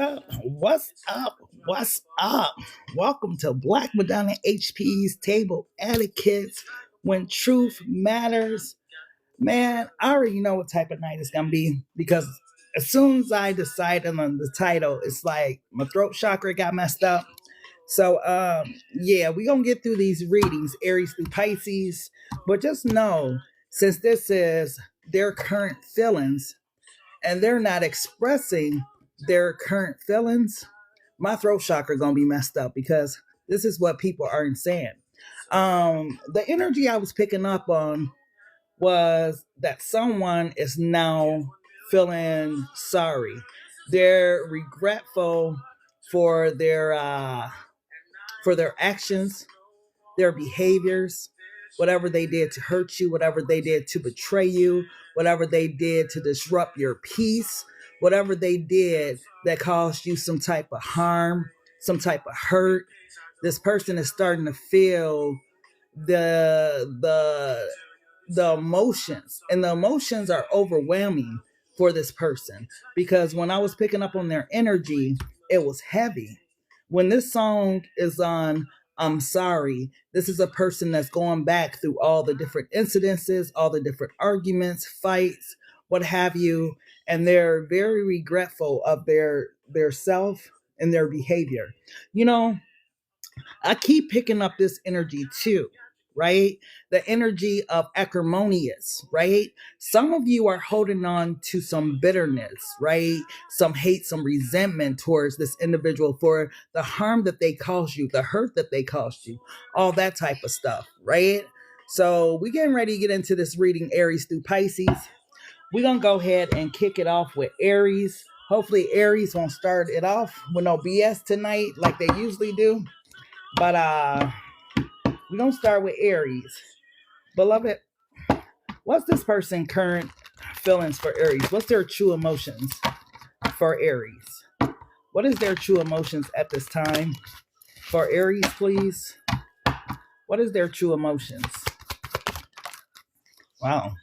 What's up? What's up? Welcome to Black Madonna HP's Table Etiquettes when truth matters. Man, I already know what type of night it's gonna be because as soon as I decided on the title, it's like my throat chakra got messed up. So yeah, we're gonna get through these readings, Aries through Pisces, but just know since this is their current feelings and they're not expressing their current feelings, my throat chakra gonna be messed up because this is what people aren't saying. The energy I was picking up on was that someone is now feeling sorry. They're regretful for their actions, their behaviors, whatever they did to hurt you, whatever they did to betray you, whatever they did to disrupt your peace, whatever they did that caused you some type of harm, some type of hurt. This person is starting to feel the emotions, and the emotions are overwhelming for this person because when I was picking up on their energy, it was heavy. When this song is on I'm sorry, this is a person that's going back through all the different incidences, all the different arguments, fights, what have you, and they're very regretful of their self and their behavior. You know, I keep picking up this energy too, right? The energy of acrimonious, right? Some of you are holding on to some bitterness, right? Some hate, some resentment towards this individual for the harm that they caused you, the hurt that they caused you, all that type of stuff, right? So we're getting ready to get into this reading, Aries through Pisces. We're going to go ahead and kick it off with Aries. Hopefully Aries won't start it off with no BS tonight like they usually do. But we're going to start with Aries. Beloved, what's this person's current feelings for Aries? What's their true emotions for Aries? What is their true emotions at this time? For Aries, please. What is their true emotions? Wow.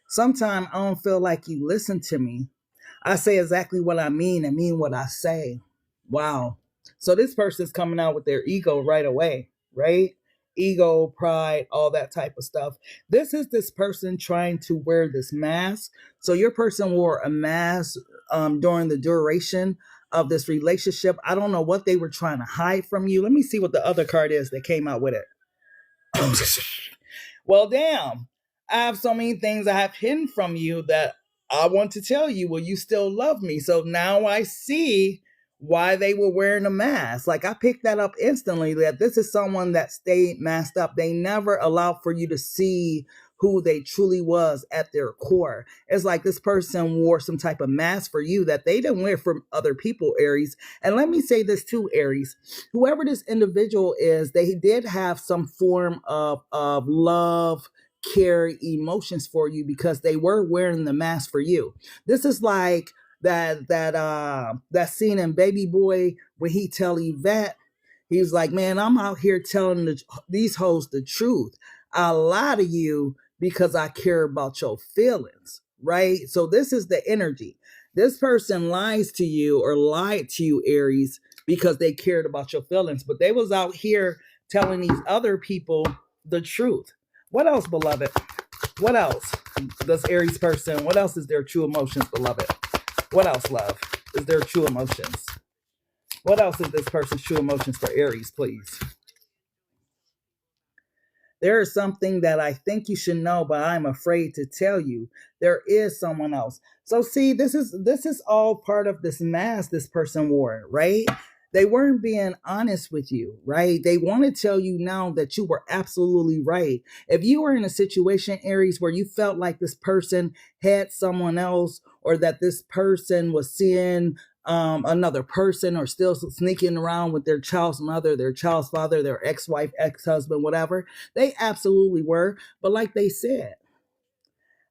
Sometimes I don't feel like you listen to me. I say exactly what I mean and mean what I say. Wow. So this person's coming out with their ego right away, right? Ego, pride, all that type of stuff. This is this person trying to wear this mask. So your person wore a mask during the duration of this relationship. I don't know what they were trying to hide from you. Let me see what the other card is that came out with it. Well, damn. I have so many things I have hidden from you that I want to tell you. Will you still love me? So now I see why they were wearing a mask. Like I picked that up instantly that this is someone that stayed masked up. They never allowed for you to see who they truly was at their core. It's like this person wore some type of mask for you that they didn't wear for other people, Aries. And let me say this too, Aries. Whoever this individual is, they did have some form of love, care, emotions for you because they were wearing the mask for you. This is like that scene in Baby Boy when he tell Yvette, he was like, man, I'm out here telling these hoes the truth. I lie to you because I care about your feelings, right? So this is the energy. This person lies to you or lied to you, Aries, because they cared about your feelings, but they was out here telling these other people the truth. What else, beloved? What else does Aries person, what else is their true emotions, beloved? What else, love, is their true emotions? What else is this person's true emotions for Aries, please? There is something that I think you should know, but I'm afraid to tell you. There is someone else. So see, this is all part of this mask this person wore, right? They weren't being honest with you, right? They want to tell you now that you were absolutely right. If you were in a situation, Aries, where you felt like this person had someone else or that this person was seeing another person or still sneaking around with their child's mother, their child's father, their ex-wife, ex-husband, whatever, they absolutely were. But like they said,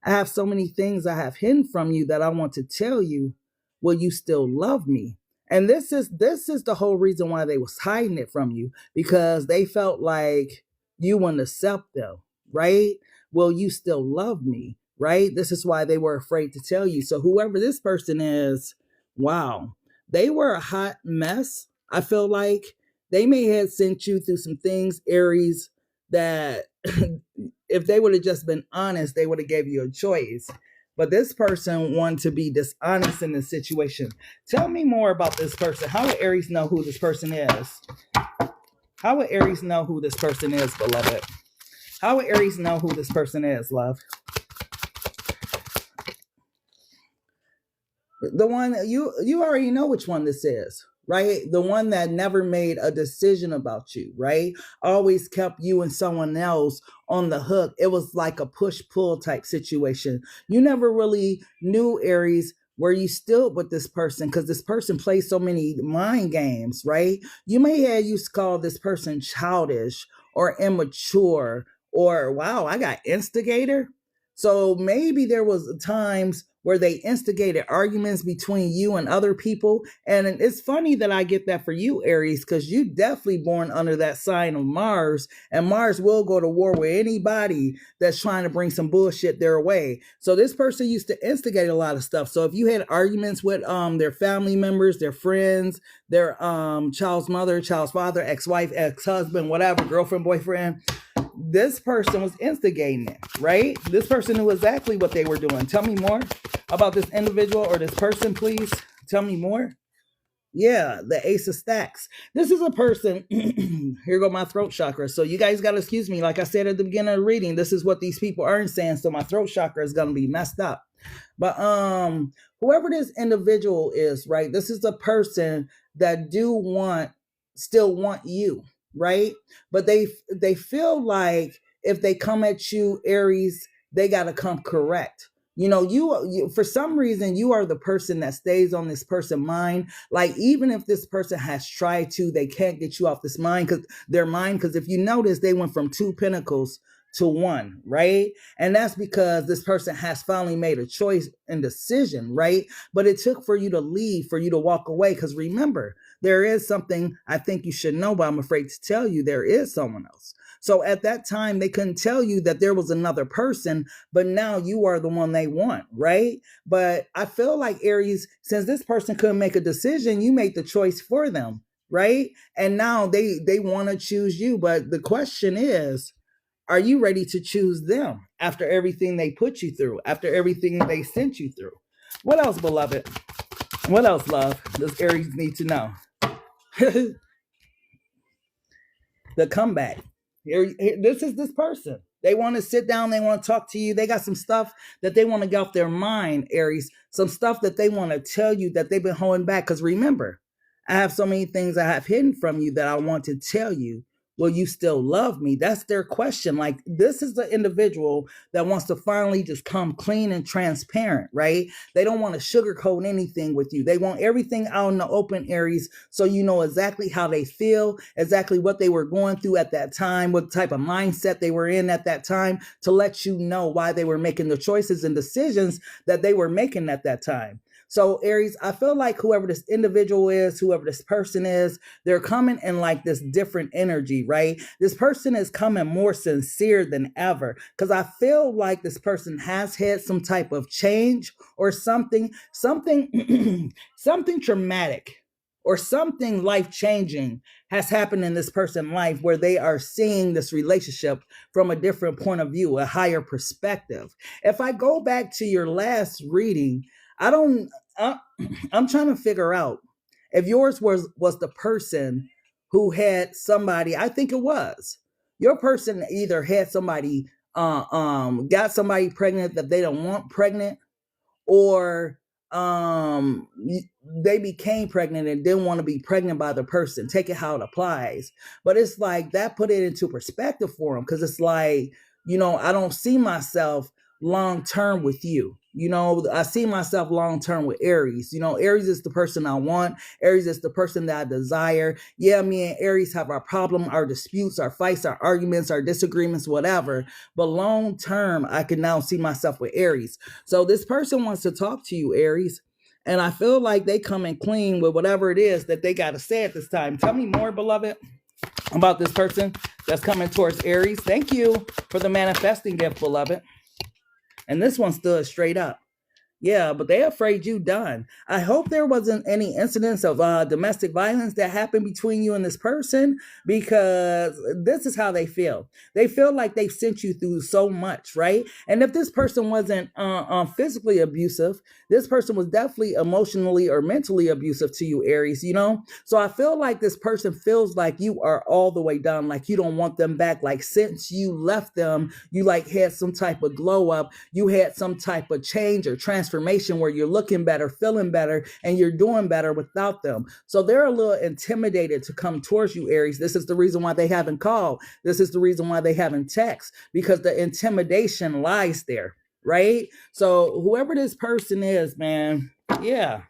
I have so many things I have hidden from you that I want to tell you. Will you still love me? And this is the whole reason why they was hiding it from you, because they felt like you wouldn't accept them, right? Will you still love me? Right? This is why they were afraid to tell you. So whoever this person is, Wow. They were a hot mess. I feel like they may have sent you through some things, Aries, that if they would have just been honest, they would have gave you a choice. But this person wanted to be dishonest in this situation. Tell me more about this person. How would Aries know who this person is? How would Aries know who this person is, beloved? How would Aries know who this person is, love? The one you already know which one this is, right? The one that never made a decision about you, right? Always kept you and someone else on the hook. It was like a push-pull type situation. You never really knew, Aries, where you stood with this person, because this person plays so many mind games, right? You may have used to call this person childish or immature, or wow, I got instigator. So maybe there was times where they instigated arguments between you and other people. And it's funny that I get that for you, Aries, because you definitely born under that sign of Mars, and Mars will go to war with anybody that's trying to bring some bullshit their way. So this person used to instigate a lot of stuff. So if you had arguments with their family members, their friends, their child's mother, child's father, ex-wife, ex-husband, whatever, girlfriend, boyfriend, this person was instigating it, right? This person knew exactly what they were doing. Tell me more about this individual or this person, please. Tell me more. Yeah, the Ace of Stacks. This is a person. Here go my throat chakra. So you guys got to excuse me. Like I said at the beginning of the reading, this is what these people aren't saying. So my throat chakra is going to be messed up. But whoever this individual is, right? This is a person that still want you, right? But they feel like if they come at you, Aries, they got to come correct. You know, you for some reason, you are the person that stays on this person's mind. Like, even if this person has tried to, they can't get you off this mind, because their mind, because if you notice, they went from 2 pentacles to 1, right? And that's because this person has finally made a choice and decision, right? But it took for you to leave, for you to walk away. Because remember, there is something I think you should know, but I'm afraid to tell you, there is someone else. So at that time, they couldn't tell you that there was another person, but now you are the one they want, right? But I feel like, Aries, since this person couldn't make a decision, you made the choice for them, right? And now they want to choose you. But the question is, are you ready to choose them after everything they put you through, after everything they sent you through? What else, beloved? What else, love, does Aries need to know? The comeback. Here, this is this person. They want to sit down. They want to talk to you. They got some stuff that they want to get off their mind, Aries. Some stuff that they want to tell you that they've been holding back. Because remember, I have so many things I have hidden from you that I want to tell you. Will you still love me? That's their question. Like, this is the individual that wants to finally just come clean and transparent, right? They don't want to sugarcoat anything with you. They want everything out in the open, Aries, so you know exactly how they feel, exactly what they were going through at that time, what type of mindset they were in at that time, to let you know why they were making the choices and decisions that they were making at that time. So, Aries, I feel like whoever this individual is, whoever this person is, they're coming in like this different energy, right? This person is coming more sincere than ever, because I feel like this person has had some type of change or something traumatic or something life-changing has happened in this person's life, where they are seeing this relationship from a different point of view, a higher perspective. If I go back to your last reading, I'm trying to figure out if yours was the person who had somebody. I think it was your person either had somebody, got somebody pregnant that they don't want pregnant, or they became pregnant and didn't want to be pregnant by the person. Take it how it applies. But it's like that put it into perspective for them, because it's like, you know, I don't see myself long term with you. You know, I see myself long term with Aries. You know, Aries is the person I want. Aries is the person that I desire. Yeah, me and Aries have our problem, our disputes, our fights, our arguments, our disagreements, whatever. But long term, I can now see myself with Aries. So this person wants to talk to you, Aries. And I feel like they come in clean with whatever it is that they got to say at this time. Tell me more, beloved, about this person that's coming towards Aries. Thank you for the manifesting gift, beloved. And this one stood straight up. Yeah, but they're afraid you done. I hope there wasn't any incidents of domestic violence that happened between you and this person, because this is how they feel. They feel like they've sent you through so much, right? And if this person wasn't physically abusive, this person was definitely emotionally or mentally abusive to you, Aries, you know? So I feel like this person feels like you are all the way done, like you don't want them back. Like since you left them, you like had some type of glow up, you had some type of change or transformation where you're looking better, feeling better, and you're doing better without them. So they're a little intimidated to come towards you, Aries. This is the reason why they haven't called. This is the reason why they haven't texted, because the intimidation lies there, right? So whoever this person is, man, yeah,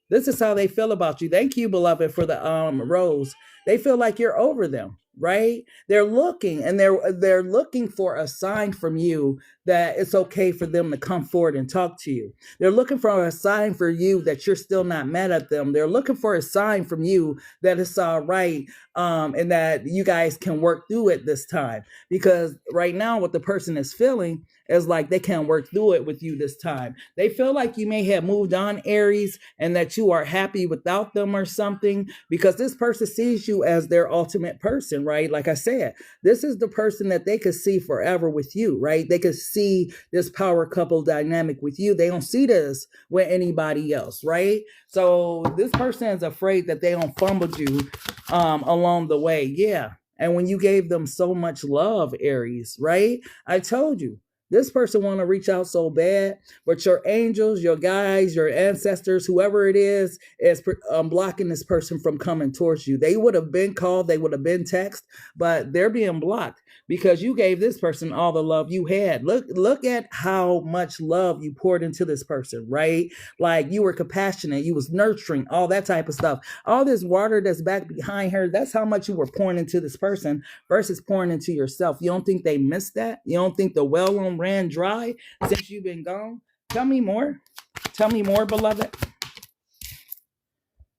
this is how they feel about you. Thank you, beloved, for the rose. They feel like you're over them, right? They're looking, and they're looking for a sign from you that it's okay for them to come forward and talk to you. They're looking for a sign for you that you're still not mad at them. They're looking for a sign from you that it's all right, and that you guys can work through it this time. Because right now, what the person is feeling is like they can't work through it with you this time. They feel like you may have moved on, Aries, and that you are happy without them or something, because this person sees you as their ultimate person, right? Like I said, this is the person that they could see forever with you, right? They could see this power couple dynamic with you. They don't see this with anybody else, right? So this person is afraid that they don't fumble you along the way. Yeah. And when you gave them so much love, Aries, right? I told you, this person want to reach out so bad, but your angels, your guides, your ancestors, whoever it is blocking this person from coming towards you. They would have been called, they would have been texted, but they're being blocked because you gave this person all the love you had. Look at how much love you poured into this person, right? Like you were compassionate, you was nurturing, all that type of stuff. All this water that's back behind her, that's how much you were pouring into this person versus pouring into yourself. You don't think they missed that? You don't think the well ran dry since you've been gone? Tell me more. Tell me more, beloved.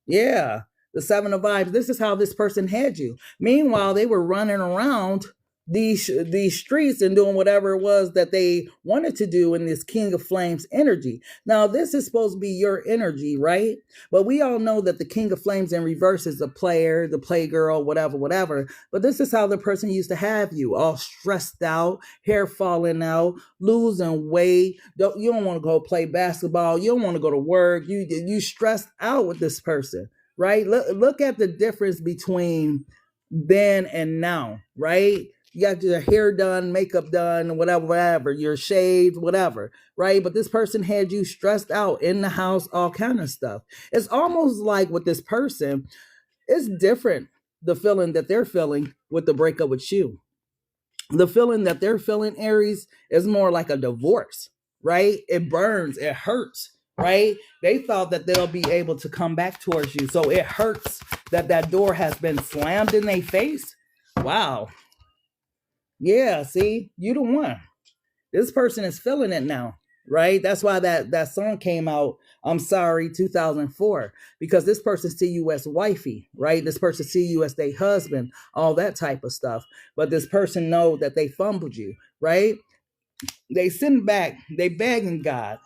Yeah, the Seven of Vibes. This is how this person had you. Meanwhile, they were running around these streets and doing whatever it was that they wanted to do in this King of Flames energy. Now, this is supposed to be your energy, right? But we all know that the King of Flames in reverse is the player, the playgirl, whatever. But this is how the person used to have you, all stressed out, hair falling out, losing weight. You don't want to go play basketball. You don't want to go to work. You stressed out with this person, right? Look at the difference between then and now, right? You got your hair done, makeup done, whatever, you're shaved, whatever, right? But this person had you stressed out in the house, all kind of stuff. It's almost like with this person, it's different, the feeling that they're feeling with the breakup with you. The feeling that they're feeling, Aries, is more like a divorce, right? It burns, it hurts, right? They thought that they'll be able to come back towards you. So it hurts that door has been slammed in their face. Wow. Yeah, see, you the one. This person is feeling it now, right? That's why that song came out, I'm Sorry, 2004, because this person see you as wifey, right? This person see you as their husband, all that type of stuff. But this person know that they fumbled you, right? They send back, they begging God,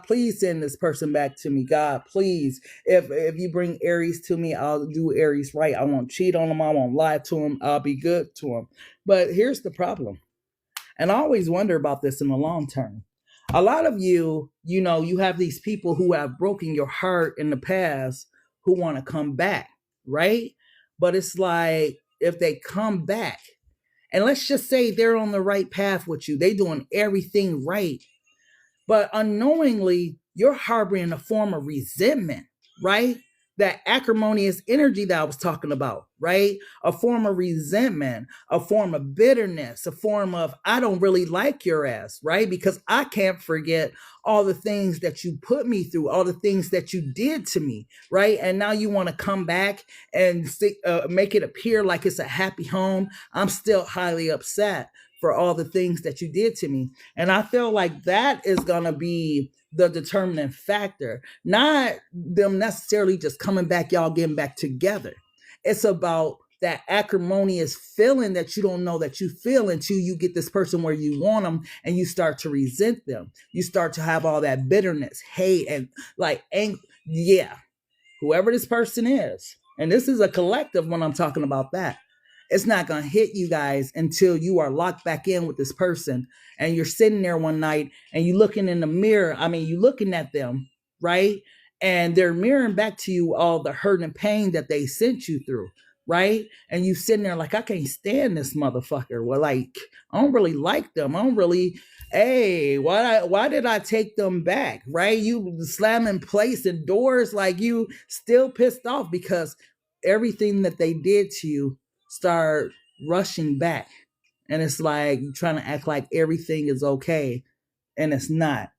please send this person back to me. God, please, if you bring Aries to me, I'll do Aries right. I won't cheat on him. I won't lie to him. I'll be good to him. But here's the problem. And I always wonder about this in the long term. A lot of you, you have these people who have broken your heart in the past who want to come back, right? But it's like, if they come back, and let's just say they're on the right path with you, they doing everything right, but unknowingly, you're harboring a form of resentment, right? That acrimonious energy that I was talking about, right? A form of resentment, a form of bitterness, a form of, I don't really like your ass, right? Because I can't forget all the things that you put me through, all the things that you did to me, right? And now you want to come back and make it appear like it's a happy home. I'm still highly upset for all the things that you did to me. And I feel like that is going to be the determining factor, not them necessarily just coming back, y'all getting back together. It's about that acrimonious feeling that you don't know that you feel until you get this person where you want them, and you start to resent them. You start to have all that bitterness, hate, and like anger. Yeah, whoever this person is, and this is a collective when I'm talking about that. It's not going to hit you guys until you are locked back in with this person, and you're sitting there one night and you looking in the mirror. I mean, you looking at them, right? And they're mirroring back to you all the hurt and pain that they sent you through, right? And you sitting there like, I can't stand this motherfucker. Well, like, I don't really like them. I don't really, hey, why did I take them back, right? You slamming plates and doors, like you still pissed off because everything that they did to you start rushing back. And it's like you're trying to act like everything is okay, and it's not.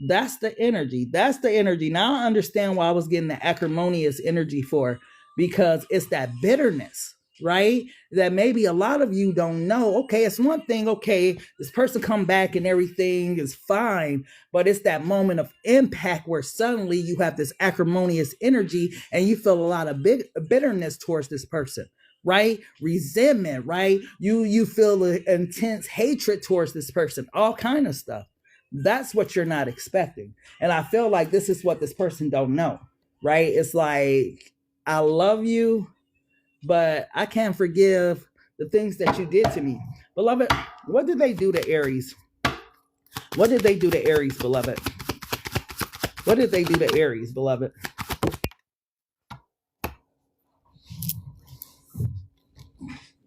That's the energy. That's the energy. Now I understand why I was getting the acrimonious energy for, because it's that bitterness, right? That maybe a lot of you don't know. Okay, it's one thing, okay, this person come back and everything is fine, but it's that moment of impact where suddenly you have this acrimonious energy and you feel a lot of bitterness towards this person, right? Resentment, right? You feel intense hatred towards this person, all kind of stuff. That's what you're not expecting. And I feel like this is what this person don't know, right? It's like, I love you, but I can't forgive the things that you did to me. Beloved, what did they do to Aries? What did they do to Aries, beloved? What did they do to Aries, beloved?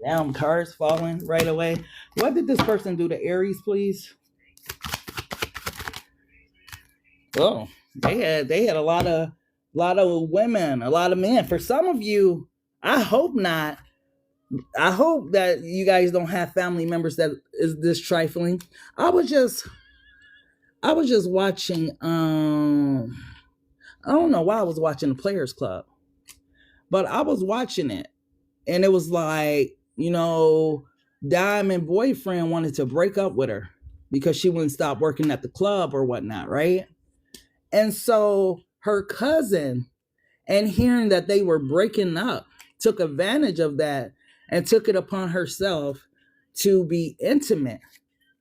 Damn, cars falling right away. What did this person do to Aries, please? Oh, they had a lot of women, a lot of men. For some of you, I hope not. I hope that you guys don't have family members that is this trifling. I was just watching. I don't know why I was watching the Players Club, but I was watching it, and it was like, you know, Diamond boyfriend wanted to break up with her because she wouldn't stop working at the club or whatnot, right? And so her cousin, and hearing that they were breaking up, took advantage of that and took it upon herself to be intimate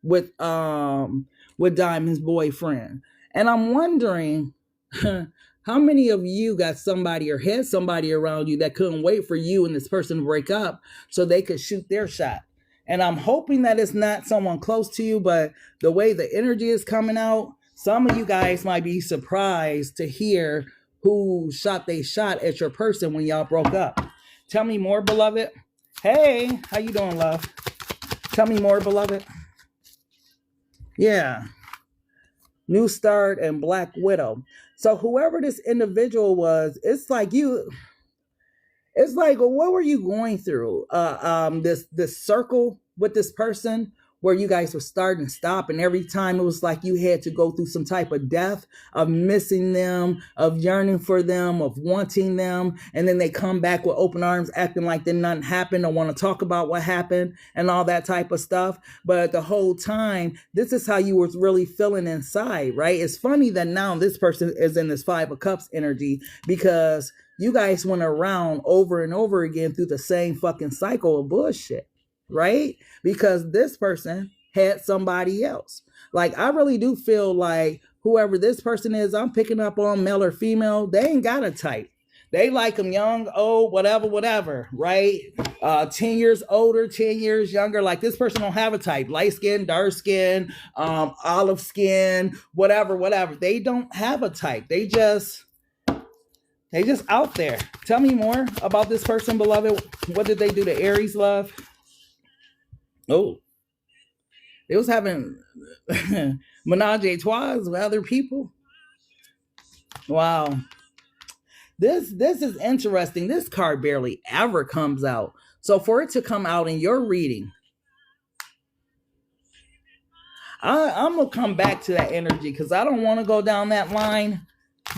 with Diamond's boyfriend. And I'm wondering, how many of you got somebody or had somebody around you that couldn't wait for you and this person to break up so they could shoot their shot? And I'm hoping that it's not someone close to you, but the way the energy is coming out, some of you guys might be surprised to hear who shot they shot at your person when y'all broke up. Tell me more, beloved. Hey, how you doing, love? Tell me more, beloved. Yeah. New Start and Black Widow. So whoever this individual was, it's like, what were you going through? This circle with this person where you guys were starting and stop, and every time it was like you had to go through some type of death, of missing them, of yearning for them, of wanting them, and then they come back with open arms, acting like then nothing happened, or want to talk about what happened and all that type of stuff. But the whole time, this is how you were really feeling inside, right? It's funny that now this person is in this Five of Cups energy, because you guys went around over and over again through the same fucking cycle of bullshit, right? Because this person had somebody else. Like, I really do feel like whoever this person is, I'm picking up on, male or female, they ain't got a type. They like them young, old, whatever, right? 10 years older, 10 years younger. Like, this person don't have a type. Light skin, dark skin, olive skin, whatever. They don't have a type. They just out there. Tell me more about this person, beloved. What did they do to Aries, love? Oh, they was having menage a trois with other people. Wow. This is interesting. This card barely ever comes out. So for it to come out in your reading, I'm going to come back to that energy, because I don't want to go down that line,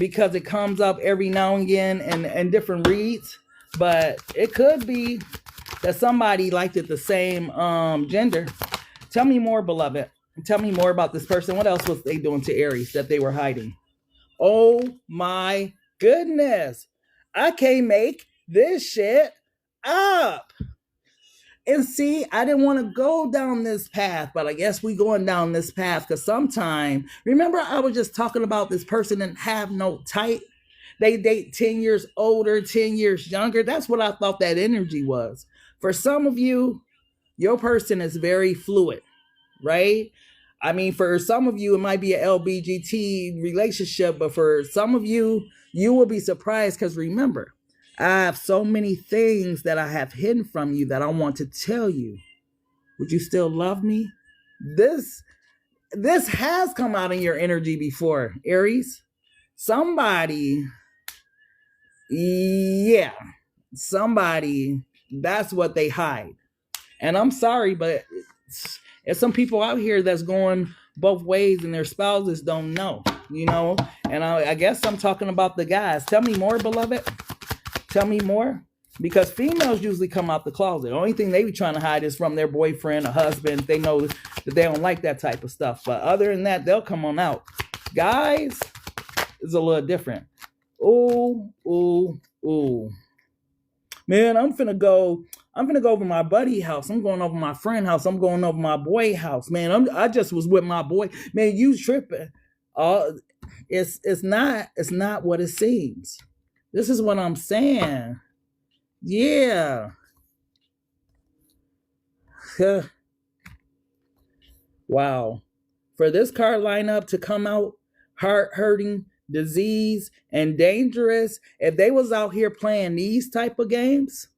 because it comes up every now and again in different reads. But it could be that somebody liked it the same gender. Tell me more, beloved. Tell me more about this person. What else was they doing to Aries that they were hiding? Oh my goodness. I can't make this shit up. And see, I didn't want to go down this path, but I guess we going down this path because sometime, remember I was just talking about this person that have no type. They date 10 years older, 10 years younger. That's what I thought that energy was. For some of you, your person is very fluid, right? I mean, for some of you, it might be an LBGT relationship, but for some of you, you will be surprised because remember, I have so many things that I have hidden from you that I want to tell you. Would you still love me? This has come out in your energy before, Aries. Somebody, yeah, somebody, that's what they hide. And I'm sorry, but there's some people out here that's going both ways and their spouses don't know, you know? And I guess I'm talking about the guys. Tell me more, beloved. Tell me more. Because females usually come out the closet. The only thing they be trying to hide is from their boyfriend or husband. They know that they don't like that type of stuff. But other than that, they'll come on out. Guys is a little different. Ooh. Man, I'm finna go over my buddy house. I'm going over my friend house. I'm going over my boy house. Man, I just was with my boy. Man, you tripping. It's not what it seems. This is what I'm saying. Yeah. Wow. For this card lineup to come out heart hurting, disease, and dangerous, if they was out here playing these type of games,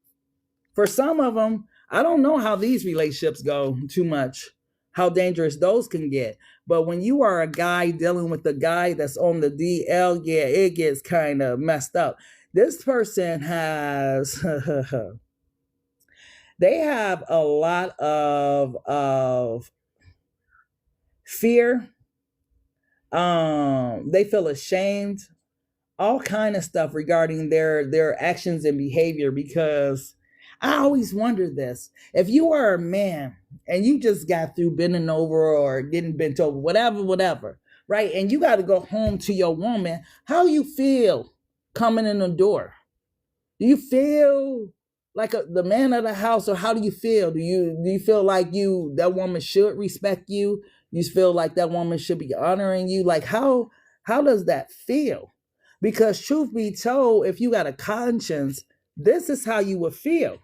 for some of them, I don't know how these relationships go too much, how dangerous those can get. But when you are a guy dealing with a guy that's on the DL, yeah, it gets kind of messed up. This person has, they have a lot of fear. They feel ashamed, all kind of stuff regarding their actions and behavior, because I always wondered this. If you are a man and you just got through bending over or getting bent over, whatever, right? And you got to go home to your woman, how you feel coming in the door? Do you feel like the man of the house, or how do you feel? Do you feel like that woman should respect you? You feel like that woman should be honoring you? Like how does that feel? Because truth be told, if you got a conscience, this is how you would feel.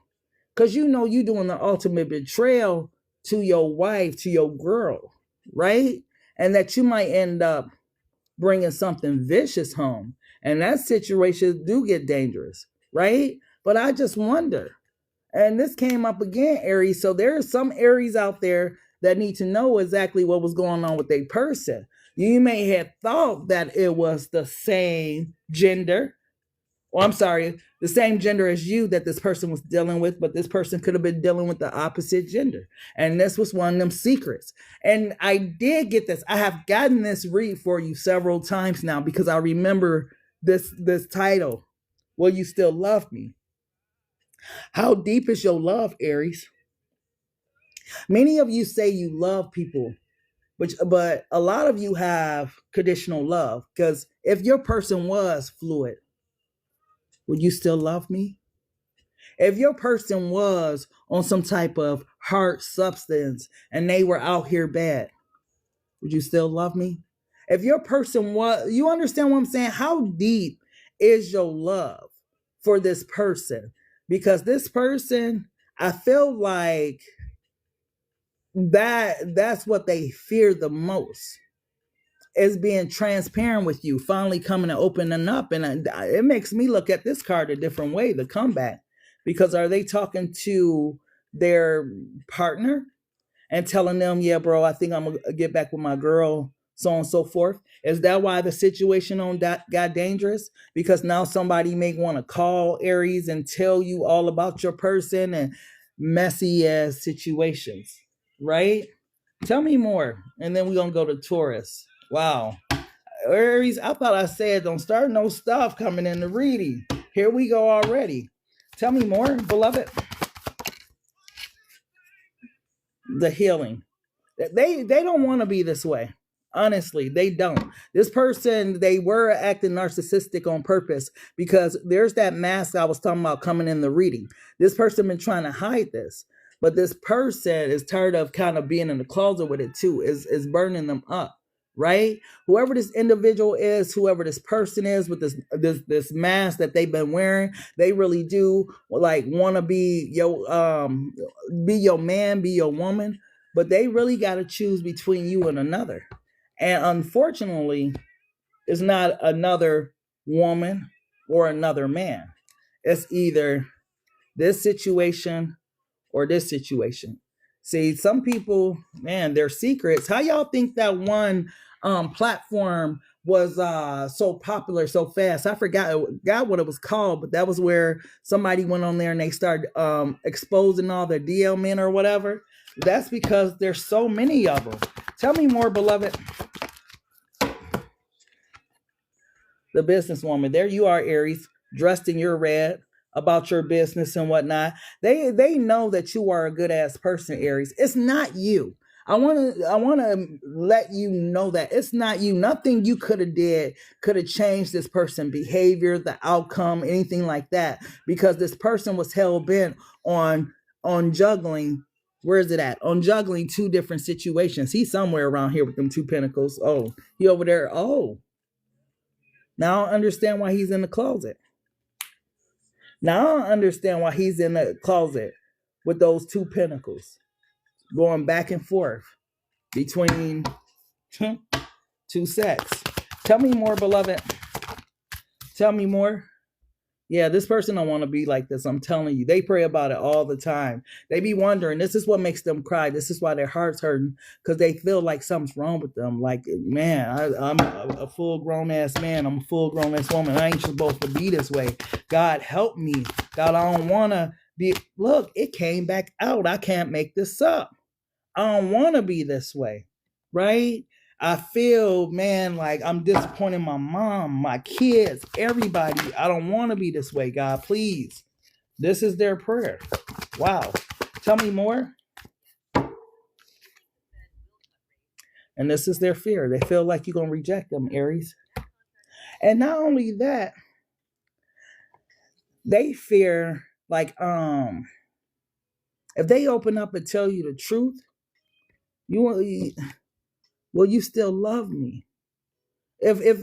Because you know you're doing the ultimate betrayal to your wife, to your girl, right? And that you might end up bringing something vicious home. And that situation do get dangerous, right? But I just wonder. And this came up again, Aries. So there are some Aries out there that need to know exactly what was going on with their person. You may have thought that it was the same gender. Or I'm sorry, the same gender as you that this person was dealing with, but this person could have been dealing with the opposite gender. And this was one of them secrets. And I did get this. I have gotten this read for you several times now because I remember this title. Will you still love me? How deep is your love, Aries? Many of you say you love people, but a lot of you have conditional love, because if your person was fluid, would you still love me? If your person was on some type of hard substance and they were out here bad, would you still love me? If your person was, you understand what I'm saying? How deep is your love for this person? Because this person, I feel like that's what they fear the most, is being transparent with you, finally coming and opening up. And it makes me look at this card a different way, the comeback. Because are they talking to their partner and telling them, yeah, bro, I think I'm going to get back with my girl, so on and so forth? Is that why the situation got dangerous? Because now somebody may want to call Aries and tell you all about your person and messy ass situations, right? Tell me more. And then we're going to go to Taurus. Wow. Aries, I thought I said don't start no stuff coming in the reading. Here we go already. Tell me more, beloved. The healing. They don't want to be this way. Honestly, they don't. This person, they were acting narcissistic on purpose because there's that mask I was talking about coming in the reading. This person been trying to hide this, but this person is tired of kind of being in the closet with it too. Is burning them up. Right? Whoever this individual is, whoever this person is with this mask that they've been wearing, they really do like want to be your man, be your woman, but they really got to choose between you and another. And unfortunately, it's not another woman or another man. It's either this situation or this situation. See, some people, man, their secrets. How y'all think that one platform was so popular so fast? I forgot what it was called, but that was where somebody went on there and they started exposing all their DL men or whatever. That's because there's so many of them. Tell me more, beloved. The businesswoman. There you are, Aries, dressed in your red, about your business and whatnot. They know that you are a good ass person, Aries. It's not you. I want to let you know that it's not you. Nothing you could have did could have changed this person's behavior, the outcome, anything like that, because this person was hell bent on juggling. Where is it at? On juggling two different situations. He's somewhere around here with them two pentacles. Oh, he over there. Oh, now I understand why he's in the closet. Now I understand why he's in the closet with those two pentacles, going back and forth between two sets. Tell me more, beloved. Tell me more. Yeah, this person don't want to be like this. I'm telling you. They pray about it all the time. They be wondering. This is what makes them cry. This is why their heart's hurting, because they feel like something's wrong with them. Like, man, I'm a full-grown ass man. I'm a full-grown ass woman. I ain't supposed to be this way. God, help me. God, I don't want to be. Look, it came back out. I can't make this up. I don't want to be this way. Right? I feel, man, like I'm disappointing my mom, my kids, everybody. I don't want to be this way, God, please. This is their prayer. Wow. Tell me more. And this is their fear. They feel like you're going to reject them, Aries. And not only that, they fear, like, if they open up and tell you the truth, will you still love me? If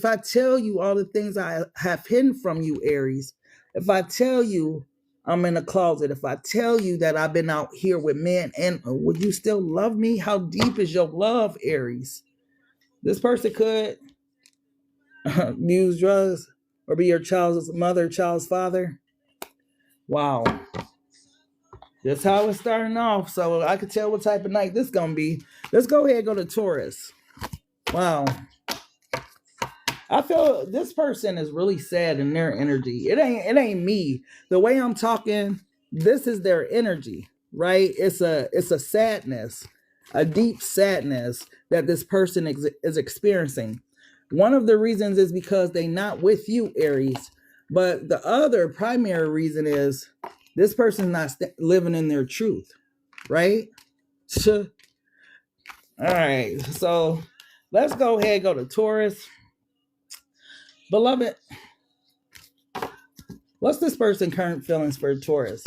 I tell you all the things I have hidden from you, Aries, if I tell you I'm in a closet, if I tell you that I've been out here with men, and would you still love me? How deep is your love, Aries? This person could use drugs or be your child's mother, child's father. Wow. That's how it's starting off. So I could tell what type of night this is going to be. Let's go ahead and go to Taurus. Wow. I feel this person is really sad in their energy. It ain't me. The way I'm talking, this is their energy, right? It's a sadness, a deep sadness that this person is experiencing. One of the reasons is because they're not with you, Aries. But the other primary reason is this person's not living in their truth, right? All right, so let's go ahead and go to Taurus. Beloved, what's this person's current feelings for Taurus?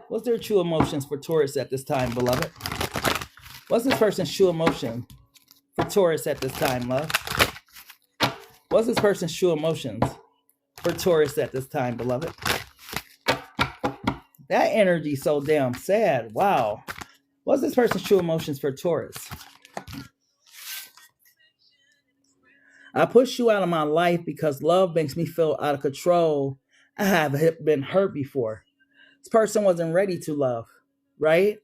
What's their true emotions for Taurus at this time, beloved? What's this person's true emotion for Taurus at this time, love? What's this person's true emotions for Taurus at this time, beloved? That energy's so damn sad. Wow. What's this person's true emotions for Taurus? I push you out of my life because love makes me feel out of control. I have been hurt before. This person wasn't ready to love, right?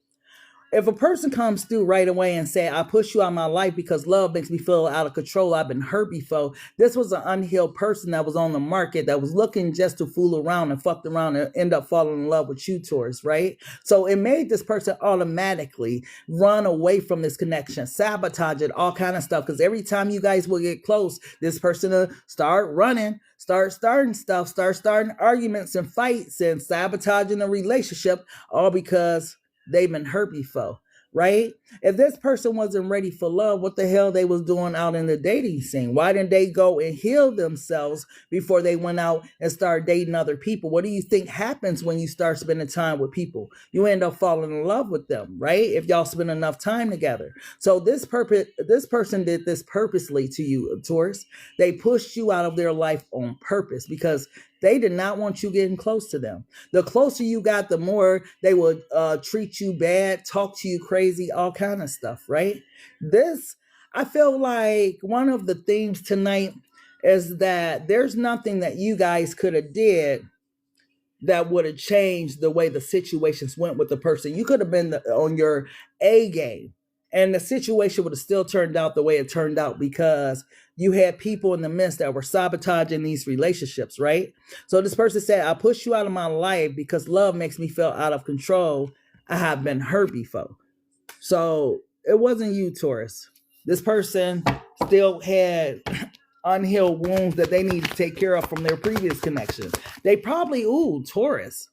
If a person comes through right away and say, I push you out of my life because love makes me feel out of control, I've been hurt before. This was an unhealed person that was on the market that was looking just to fool around and fucked around and end up falling in love with you, Taurus, right? So it made this person automatically run away from this connection, sabotage it, all kind of stuff. Because every time you guys will get close, this person will start running, start starting stuff, start starting arguments and fights and sabotaging the relationship, all because they've been hurt before. right? If this person wasn't ready for love, what the hell they was doing out in the dating scene? Why didn't they go and heal themselves before they went out and started dating other people? What do you think happens when you start spending time with people? You end up falling in love with them, right? If y'all spend enough time together. So this person did this purposely to you, Taurus. They pushed you out of their life on purpose because they did not want you getting close to them. The closer you got, the more they would treat you bad, talk to you crazy, all kind of stuff, right? I feel like one of the themes tonight is that there's nothing that you guys could have did that would have changed the way the situations went with the person. You could have been on your A game, and the situation would have still turned out the way it turned out because you had people in the midst that were sabotaging these relationships, right? So this person said, I pushed you out of my life because love makes me feel out of control. I have been hurt before. So it wasn't you, Taurus. This person still had unhealed wounds that they need to take care of from their previous connection. They probably, Taurus.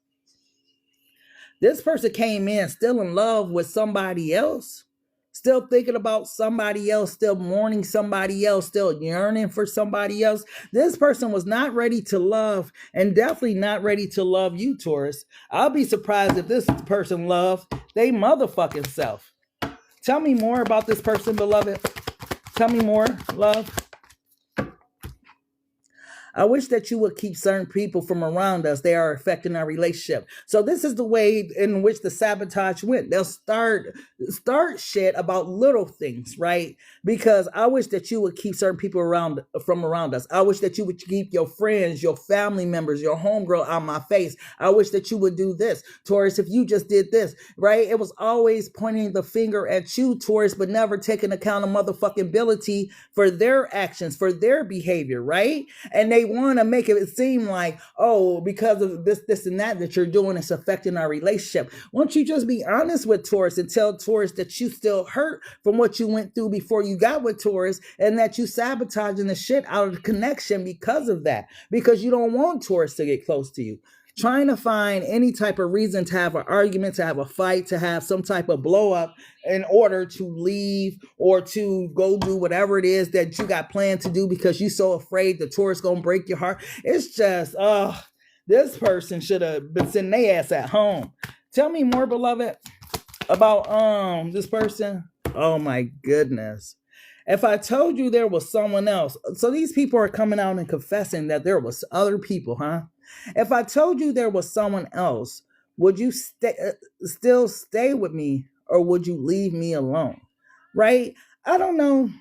This person came in still in love with somebody else, still thinking about somebody else, still mourning somebody else, still yearning for somebody else. This person was not ready to love, and definitely not ready to love you, Taurus. I'll be surprised if this person loved they motherfucking self. Tell me more about this person, beloved. Tell me more, love. I wish that you would keep certain people from around us. They are affecting our relationship. So this is the way in which the sabotage went. They'll start shit about little things, right? Because I wish that you would keep certain people from around us. I wish that you would keep your friends, your family members, your homegirl out my face. I wish that you would do this. Taurus, if you just did this, right? It was always pointing the finger at you, Taurus, but never taking account of motherfucking ability for their actions, for their behavior, right? And they want to make it seem like, oh, because of this and that you're doing, it's affecting our relationship. Won't you just be honest with Taurus and tell Taurus that you still hurt from what you went through before you got with Taurus, and that you sabotaging the shit out of the connection because of that, because you don't want Taurus to get close to you. Trying to find any type of reason to have an argument, to have a fight, to have some type of blow up in order to leave or to go do whatever it is that you got planned to do because you're so afraid the Taurus gonna break your heart. It's just, this person should have been sitting their ass at home. Tell me more, beloved, about this person. Oh my goodness. If I told you there was someone else, so these people are coming out and confessing that there was other people, huh? If I told you there was someone else, would you still stay with me, or would you leave me alone? Right? I don't know.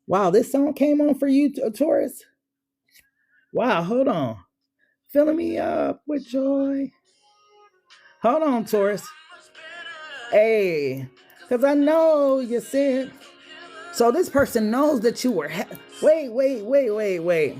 Wow, this song came on for you, Taurus? Wow, hold on. Filling me up with joy. Hold on, Taurus. Hey, because I know you said. So this person knows that you were... Wait.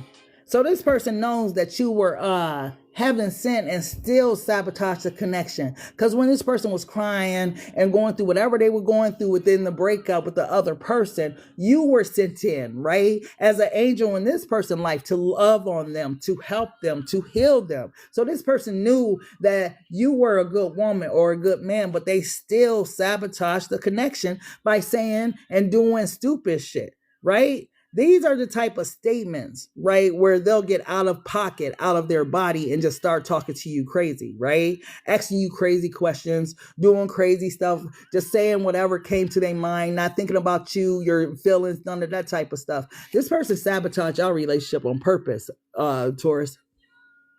So this person knows that you were heaven sent and still sabotage the connection. Because when this person was crying and going through whatever they were going through within the breakup with the other person, you were sent in, right? As an angel in this person's life to love on them, to help them, to heal them. So this person knew that you were a good woman or a good man, but they still sabotage the connection by saying and doing stupid shit, right? These are the type of statements, right, where they'll get out of pocket, out of their body, and just start talking to you crazy, right? Asking you crazy questions, doing crazy stuff, just saying whatever came to their mind, not thinking about you, your feelings, none of that type of stuff. This person sabotaged our relationship on purpose, Taurus.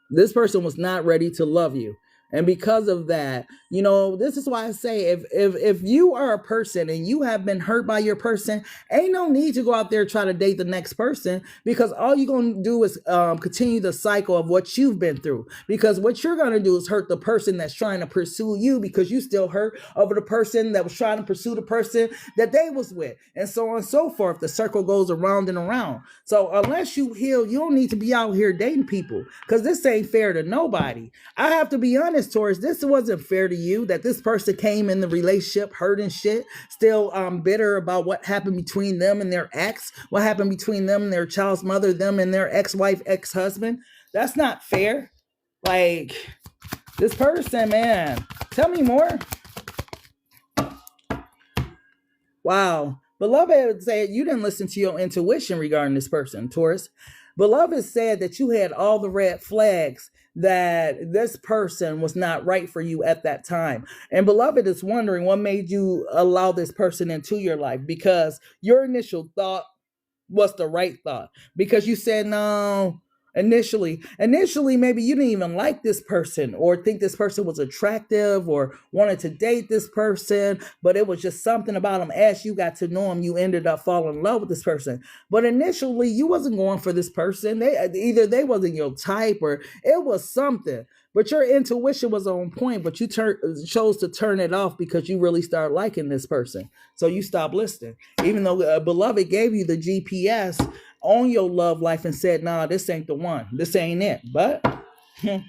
This person was not ready to love you. And because of that, you know, this is why I say if you are a person and you have been hurt by your person, ain't no need to go out there and try to date the next person, because all you're going to do is continue the cycle of what you've been through. Because what you're going to do is hurt the person that's trying to pursue you, because you still hurt over the person that was trying to pursue the person that they was with, and so on and so forth. The circle goes around and around. So unless you heal, you don't need to be out here dating people, because this ain't fair to nobody. I have to be honest, Taurus, this wasn't fair to you, that this person came in the relationship hurting shit, still bitter about what happened between them and their ex, what happened between them and their child's mother, them and their ex-wife, ex-husband. That's not fair. Like, this person, man, tell me more. Wow. Beloved said you didn't listen to your intuition regarding this person, Taurus. Beloved said that you had all the red flags that this person was not right for you at that time. And beloved is wondering what made you allow this person into your life, because your initial thought was the right thought, because you said no. Initially maybe you didn't even like this person or think this person was attractive or wanted to date this person, but it was just something about him. As you got to know him, you ended up falling in love with this person. But initially you wasn't going for this person. They wasn't your type, or it was something, but your intuition was on point, but you chose to turn it off because you really started liking this person. So you stopped listening, even though beloved gave you the GPS on your love life and said, nah, this ain't the one. This ain't it. But, you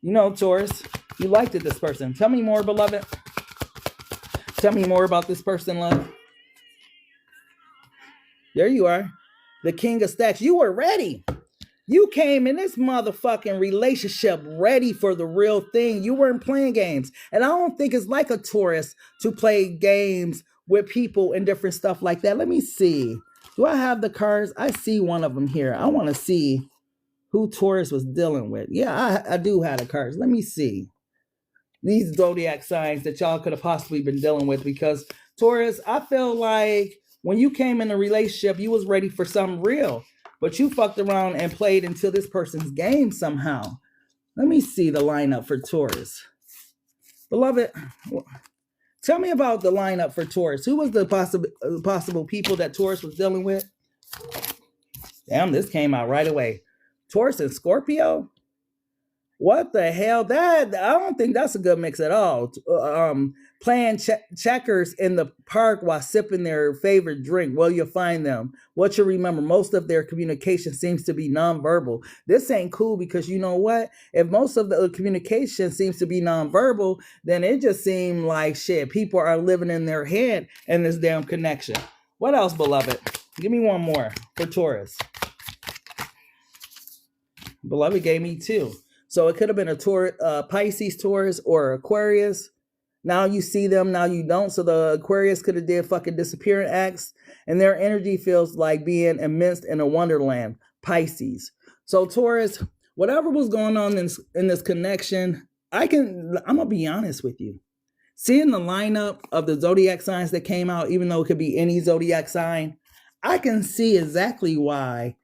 know, Taurus, you liked it, this person. Tell me more, beloved. Tell me more about this person, love. There you are. The King of Stacks. You were ready. You came in this motherfucking relationship ready for the real thing. You weren't playing games. And I don't think it's like a Taurus to play games with people and different stuff like that. Let me see. Do I have the cards? I see one of them here. I want to see who Taurus was dealing with. Yeah, I do have the cards. Let me see. These zodiac signs that y'all could have possibly been dealing with, because Taurus, I feel like when you came in a relationship, you was ready for something real, but you fucked around and played into this person's game somehow. Let me see the lineup for Taurus. Beloved, tell me about the lineup for Taurus. Who was the possible people that Taurus was dealing with? Damn, this came out right away. Taurus and Scorpio? What the hell? I don't think that's a good mix at all. Playing checkers in the park while sipping their favorite drink. Well, you'll find them. What you remember, most of their communication seems to be nonverbal. This ain't cool, because you know what? If most of the communication seems to be nonverbal, then it just seems like shit. People are living in their head in this damn connection. What else, beloved? Give me one more for Taurus. Beloved gave me two. So it could have been a Pisces, Taurus, or Aquarius. Now you see them, now you don't. So the Aquarius could have did fucking disappearing acts, and their energy feels like being immersed in a wonderland. Pisces. So Taurus, whatever was going on in this connection, I'm gonna be honest with you. Seeing the lineup of the zodiac signs that came out, even though it could be any zodiac sign, I can see exactly why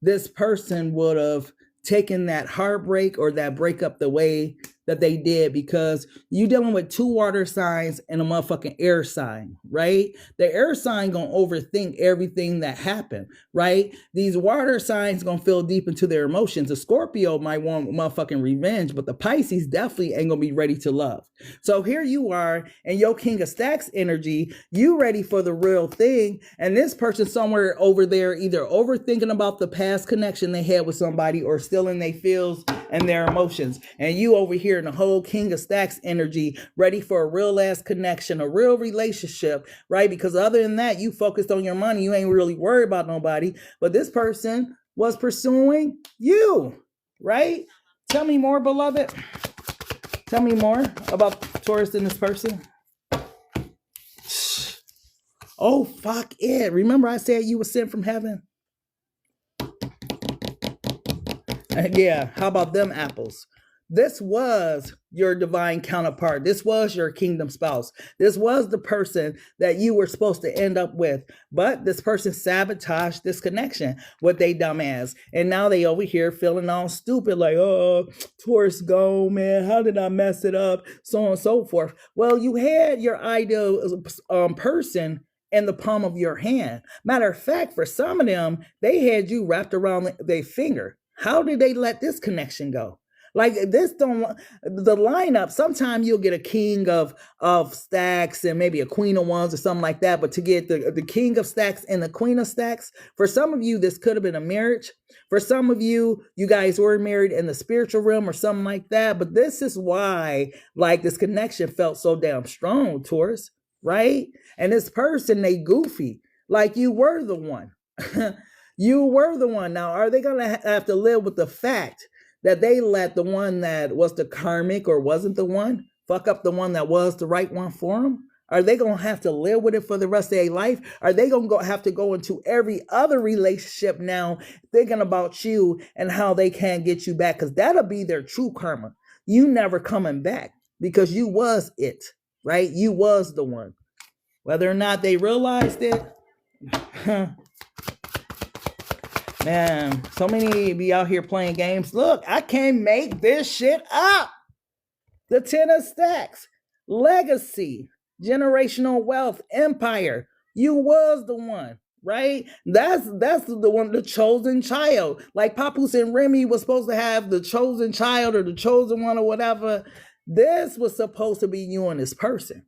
this person would have taken that heartbreak or that breakup the way that they did, because you dealing with two water signs and a motherfucking air sign, right? The air sign gonna overthink everything that happened, right? These water signs gonna feel deep into their emotions. The Scorpio might want motherfucking revenge, but the Pisces definitely ain't gonna be ready to love. So here you are in your King of Stacks energy, you ready for the real thing, and this person somewhere over there either overthinking about the past connection they had with somebody or still in their feels and their emotions, and you over here in the whole King of Stacks energy, ready for a real ass connection, a real relationship, right? Because other than that, you focused on your money, you ain't really worried about nobody, but this person was pursuing you, right? Tell me more, beloved. Tell me more about Taurus and this person. Oh, fuck it. Remember I said you were sent from heaven? Yeah, how about them apples? This was your divine counterpart. This was your kingdom spouse. This was the person that you were supposed to end up with. But this person sabotaged this connection with they dumbass. And now they over here feeling all stupid, like, oh, Taurus go, man. How did I mess it up? So on and so forth. Well, you had your ideal person in the palm of your hand. Matter of fact, for some of them, they had you wrapped around their finger. How did they let this connection go? Like this the lineup, sometimes you'll get a king of stacks and maybe a queen of wands or something like that. But to get the king of stacks and the queen of stacks, for some of you, this could have been a marriage. For some of you, you guys were married in the spiritual realm or something like that. But this is why, like, this connection felt so damn strong, Taurus, right? And this person, they goofy, like you were the one. You were the one. Now, are they going to have to live with the fact that they let the one that was the karmic or wasn't the one fuck up the one that was the right one for them? Are they going to have to live with it for the rest of their life? Are they going to have to go into every other relationship now thinking about you and how they can get you back? Because that'll be their true karma. You never coming back because you was it, right? You was the one. Whether or not they realized it, man, so many be out here playing games. Look, I can't make this shit up. The 10 of stacks, legacy, generational wealth, empire. You was the one, right? That's the one, the chosen child. Like Papoose and Remy was supposed to have the chosen child or the chosen one or whatever. This was supposed to be you and this person.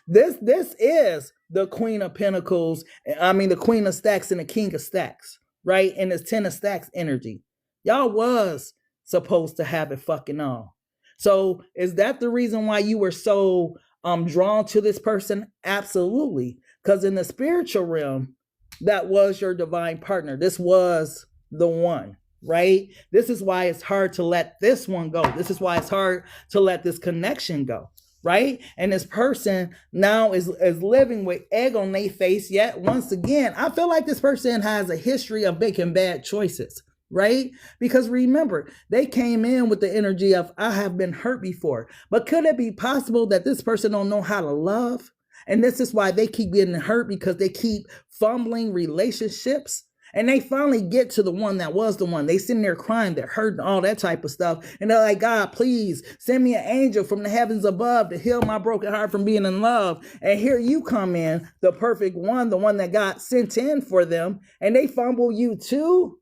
This is the Queen of Pentacles. I mean, the Queen of Stacks and the King of Stacks, right? And it's 10 of Stacks energy. Y'all was supposed to have it fucking all. So is that the reason why you were so drawn to this person? Absolutely. Because in the spiritual realm, that was your divine partner. This was the one, right? This is why it's hard to let this one go. This is why it's hard to let this connection go, right? And this person now is living with egg on their face. Yet once again, I feel like this person has a history of making bad choices, right? Because remember, they came in with the energy of, I have been hurt before. But could it be possible that this person don't know how to love? And this is why they keep getting hurt, because they keep fumbling relationships. And they finally get to the one that was the one. They sitting there crying, they're hurting, all that type of stuff. And they're like, God, please send me an angel from the heavens above to heal my broken heart from being in love. And here you come in, the perfect one, the one that God sent in for them. And they fumble you too.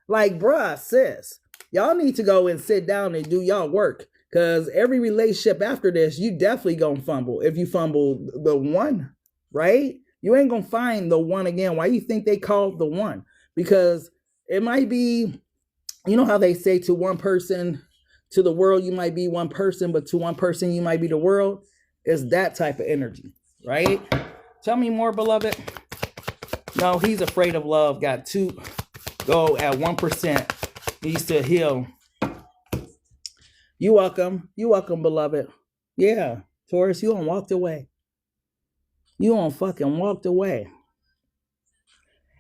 Like, bruh, sis, y'all need to go and sit down and do y'all work. Because every relationship after this, you definitely gonna fumble. If you fumble the one, right? You ain't gonna find the one again. Why you think they called the one? Because it might be, you know how they say to one person, to the world, you might be one person, but to one person, you might be the world. It's that type of energy, right? Tell me more, beloved. No, he's afraid of love. Got to go at 1%. Needs to heal. You welcome. You welcome, beloved. Yeah, Taurus, you done walked away. You done fucking walked away.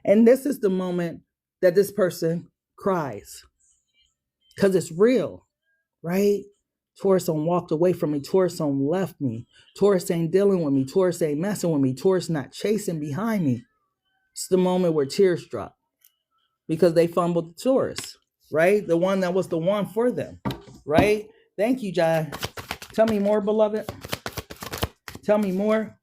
And this is the moment that this person cries. Because it's real, right? Taurus done walked away from me. Taurus done left me. Taurus ain't dealing with me. Taurus ain't messing with me. Taurus not chasing behind me. It's the moment where tears drop. Because they fumbled the Taurus, right? The one that was the one for them, right? Thank you, Jai. Tell me more, beloved. Tell me more.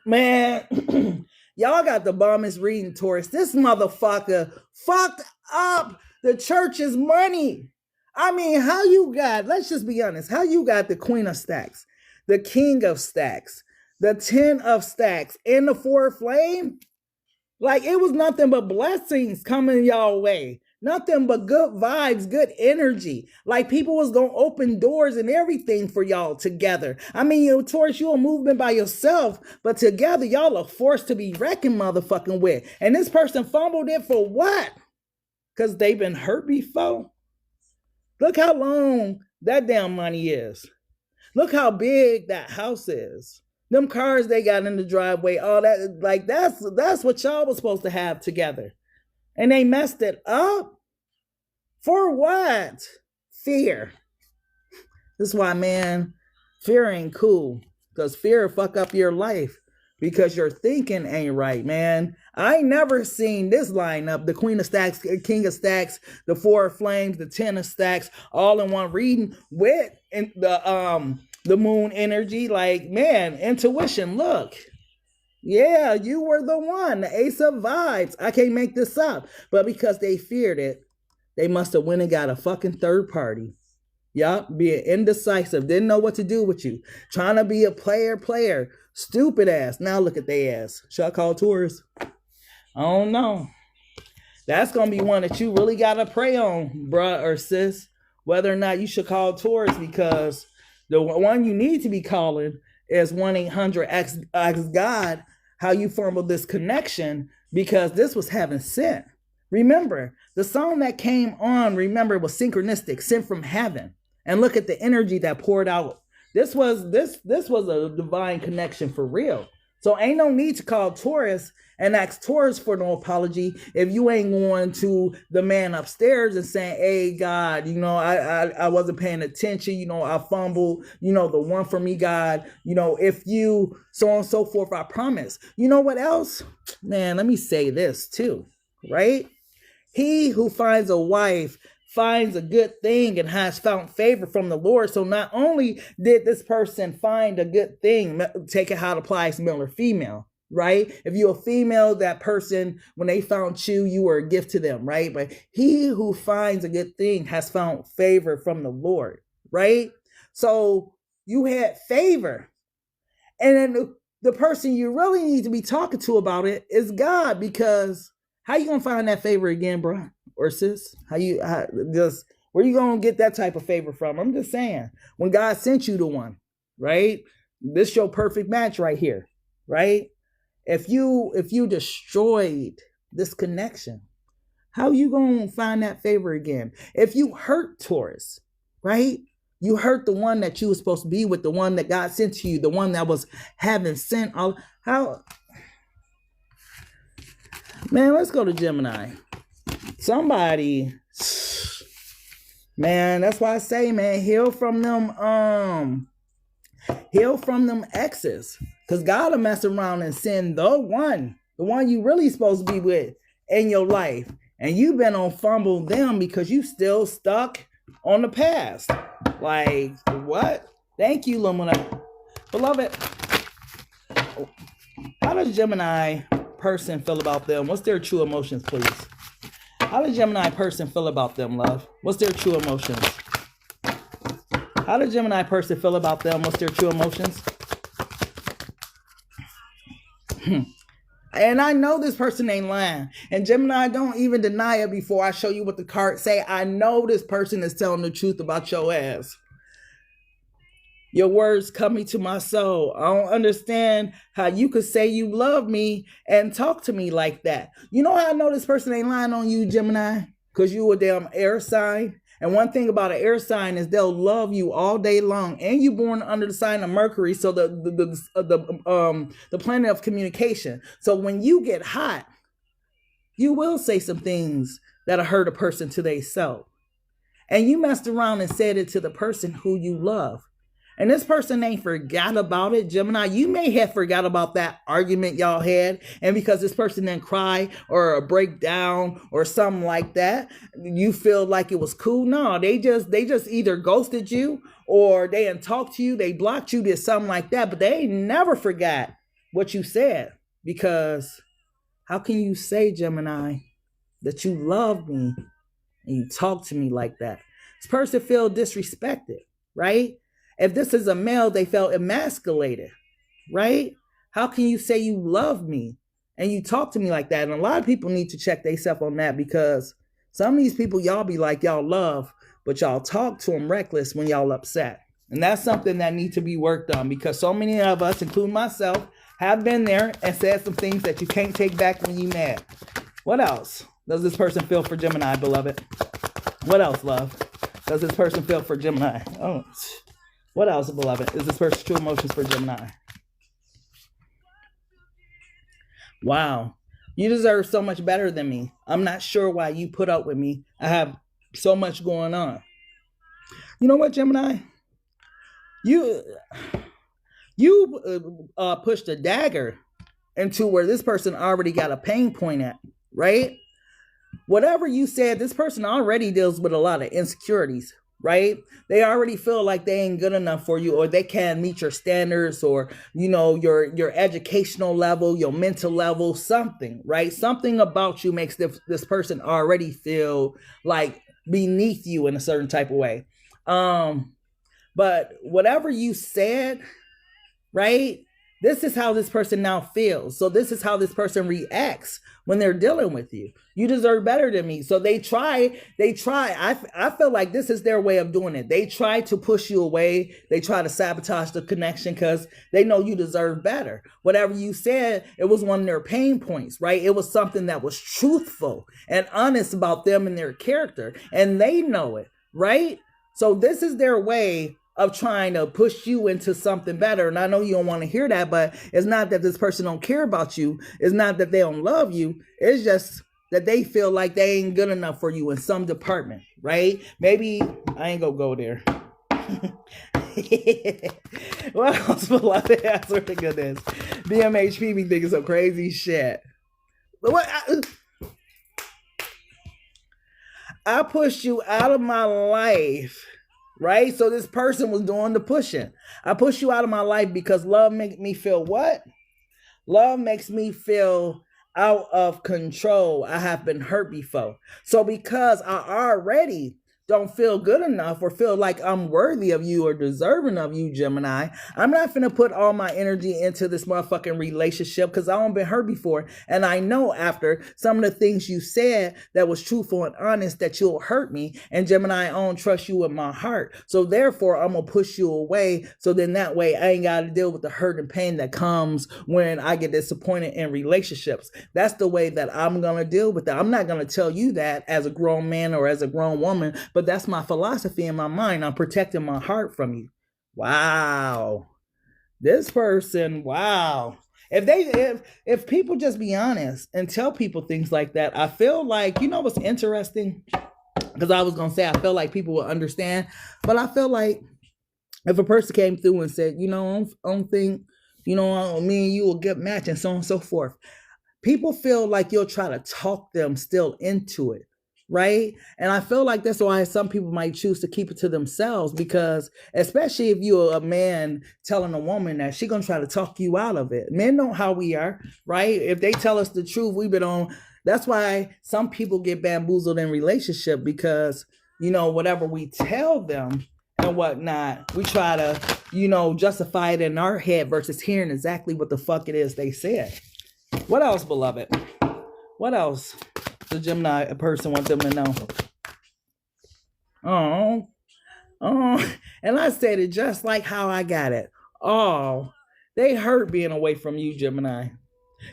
Man, y'all got the bombest reading, Taurus. This motherfucker fucked up the church's money. I mean, how you got, let's just be honest, how you got the Queen of Stacks, the King of Stacks, the 10 of Stacks, and the 4 of Flame? Like, it was nothing but blessings coming y'all way. Nothing but good vibes, good energy. Like, people was going to open doors and everything for y'all together. I mean, you know, Taurus, you a movement by yourself, but together y'all are forced to be reckoned motherfucking with. And this person fumbled it for what? Because they've been hurt before? Look how long that damn money is. Look how big that house is. Them cars they got in the driveway, all that, like, that's what y'all was supposed to have together. And they messed it up? For what? Fear. This is why, man, fear ain't cool. Because fear fuck up your life. Because your thinking ain't right, man. I ain't never seen this lineup. The Queen of Stacks, King of Stacks, the 4 of Flames, the 10 of Stacks, all in one reading with the moon energy. Like, man, intuition, look. Yeah, you were the one, the Ace of Vibes. I can't make this up. But because they feared it, they must have went and got a fucking third party. Yup, being indecisive, didn't know what to do with you. Trying to be a player. Stupid ass. Now look at they ass. Should I call Taurus? I don't know. That's going to be one that you really got to pray on, bruh or sis. Whether or not you should call Taurus, because the one you need to be calling is 1-800-Ask God how you formed this connection, because this was heaven sent. Remember, the song that came on, remember, was synchronistic, sent from heaven. And look at the energy that poured out This was a divine connection for real. So ain't no need to call Taurus and ask Taurus for no apology if you ain't going to the man upstairs and saying, hey, God, I wasn't paying attention. I fumbled, the one for me, God, if you, so on and so forth, I promise. You know what else? Man, let me say this too, right? He who finds a wife finds a good thing and has found favor from the Lord. So not only did this person find a good thing, take it how it applies male or female, right? If you're a female, that person, when they found you, you were a gift to them, right? But he who finds a good thing has found favor from the Lord, right? So you had favor. And then the person you really need to be talking to about it is God, because how you gonna find that favor again, bro or sis? Where you gonna get that type of favor from? I'm just saying, when God sent you the one, right? This your perfect match right here, right? If you destroyed this connection, how you gonna find that favor again? If you hurt Taurus, right? You hurt the one that you were supposed to be with, the one that God sent to you, the one that was having sent all. How? Man, let's go to Gemini. Somebody, man, that's why I say, man, heal from them exes. Because God will mess around and send the one you really supposed to be with in your life. And you've been on fumble them because you still stuck on the past. Like, what? Thank you, Lumina. Beloved, how does Gemini person feel about them? What's their true emotions, please? How does Gemini person feel about them, love? What's their true emotions? How does Gemini person feel about them? What's their true emotions? And I know this person ain't lying. And Gemini, don't even deny it before I show you what the cards say. I know this person is telling the truth about your ass. Your words coming to my soul. I don't understand how you could say you love me and talk to me like that. You know how I know this person ain't lying on you, Gemini? Because you a damn air sign. And one thing about an air sign is they'll love you all day long. And you're born under the sign of Mercury, so the planet of communication. So when you get hot, you will say some things that'll hurt a person to their self. And you messed around and said it to the person who you love. And this person ain't forgot about it, Gemini. You may have forgot about that argument y'all had. And because this person didn't cry or break down or something like that, you feel like it was cool. No, they just either ghosted you or they didn't talk to you. They blocked you, did something like that. But they ain't never forgot what you said. Because how can you say, Gemini, that you love me and you talk to me like that? This person feel disrespected, right? If this is a male, they felt emasculated, right? How can you say you love me and you talk to me like that? And a lot of people need to check themselves on that, because some of these people y'all be like y'all love, but y'all talk to them reckless when y'all upset. And that's something that needs to be worked on, because so many of us, including myself, have been there and said some things that you can't take back when you mad. What else does this person feel for Gemini, beloved? What else, love, does this person feel for Gemini? Oh, what else, beloved, is this person's true emotions for Gemini? Wow. You deserve so much better than me. I'm not sure why you put up with me. I have so much going on. You know what, Gemini? You pushed a dagger into where this person already got a pain point at, right? Whatever you said, this person already deals with a lot of insecurities, right? They already feel like they ain't good enough for you, or they can't meet your standards, or, you know, your educational level, your mental level, something, right? Something about you makes this person already feel like beneath you in a certain type of way. But whatever you said, right? This is how this person now feels. So this is how this person reacts when they're dealing with you. You deserve better than me. So they try. I feel like this is their way of doing it. They try to push you away. They try to sabotage the connection because they know you deserve better. Whatever you said, it was one of their pain points, right? It was something that was truthful and honest about them and their character. And they know it, right? So this is their way of trying to push you into something better. And I know you don't want to hear that, but it's not that this person don't care about you. It's not that they don't love you. It's just that they feel like they ain't good enough for you in some department, right? Maybe I ain't gonna go there. What else, beloved? I swear to goodness. BMHP be thinking some crazy shit. But what? I pushed you out of my life, right? So this person was doing the pushing. I pushed you out of my life because love makes me feel what? Love makes me feel out of control. I have been hurt before. So because I already don't feel good enough or feel like I'm worthy of you or deserving of you, Gemini, I'm not finna put all my energy into this motherfucking relationship because I don't been hurt before. And I know after some of the things you said that was truthful and honest that you'll hurt me. And Gemini, I don't trust you with my heart. So therefore, I'm gonna push you away. So then that way I ain't gotta deal with the hurt and pain that comes when I get disappointed in relationships. That's the way that I'm gonna deal with that. I'm not gonna tell you that as a grown man or as a grown woman, but that's my philosophy in my mind. I'm protecting my heart from you. Wow. This person, wow. If people just be honest and tell people things like that, I feel like, you know what's interesting? Because I was going to say, I feel like people will understand, but I feel like if a person came through and said, you know, I don't think, you know, me and you will get matched and so on and so forth. People feel like you'll try to talk them still into it. Right? And I feel like that's why some people might choose to keep it to themselves, because especially if you're a man telling a woman that she's going to try to talk you out of it. Men know how we are, right? If they tell us the truth, we've been on. That's why some people get bamboozled in relationship, because, you know, whatever we tell them and whatnot, we try to, you know, justify it in our head versus hearing exactly what the fuck it is they said. What else, beloved? What else? The Gemini a person wants them to know. And I said it just like how I got it. Oh, they hurt being away from you, Gemini.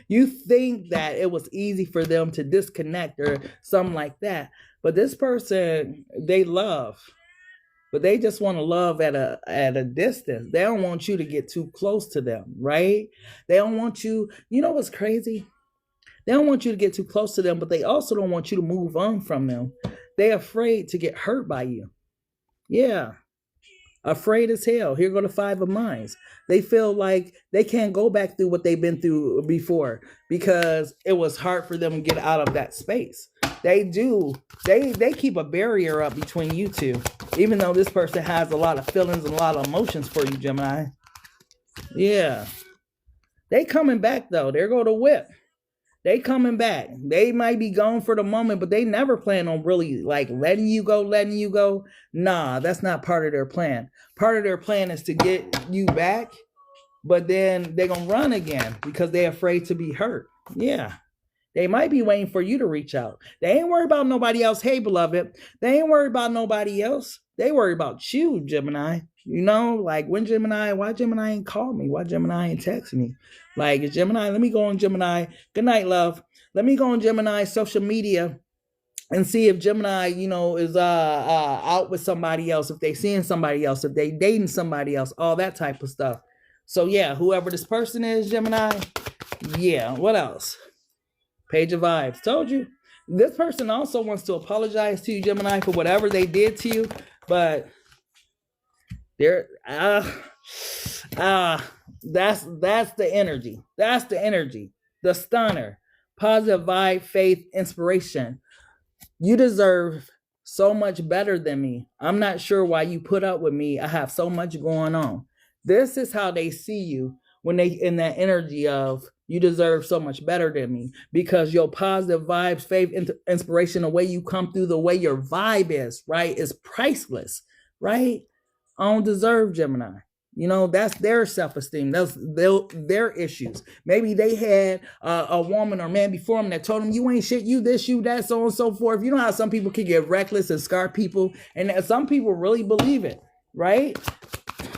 You think that it was easy for them to disconnect or something like that. But this person, they love. But they just want to love at a distance. They don't want you to get too close to them, right? They don't want you, you know what's crazy? They don't want you to get too close to them, but they also don't want you to move on from them. They're afraid to get hurt by you. Yeah. Afraid as hell. Here go the Five of Minds. They feel like they can't go back through what they've been through before because it was hard for them to get out of that space. They do. They keep a barrier up between you two, even though this person has a lot of feelings and a lot of emotions for you, Gemini. Yeah. They coming back, though. There go the whip. They coming back. They might be gone for the moment, but they never plan on really like letting you go. Nah, that's not part of their plan. Part of their plan is to get you back, but then they're going to run again because they're afraid to be hurt. Yeah. They might be waiting for you to reach out. They ain't worried about nobody else. Hey, beloved. They ain't worried about nobody else. They worry about you, Gemini. You know, like why Gemini ain't call me? Why Gemini ain't text me? Like, Gemini, let me go on Gemini. Good night, love. Let me go on Gemini social media and see if Gemini, you know, is out with somebody else, if they seeing somebody else, if they dating somebody else, all that type of stuff. So yeah, whoever this person is, Gemini. Yeah, what else? Page of Vibes. Told you. This person also wants to apologize to you, Gemini, for whatever they did to you, but they're that's the energy. That's the energy. The stunner. Positive vibe, faith, inspiration. You deserve so much better than me. I'm not sure why you put up with me. I have so much going on. This is how they see you when they in that energy of you deserve so much better than me, because your positive vibes, faith, inspiration, the way you come through, the way your vibe is, right, is priceless, right? I don't deserve Gemini. You know, that's their self-esteem. That's their issues. Maybe they had a woman or man before them that told them, you ain't shit, you this, you that, so on and so forth. You know how some people can get reckless and scar people, and some people really believe it, right?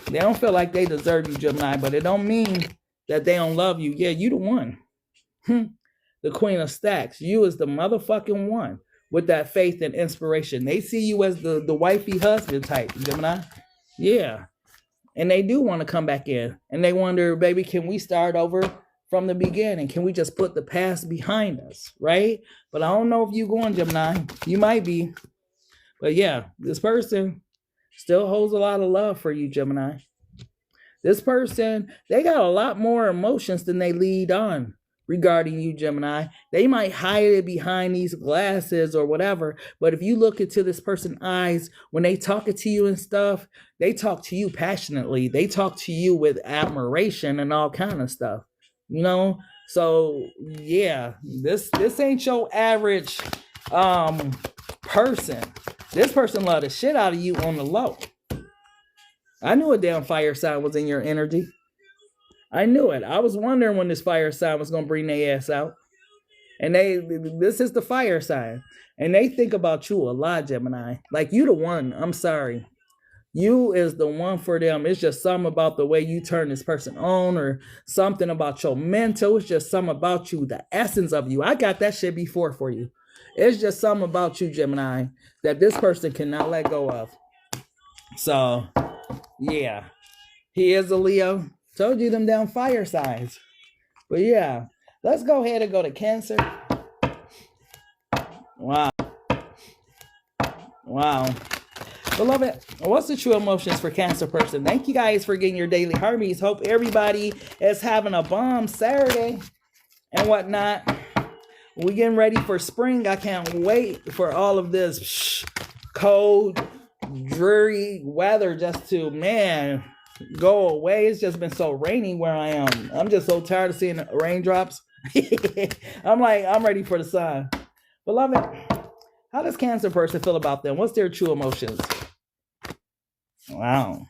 They don't feel like they deserve you, Gemini, but it don't mean that they don't love you. Yeah, you the one. The Queen of Stacks. You is the motherfucking one with that faith and inspiration. They see you as the wifey husband type, Gemini. Yeah. And they do want to come back in. And they wonder, baby, can we start over from the beginning? Can we just put the past behind us, right? But I don't know if you going, Gemini. You might be. But yeah, this person still holds a lot of love for you, Gemini. This person, they got a lot more emotions than they lead on regarding you, Gemini. They might hide it behind these glasses or whatever, but if you look into this person's eyes, when they talking to you and stuff, they talk to you passionately. They talk to you with admiration and all kind of stuff, you know? So yeah, this ain't your average person. This person love the shit out of you on the low. I knew a damn fire sign was in your energy. I knew it. I was wondering when this fire sign was going to bring their ass out. And this is the fire sign. And they think about you a lot, Gemini. Like, you the one. I'm sorry. You is the one for them. It's just something about the way you turn this person on, or something about your mental. It's just something about you, the essence of you. I got that shit before for you. It's just something about you, Gemini, that this person cannot let go of. So, yeah. He is a Leo. Told you them down fire signs. But yeah, let's go ahead and go to Cancer. Wow. Wow. Beloved, what's the true emotions for Cancer person? Thank you guys for getting your daily Hermes. Hope everybody is having a bomb Saturday and whatnot. We're getting ready for spring. I can't wait for all of this cold, dreary weather just to, man, go away. It's just been so rainy where I am. I'm just so tired of seeing the raindrops. I'm ready for the sun. Beloved, how does Cancer person feel about them? What's their true emotions? Wow.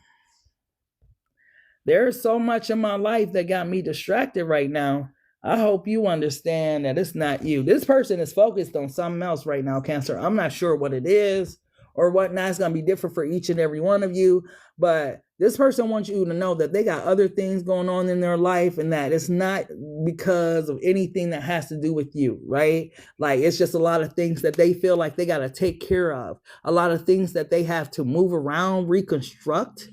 There's so much in my life that got me distracted right now. I hope you understand that it's not you. This person is focused on something else right now, Cancer. I'm not sure what it is or whatnot. It's going to be different for each and every one of you. But this person wants you to know that they got other things going on in their life, and that it's not because of anything that has to do with you, right? Like, it's just a lot of things that they feel like they got to take care of. A lot of things that they have to move around, reconstruct.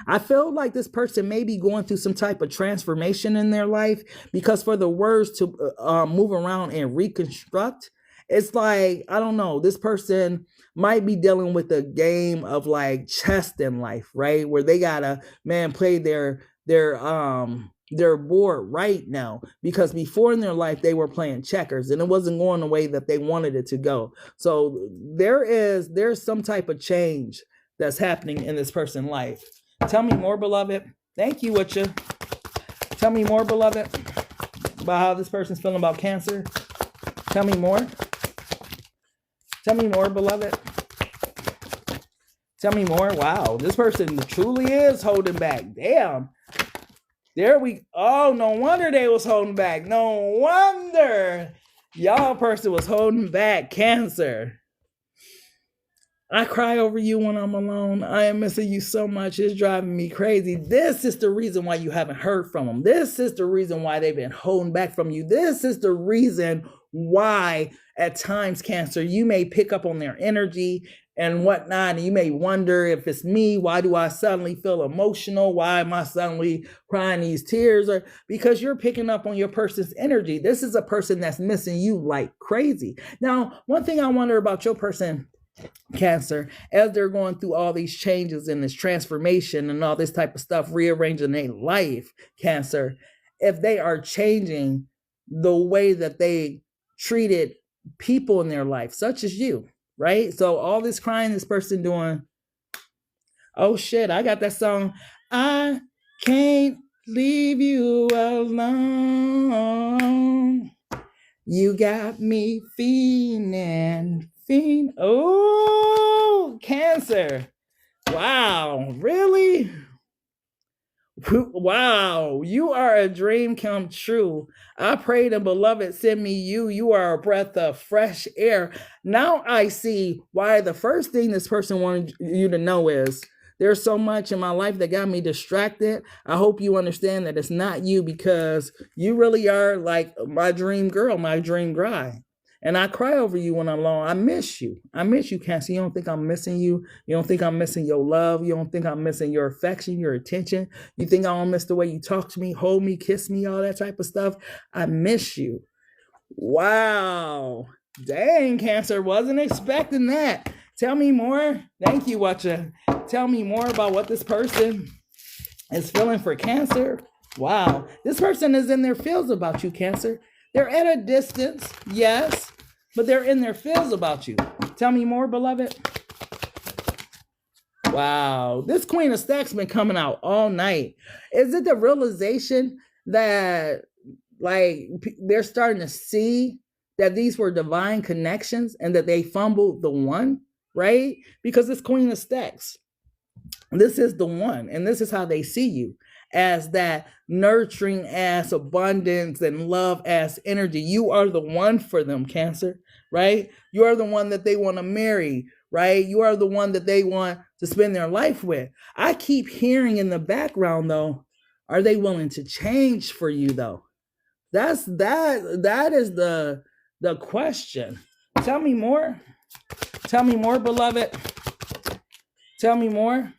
I feel like this person may be going through some type of transformation in their life, because for the words to move around and reconstruct, it's like, I don't know, this person might be dealing with a game of like chess in life, right? Where they gotta, man, play their board right now, because before in their life they were playing checkers and it wasn't going the way that they wanted it to go. So there's some type of change that's happening in this person's life. Tell me more, beloved. Thank you, Witcha. Tell me more, beloved, about how this person's feeling about Cancer. Tell me more. Tell me more, beloved. Tell me more. Wow, this person truly is holding back. Damn. Oh, no wonder they was holding back. No wonder y'all person was holding back, Cancer. I cry over you when I'm alone. I am missing you so much. It's driving me crazy. This is the reason why you haven't heard from them. This is the reason why they've been holding back from you. This is the reason why at times, Cancer, you may pick up on their energy and whatnot, and you may wonder if it's me. Why do I suddenly feel emotional? Why am I suddenly crying these tears? Or because you're picking up on your person's energy. This is a person that's missing you like crazy. Now, one thing I wonder about your person, Cancer, as they're going through all these changes and this transformation and all this type of stuff, rearranging their life, Cancer, if they are changing the way that they treated people in their life, such as you, right? So all this crying this person doing, oh shit, I got that song, I can't leave you alone. You got me fiending. Oh, Cancer. Wow, really? Wow, you are a dream come true. I pray the beloved send me you. You are a breath of fresh air. Now I see why the first thing this person wanted you to know is there's so much in my life that got me distracted. I hope you understand that it's not you, because you really are like my dream girl, my dream guy. And I cry over you when I'm alone. I miss you. I miss you, Cancer. You don't think I'm missing you? You don't think I'm missing your love? You don't think I'm missing your affection, your attention? You think I don't miss the way you talk to me, hold me, kiss me, all that type of stuff? I miss you. Wow. Dang, Cancer. Wasn't expecting that. Tell me more. Thank you, Watcher. Tell me more about what this person is feeling for Cancer. Wow. This person is in their feels about you, Cancer. They're at a distance, yes, but they're in their feels about you. Tell me more, beloved. Wow. This Queen of Stacks been coming out all night. Is it the realization that, like, they're starting to see that these were divine connections and that they fumbled the one, right? Because it's Queen of Stacks. This is the one, and this is how they see you, as that nurturing ass abundance and love ass energy. You are the one for them, Cancer, right? You are the one that they want to marry, right? You are the one that they want to spend their life with. I keep hearing in the background, though, are they willing to change for you, though? That is the question. Tell me more. Tell me more, beloved. Tell me more.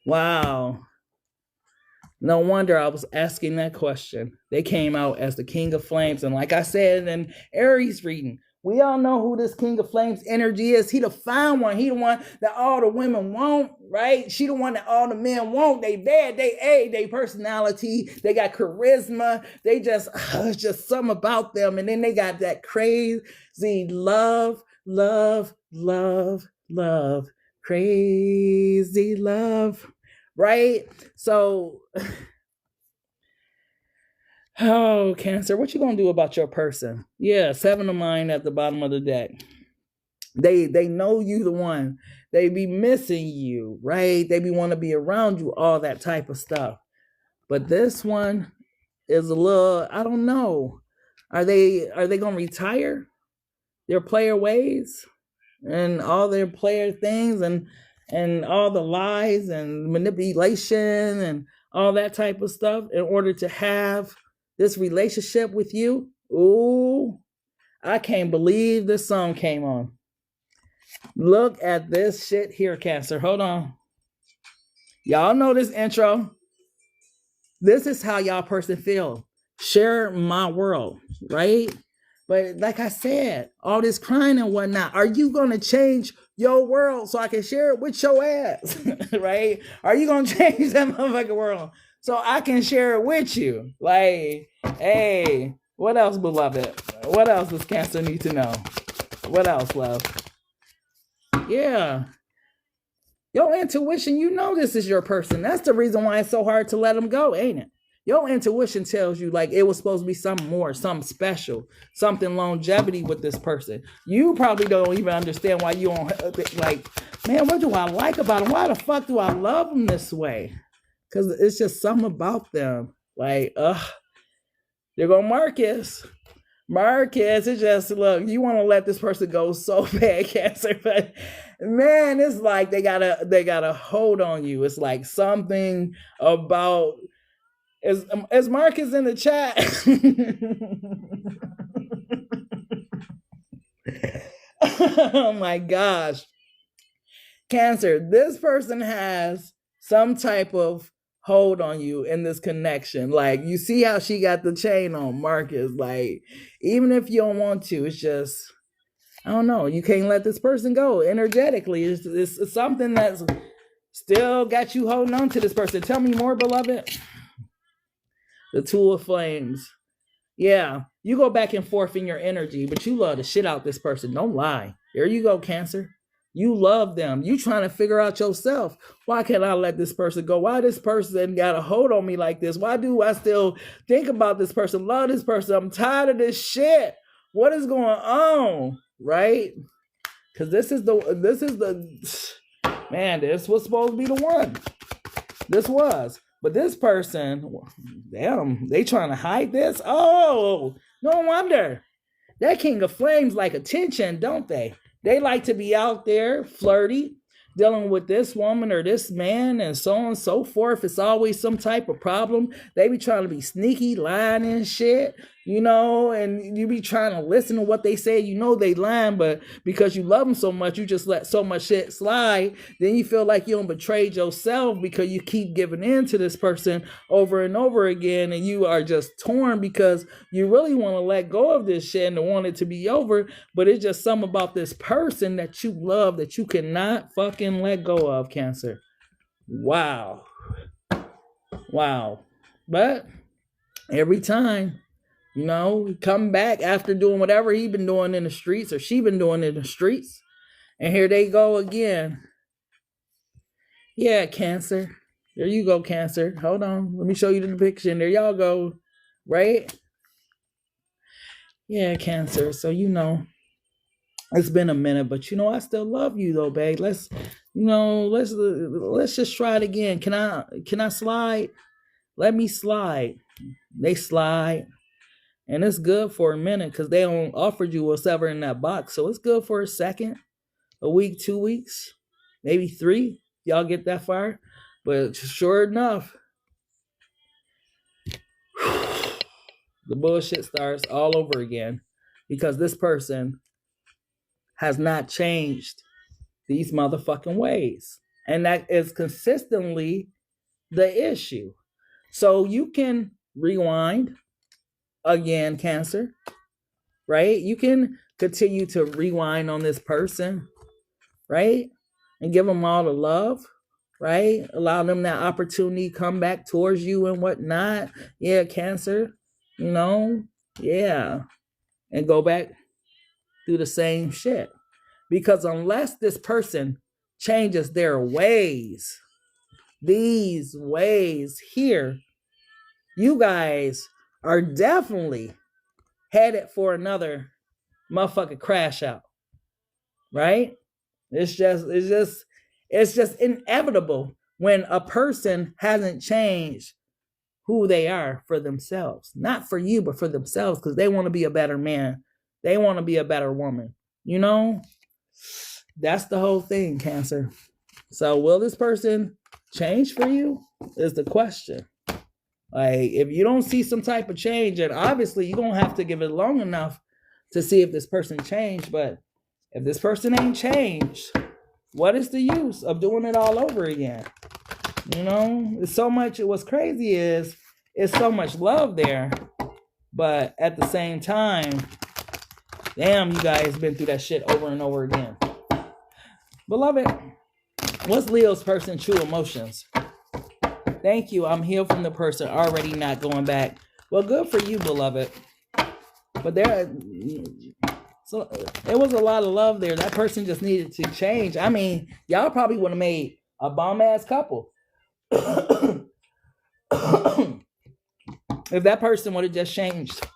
Wow. No wonder I was asking that question. They came out as the King of Flames. And like I said in Aries reading, we all know who this King of Flames energy is. He the fine one. He the one that all the women want, right? She the one that all the men want. They bad, they personality. They got charisma. They just, it's just something about them. And then they got that crazy love, crazy love, right? So, oh, Cancer, what you gonna do about your person? Yeah, 7 of Mine at the bottom of the deck. They know you the one. They be missing you, right? They be want to be around you, all that type of stuff. But this one is a little, I don't know. Are they gonna retire their player ways and all their player things and all the lies and manipulation and all that type of stuff in order to have this relationship with you? Ooh, I can't believe this song came on. Look at this shit here, Cancer. Hold on. Y'all know this intro. This is how y'all person feel. Share my world, right? But like I said, all this crying and whatnot, are you going to change your world so I can share it with your ass, right? Are you going to change that motherfucking world so I can share it with you? Like, hey, what else, beloved? What else does Cancer need to know? What else, love? Yeah. Your intuition, you know this is your person. That's the reason why it's so hard to let them go, ain't it? Your intuition tells you like it was supposed to be something more, something special, something longevity with this person. You probably don't even understand why you don't, like, man, what do I like about them? Why the fuck do I love them this way? Because it's just something about them. Like, there go Marcus. Marcus, it's just, look, you want to let this person go so bad, Cancer, but man, it's like they got a hold on you. It's like something about, is Marcus in the chat? Oh my gosh. Cancer, this person has some type of hold on you in this connection. Like, you see how she got the chain on Marcus. Like, even if you don't want to, it's just, I don't know. You can't let this person go energetically. It's something that's still got you holding on to this person. Tell me more, beloved. The Two of Flames. Yeah, you go back and forth in your energy, but you love the shit out this person. Don't lie. There you go, Cancer. You love them. You trying to figure out yourself. Why can't I let this person go? Why this person got a hold on me like this? Why do I still think about this person, love this person? I'm tired of this shit. What is going on? Right? Because this is the, man, this was supposed to be the one. This was. But this person, damn, they trying to hide this? Oh, no wonder. That King of Flames like attention, don't they? They like to be out there, flirty. dealing with this woman or this man and so on and so forth. It's always some type of problem. They be trying to be sneaky, lying and shit, you know, and you be trying to listen to what they say. You know they lying, but because you love them so much, you just let so much shit slide. Then you feel like you don't betrayed yourself because you keep giving in to this person over and over again, and you are just torn because you really want to let go of this shit and want it to be over, but it's just something about this person that you love that you cannot fucking let go of, Cancer. Wow. But every time, you know, come back after doing whatever he been doing in the streets or she been doing in the streets, and here they go again. Yeah, Cancer. There you go, Cancer. Hold on. Let me show you the depiction. There y'all go. Right? Yeah, Cancer. So, you know, it's been a minute, but you know, I still love you though, babe. Let's just try it again. Can I slide? Let me slide. They slide. And it's good for a minute because they don't offer you what's ever in that box. So it's good for a second, a week, 2 weeks, maybe 3. Y'all get that far. But sure enough, the bullshit starts all over again because this person has not changed these motherfucking ways. And that is consistently the issue. So you can rewind again, Cancer, right? You can continue to rewind on this person, right? And give them all the love, right? Allow them that opportunity, come back towards you and whatnot. Yeah, Cancer, you know, yeah. And go back through the same shit. Because unless this person changes their ways, these ways here, you guys are definitely headed for another motherfucking crash out. Right? It's just inevitable when a person hasn't changed who they are for themselves. Not for you, but for themselves, because they want to be a better man. They want to be a better woman. You know? That's the whole thing, Cancer. So will this person change for you? Is the question. Like, if you don't see some type of change, and obviously you're going to have to give it long enough to see if this person changed. But if this person ain't changed, what is the use of doing it all over again? You know, it's so much. What's crazy is it's so much love there. But at the same time, damn, you guys been through that shit over and over again. Beloved, what's Leo's person's true emotions? Thank you. I'm healed from the person, already not going back. Well, good for you, beloved. But there was a lot of love there. That person just needed to change. I mean, y'all probably would have made a bomb-ass couple. If that person would have just changed.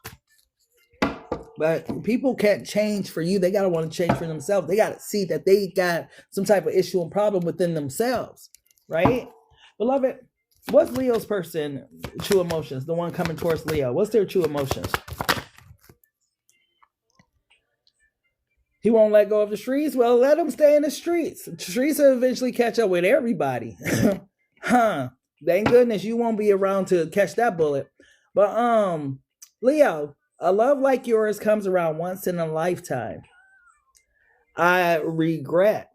But people can't change for you. They got to want to change for themselves. They got to see that they got some type of issue and problem within themselves. Right? Beloved, what's Leo's person true emotions? The one coming towards Leo. What's their true emotions? He won't let go of the streets? Well, let him stay in the streets. The streets will eventually catch up with everybody. Thank goodness you won't be around to catch that bullet. But Leo, a love like yours comes around once in a lifetime. I regret,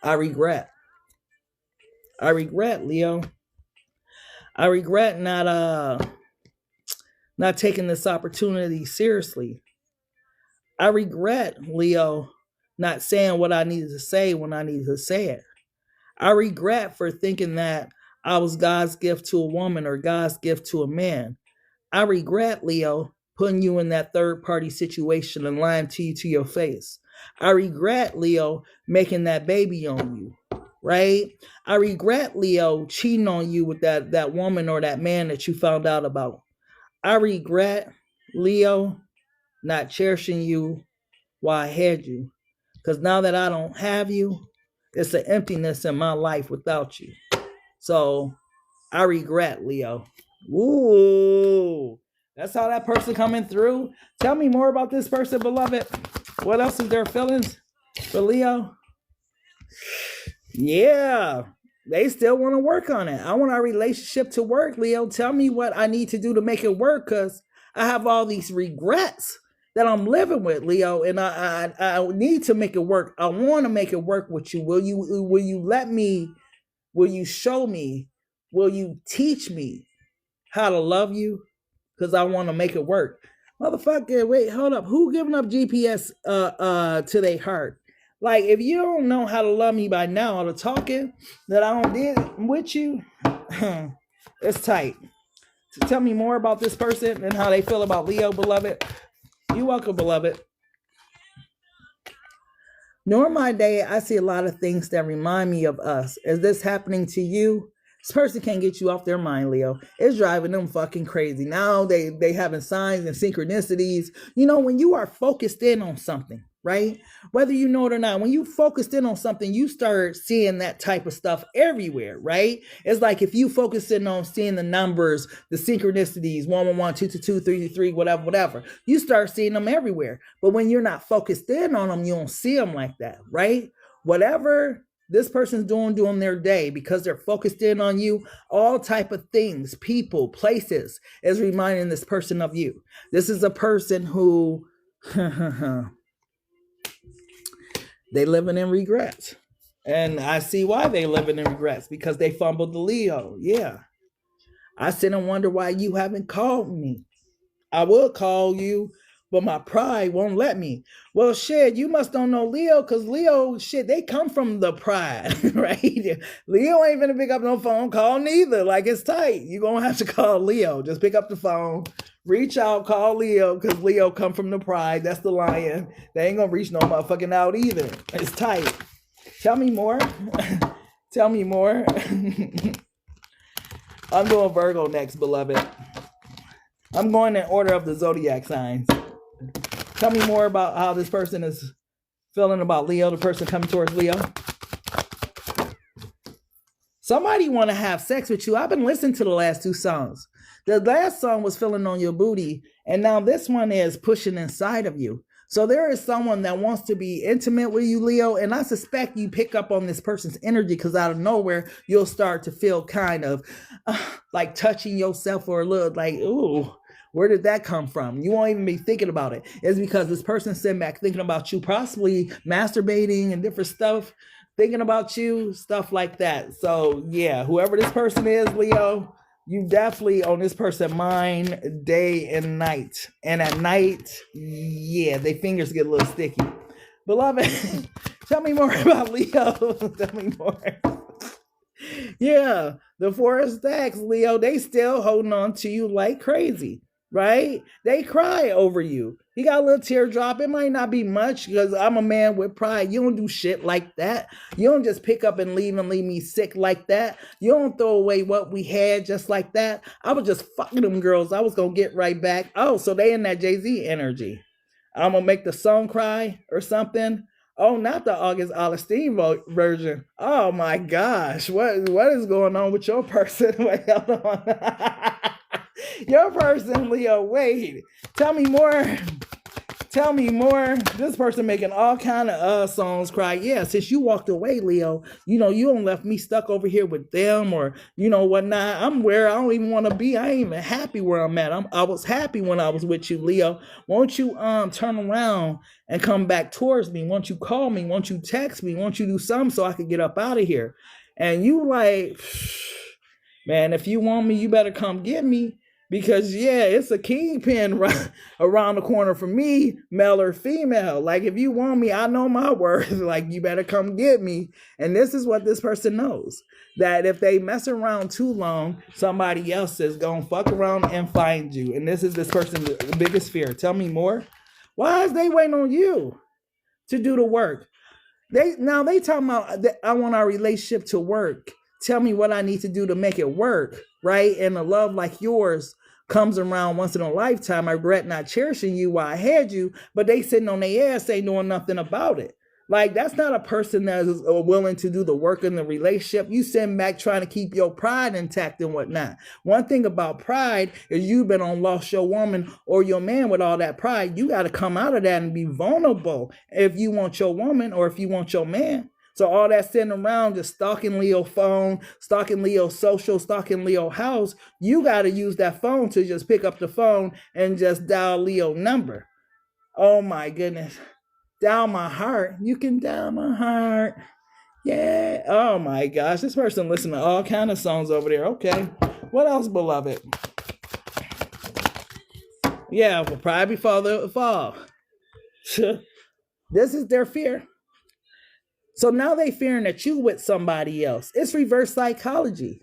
Leo. I regret not taking this opportunity seriously. I regret, Leo, not saying what I needed to say when I needed to say it. I regret for thinking that I was God's gift to a woman or God's gift to a man. I regret, Leo, putting you in that third-party situation and lying to you to your face. I regret, Leo, making that baby on you, right? I regret, Leo, cheating on you with that woman or that man that you found out about. I regret, Leo, not cherishing you while I had you. Because now that I don't have you, it's an emptiness in my life without you. So I regret, Leo. Ooh, that's how that person coming through. Tell me more about this person, beloved. What else is their feelings for Leo? Yeah. They still want to work on it. I want our relationship to work, Leo. Tell me what I need to do to make it work, because I have all these regrets that I'm living with, Leo, and I need to make it work. I want to make it work with you. Will you let me? Will you show me? Will you teach me how to love you? Because I want to make it work. Motherfucker, wait, hold up. Who giving up GPS to their heart? Like, if you don't know how to love me by now, or the talking that I don't did with you, it's tight. So tell me more about this person and how they feel about Leo, beloved. You're welcome, beloved. During my day, I see a lot of things that remind me of us. Is this happening to you? This person can't get you off their mind, Leo. It's driving them fucking crazy. Now they having signs and synchronicities. You know, when you are focused in on something, right? Whether you know it or not, when you focused in on something, you start seeing that type of stuff everywhere, right? It's like if you focus in on seeing the numbers, the synchronicities, 111, 222, 333, whatever, you start seeing them everywhere. But when you're not focused in on them, you don't see them like that, right? Whatever this person's doing their day, because they're focused in on you, all type of things, people, places, is reminding this person of you. This is a person who they living in regrets. And I see why they living in regrets, because they fumbled the Leo. Yeah. I sit and wonder why you haven't called me. I will call you, but my pride won't let me. Well, shit, you must don't know Leo, because Leo, shit, they come from the pride, right? Leo ain't gonna pick up no phone call neither. Like, it's tight. You're gonna have to call Leo. Just pick up the phone, reach out, call Leo, because Leo come from the pride. That's the lion. They ain't gonna reach no motherfucking out either. It's tight. Tell me more. Tell me more. I'm doing Virgo next, beloved. I'm going in order of the zodiac signs. Tell me more about how this person is feeling about Leo, the person coming towards Leo. Somebody want to have sex with you. I've been listening to the last two songs. The last song was feeling on your booty, and now this one is pushing inside of you. So there is someone that wants to be intimate with you, Leo, and I suspect you pick up on this person's energy, because out of nowhere, you'll start to feel kind of like touching yourself, or a little like, ooh, where did that come from? You won't even be thinking about it. It's because this person's sitting back thinking about you, possibly masturbating and different stuff, thinking about you, stuff like that. So yeah, whoever this person is, Leo, you definitely on this person's mind day and night. And at night, yeah, their fingers get a little sticky. Beloved, tell me more about Leo. Tell me more. Yeah, the Four of Stacks, Leo, they still holding on to you like crazy, right? They cry over you. You got a little teardrop. It might not be much, because I'm a man with pride. You don't do shit like that. You don't just pick up and leave me sick like that. You don't throw away what we had just like that. I was just fucking them girls. I was going to get right back. Oh, so they in that Jay-Z energy. I'm going to make the song cry or something. Oh, not the August Alsteen version. Oh my gosh. What is going on with your person? Wait, hold on. Your person, Leo, wait. Tell me more. Tell me more. This person making all kind of songs cry. Yeah, since you walked away, Leo, you know, you don't left me stuck over here with them, or, you know, whatnot. I'm where I don't even want to be. I ain't even happy where I'm at. I was happy when I was with you, Leo. Won't you turn around and come back towards me? Won't you call me? Won't you text me? Won't you do something so I could get up out of here? And you like, man, if you want me, you better come get me. Because, yeah, it's a kingpin around the corner for me, male or female. Like, if you want me, I know my worth. Like, you better come get me. And this is what this person knows. That if they mess around too long, somebody else is going to fuck around and find you. And this is this person's biggest fear. Tell me more. Why is they waiting on you to do the work? They talking about, I want our relationship to work. Tell me what I need to do to make it work, right? And a love like yours comes around once in a lifetime. I regret not cherishing you while I had you, but they sitting on their ass ain't doing nothing about it. Like, that's not a person that is willing to do the work in the relationship. You sitting back trying to keep your pride intact and whatnot. One thing about pride is you've been on lost your woman or your man with all that pride. You got to come out of that and be vulnerable if you want your woman or if you want your man. So all that sitting around just stalking Leo phone, stalking Leo social, stalking Leo house, you got to use that phone to just pick up the phone and just dial Leo number. Oh my goodness. Dial my heart. You can dial my heart. Yeah. Oh my gosh. This person listening to all kind of songs over there. Okay. What else, beloved? Yeah, well, probably before the fall. This is their fear. So now they fearing that you with somebody else. It's reverse psychology,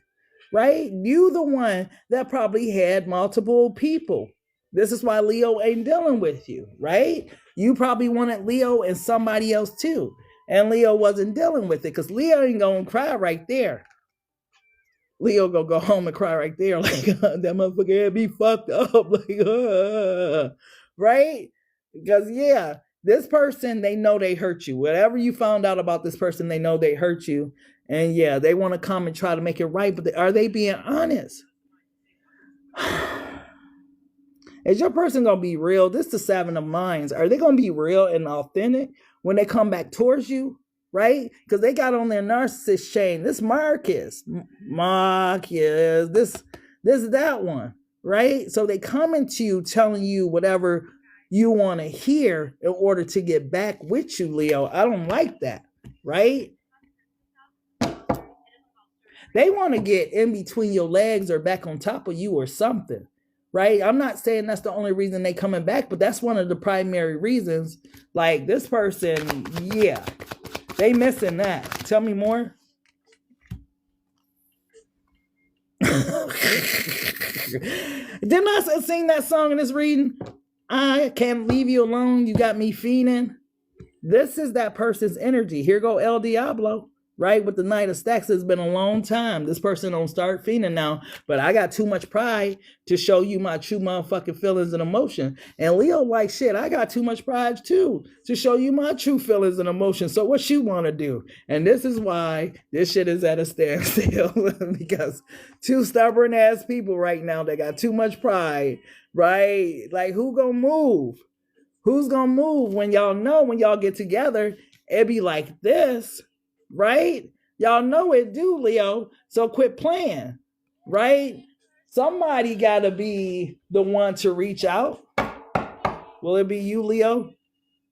right? You the one that probably had multiple people. This is why Leo ain't dealing with you, right? You probably wanted Leo and somebody else too. And Leo wasn't dealing with it because Leo ain't going to cry right there. Leo gonna go home and cry right there, like, that motherfucker had me fucked up, like, right? Because, yeah, this person, they know they hurt you. Whatever you found out about this person, they know they hurt you. And, yeah, they want to come and try to make it right, but are they being honest? Is your person going to be real? This is the Seven of Minds. Are they going to be real and authentic when they come back towards you? Right? Because they got on their narcissist chain. This Marcus, this that one, right? So they coming to you telling you whatever you want to hear in order to get back with you, Leo. I don't like that, right? They want to get in between your legs or back on top of you or something, right? I'm not saying that's the only reason they coming back, but that's one of the primary reasons. Like this person, yeah. They missing that. Tell me more. Didn't I sing that song in this reading? I can't leave you alone. You got me fiending. This is that person's energy. Here go El Diablo, right? With the Knight of Stacks. It's been a long time. This person don't start fiending now, but I got too much pride to show you my true motherfucking feelings and emotion. And Leo like, shit, I got too much pride too to show you my true feelings and emotion. So what you want to do? And this is why this shit is at a standstill because two stubborn ass people right now that got too much pride, right? Like who gonna move? Who's gonna move when y'all know when y'all get together, it be like this, right? Y'all know it do, Leo. So quit playing, right? Somebody gotta be the one to reach out. Will it be you, Leo?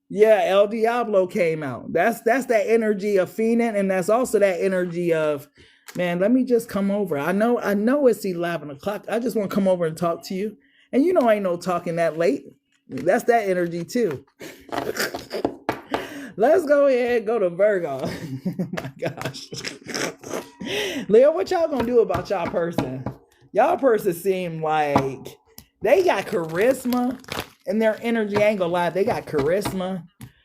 Yeah, El Diablo came out. That's that energy of fiending, and that's also that energy of, man, let me just come over. I know it's 11 o'clock. I just want to come over and talk to you. And you know I ain't no talking that late. That's that energy too. Let's go ahead and go to Virgo. Oh my gosh. Leo, what y'all gonna do about y'all person? Y'all person seem like they got charisma in their energy. I ain't gonna lie, they got charisma.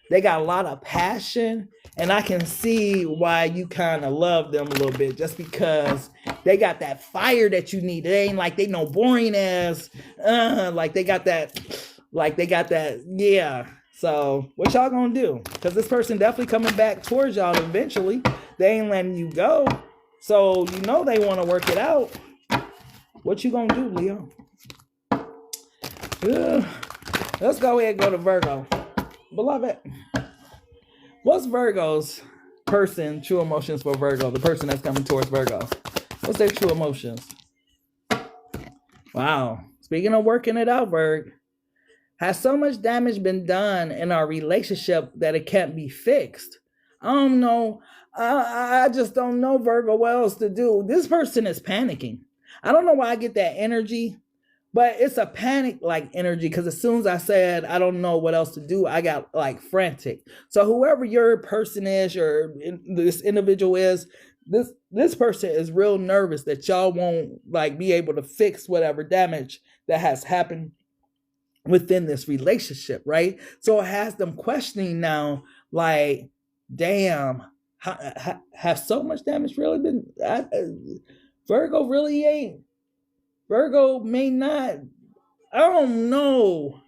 They got a lot of passion. And I can see why you kind of love them a little bit, just because they got that fire that you need. They ain't like they no boring ass. Like they got that, yeah. So what y'all gonna do? Because this person definitely coming back towards y'all eventually. They ain't letting you go. So you know they want to work it out. What you gonna do, Leo? Let's go ahead and go to Virgo. Beloved, what's Virgo's person true emotions for Virgo? The person that's coming towards Virgo. What's their true emotions? Wow. Speaking of working it out, Virg. Has so much damage been done in our relationship that it can't be fixed? I don't know. I just don't know, Virgo, what else to do. This person is panicking. I don't know why I get that energy, but it's a panic-like energy because as soon as I said, I don't know what else to do, I got like frantic. So whoever your person is or this individual is, this person is real nervous that y'all won't like be able to fix whatever damage that has happened within this relationship, right? So it has them questioning now, like, damn, have so much damage really been? Virgo really ain't. Virgo may not. I don't know.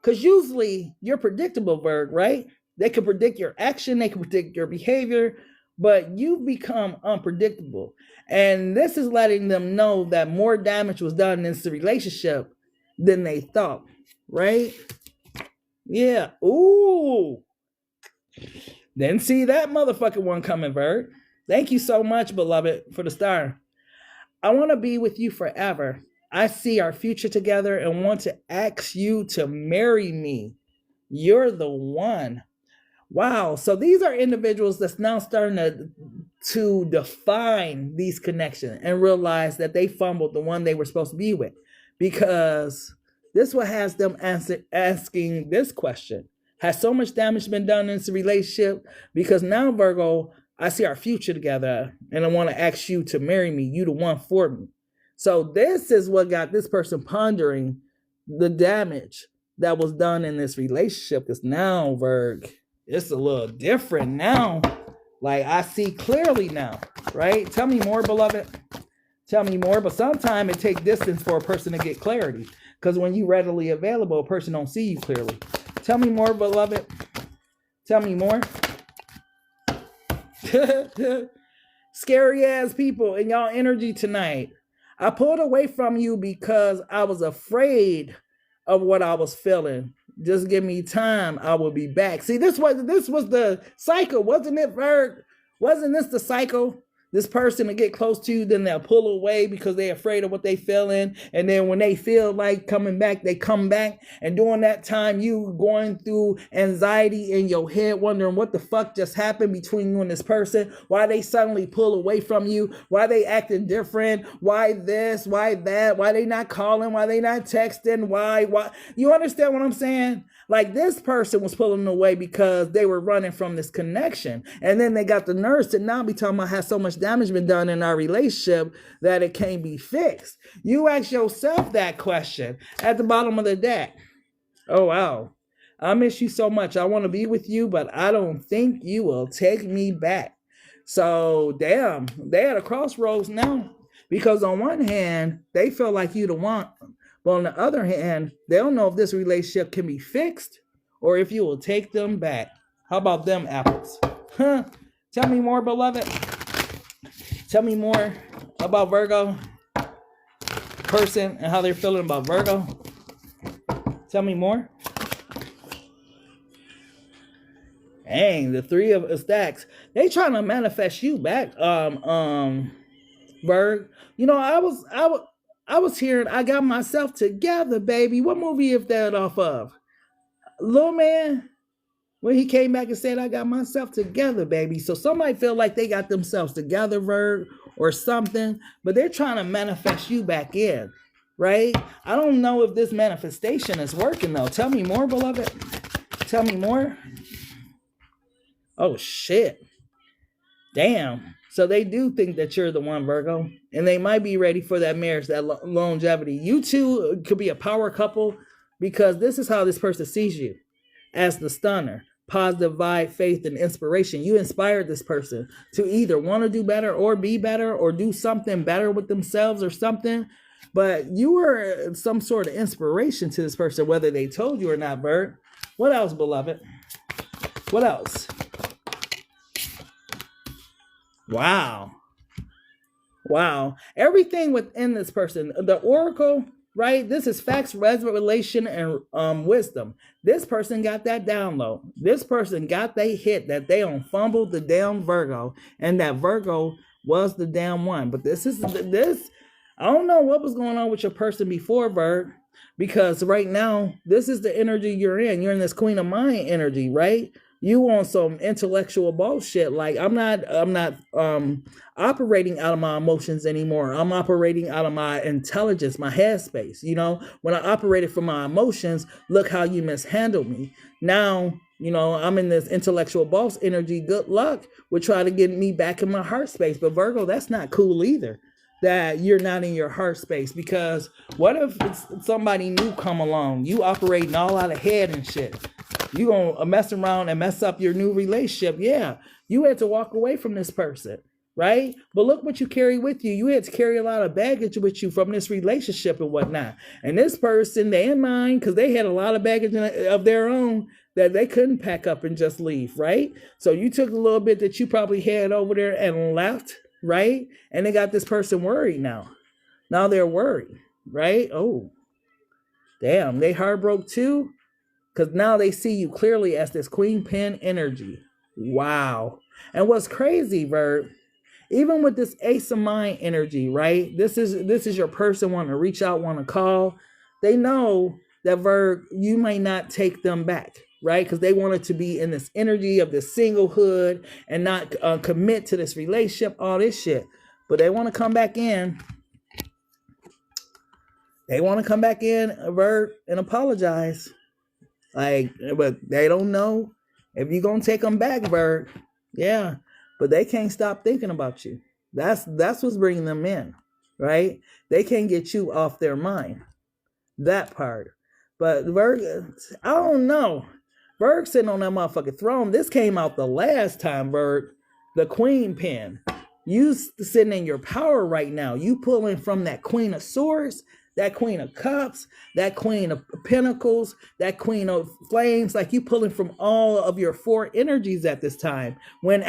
Because usually you're predictable, Virg, right? They can predict your action. They can predict your behavior. But you've become unpredictable. And this is letting them know that more damage was done in this relationship than they thought. Right? Yeah. Ooh. Didn't see that motherfucking one coming, Virg. Thank you so much, beloved, for the star. I want to be with you forever. I see our future together and want to ask you to marry me. You're the one. Wow. So these are individuals that's now starting to define these connections and realize that they fumbled the one they were supposed to be with, because this what has them asking this question. Has so much damage been done in this relationship? Because now, Virgo, I see our future together and I want to ask you to marry me. You the one for me. So this is what got this person pondering the damage that was done in this relationship. Because now, Virg, it's a little different now. Like, I see clearly now, right? Tell me more, beloved. Tell me more. But sometimes it takes distance for a person to get clarity. Because when you readily available, a person don't see you clearly. Tell me more, beloved. Tell me more. Scary ass people in y'all energy tonight. I pulled away from you because I was afraid of what I was feeling. Just give me time. I will be back. See, this was the cycle, wasn't it, Virg? Wasn't this the cycle? This person to get close to you, then they'll pull away because they're afraid of what they feeling. And then when they feel like coming back, they come back. And during that time, you going through anxiety in your head, wondering what the fuck just happened between you and this person. Why they suddenly pull away from you. Why they acting different. Why this, why that. Why they not calling. Why they not texting. Why. You understand what I'm saying? Like, this person was pulling away because they were running from this connection. And then they got the nerves to now be talking about how so much damage been done in our relationship that it can't be fixed. You ask yourself that question at the bottom of the deck. Oh, wow. I miss you so much. I want to be with you, but I don't think you will take me back. So, damn, they at a crossroads now. Because on one hand, they feel like you the one. But on the other hand, they don't know if this relationship can be fixed or if you will take them back. How about them apples? Huh? Tell me more, beloved. Tell me more about Virgo person and how they're feeling about Virgo. Tell me more. Dang, the three of stacks. They trying to manifest you back, Virg. You know, I was hearing, I got myself together, baby. What movie is that off of? Little Man, when he came back and said, I got myself together, baby. So somebody feel like they got themselves together, Virg, or something, but they're trying to manifest you back in, right? I don't know if this manifestation is working, though. Tell me more, beloved. Tell me more. Oh, shit. Damn. So they do think that you're the one, Virgo, and they might be ready for that marriage, that longevity. You two could be a power couple because this is how this person sees you, as the stunner, positive vibe, faith, and inspiration. You inspired this person to either want to do better or be better or do something better with themselves or something. But you were some sort of inspiration to this person, whether they told you or not, Bert. What else, beloved? What else? Wow. Wow. Everything within this person, the oracle, right? This is facts, revelation, and wisdom. This person got that download. This person got they hit that they on fumbled the damn Virgo, and that Virgo was the damn one. But this, I don't know what was going on with your person before, Virg, because right now, this is the energy you're in. You're in this Queen of Mind energy, right? You on some intellectual bullshit. Like, I'm not operating out of my emotions anymore. I'm operating out of my intelligence, my headspace. You know, when I operated from my emotions, look how you mishandled me. Now, you know, I'm in this intellectual boss energy. Good luck with trying to get me back in my heart space. But Virgo, that's not cool either, that you're not in your heart space. Because what if somebody new come along? You operating all out of head and shit. You gonna mess around and mess up your new relationship. Yeah, you had to walk away from this person, right? But look what you carry with you. You had to carry a lot of baggage with you from this relationship and whatnot. And this person, they in mind, because they had a lot of baggage of their own that they couldn't pack up and just leave, right? So you took a little bit that you probably had over there and left, right? And they got this person worried now. Now they're worried, right? Oh, damn, they heartbroke too. Because now they see you clearly as this Queen Pen energy. Wow. And what's crazy, Virg, even with this ace of mind energy, right? This is your person wanting to reach out, want to call. They know that, Virg, you may not take them back, right? Because they wanted to be in this energy of this singlehood and not commit to this relationship, all this shit. But they want to come back in. They want to come back in, Virg, and apologize. Like, but they don't know if you're going to take them back, Virg. Yeah. But they can't stop thinking about you. That's what's bringing them in, right? They can't get you off their mind. That part. But Virg, I don't know. Virg sitting on that motherfucking throne. This came out the last time, Virg. The Queen pin. You sitting in your power right now. You pulling from that Queen of Swords, that Queen of Cups, that Queen of Pentacles, that Queen of Flames. Like, you pulling from all of your 4 energies at this time. When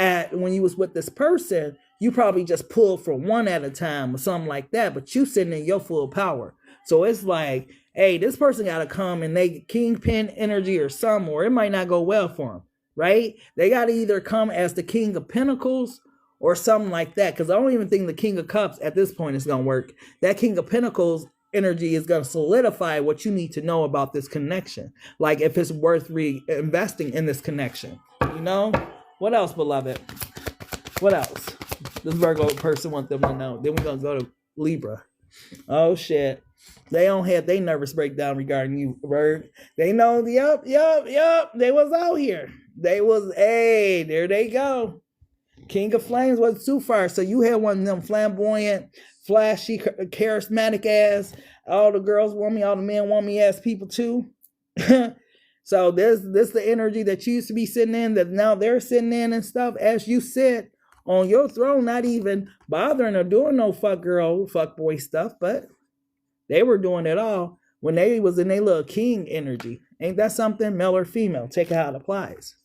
you was with this person, you probably just pulled from one at a time or something like that. But you sitting in your full power. So it's like, hey, this person got to come and they kingpin energy or something, or it might not go well for them, right? They got to either come as the King of Pentacles or something like that. Because I don't even think the King of Cups at this point is going to work. That King of Pentacles energy is going to solidify what you need to know about this connection. Like, if it's worth investing in this connection. You know? What else, beloved? What else? This Virgo person wants them to know. Then we're going to go to Libra. Oh, shit. They don't have their nervous breakdown regarding you, Virg. They know, yup. They was out here. They was, hey, there they go. King of Flames wasn't too far. So you had one of them flamboyant, flashy, charismatic ass. All the girls want me, all the men want me ass people too. So this the energy that you used to be sitting in that now they're sitting in and stuff. As you sit on your throne, not even bothering or doing no fuck girl, fuck boy stuff, but they were doing it all when they was in their little king energy. Ain't that something? Male or female? Take it how it applies.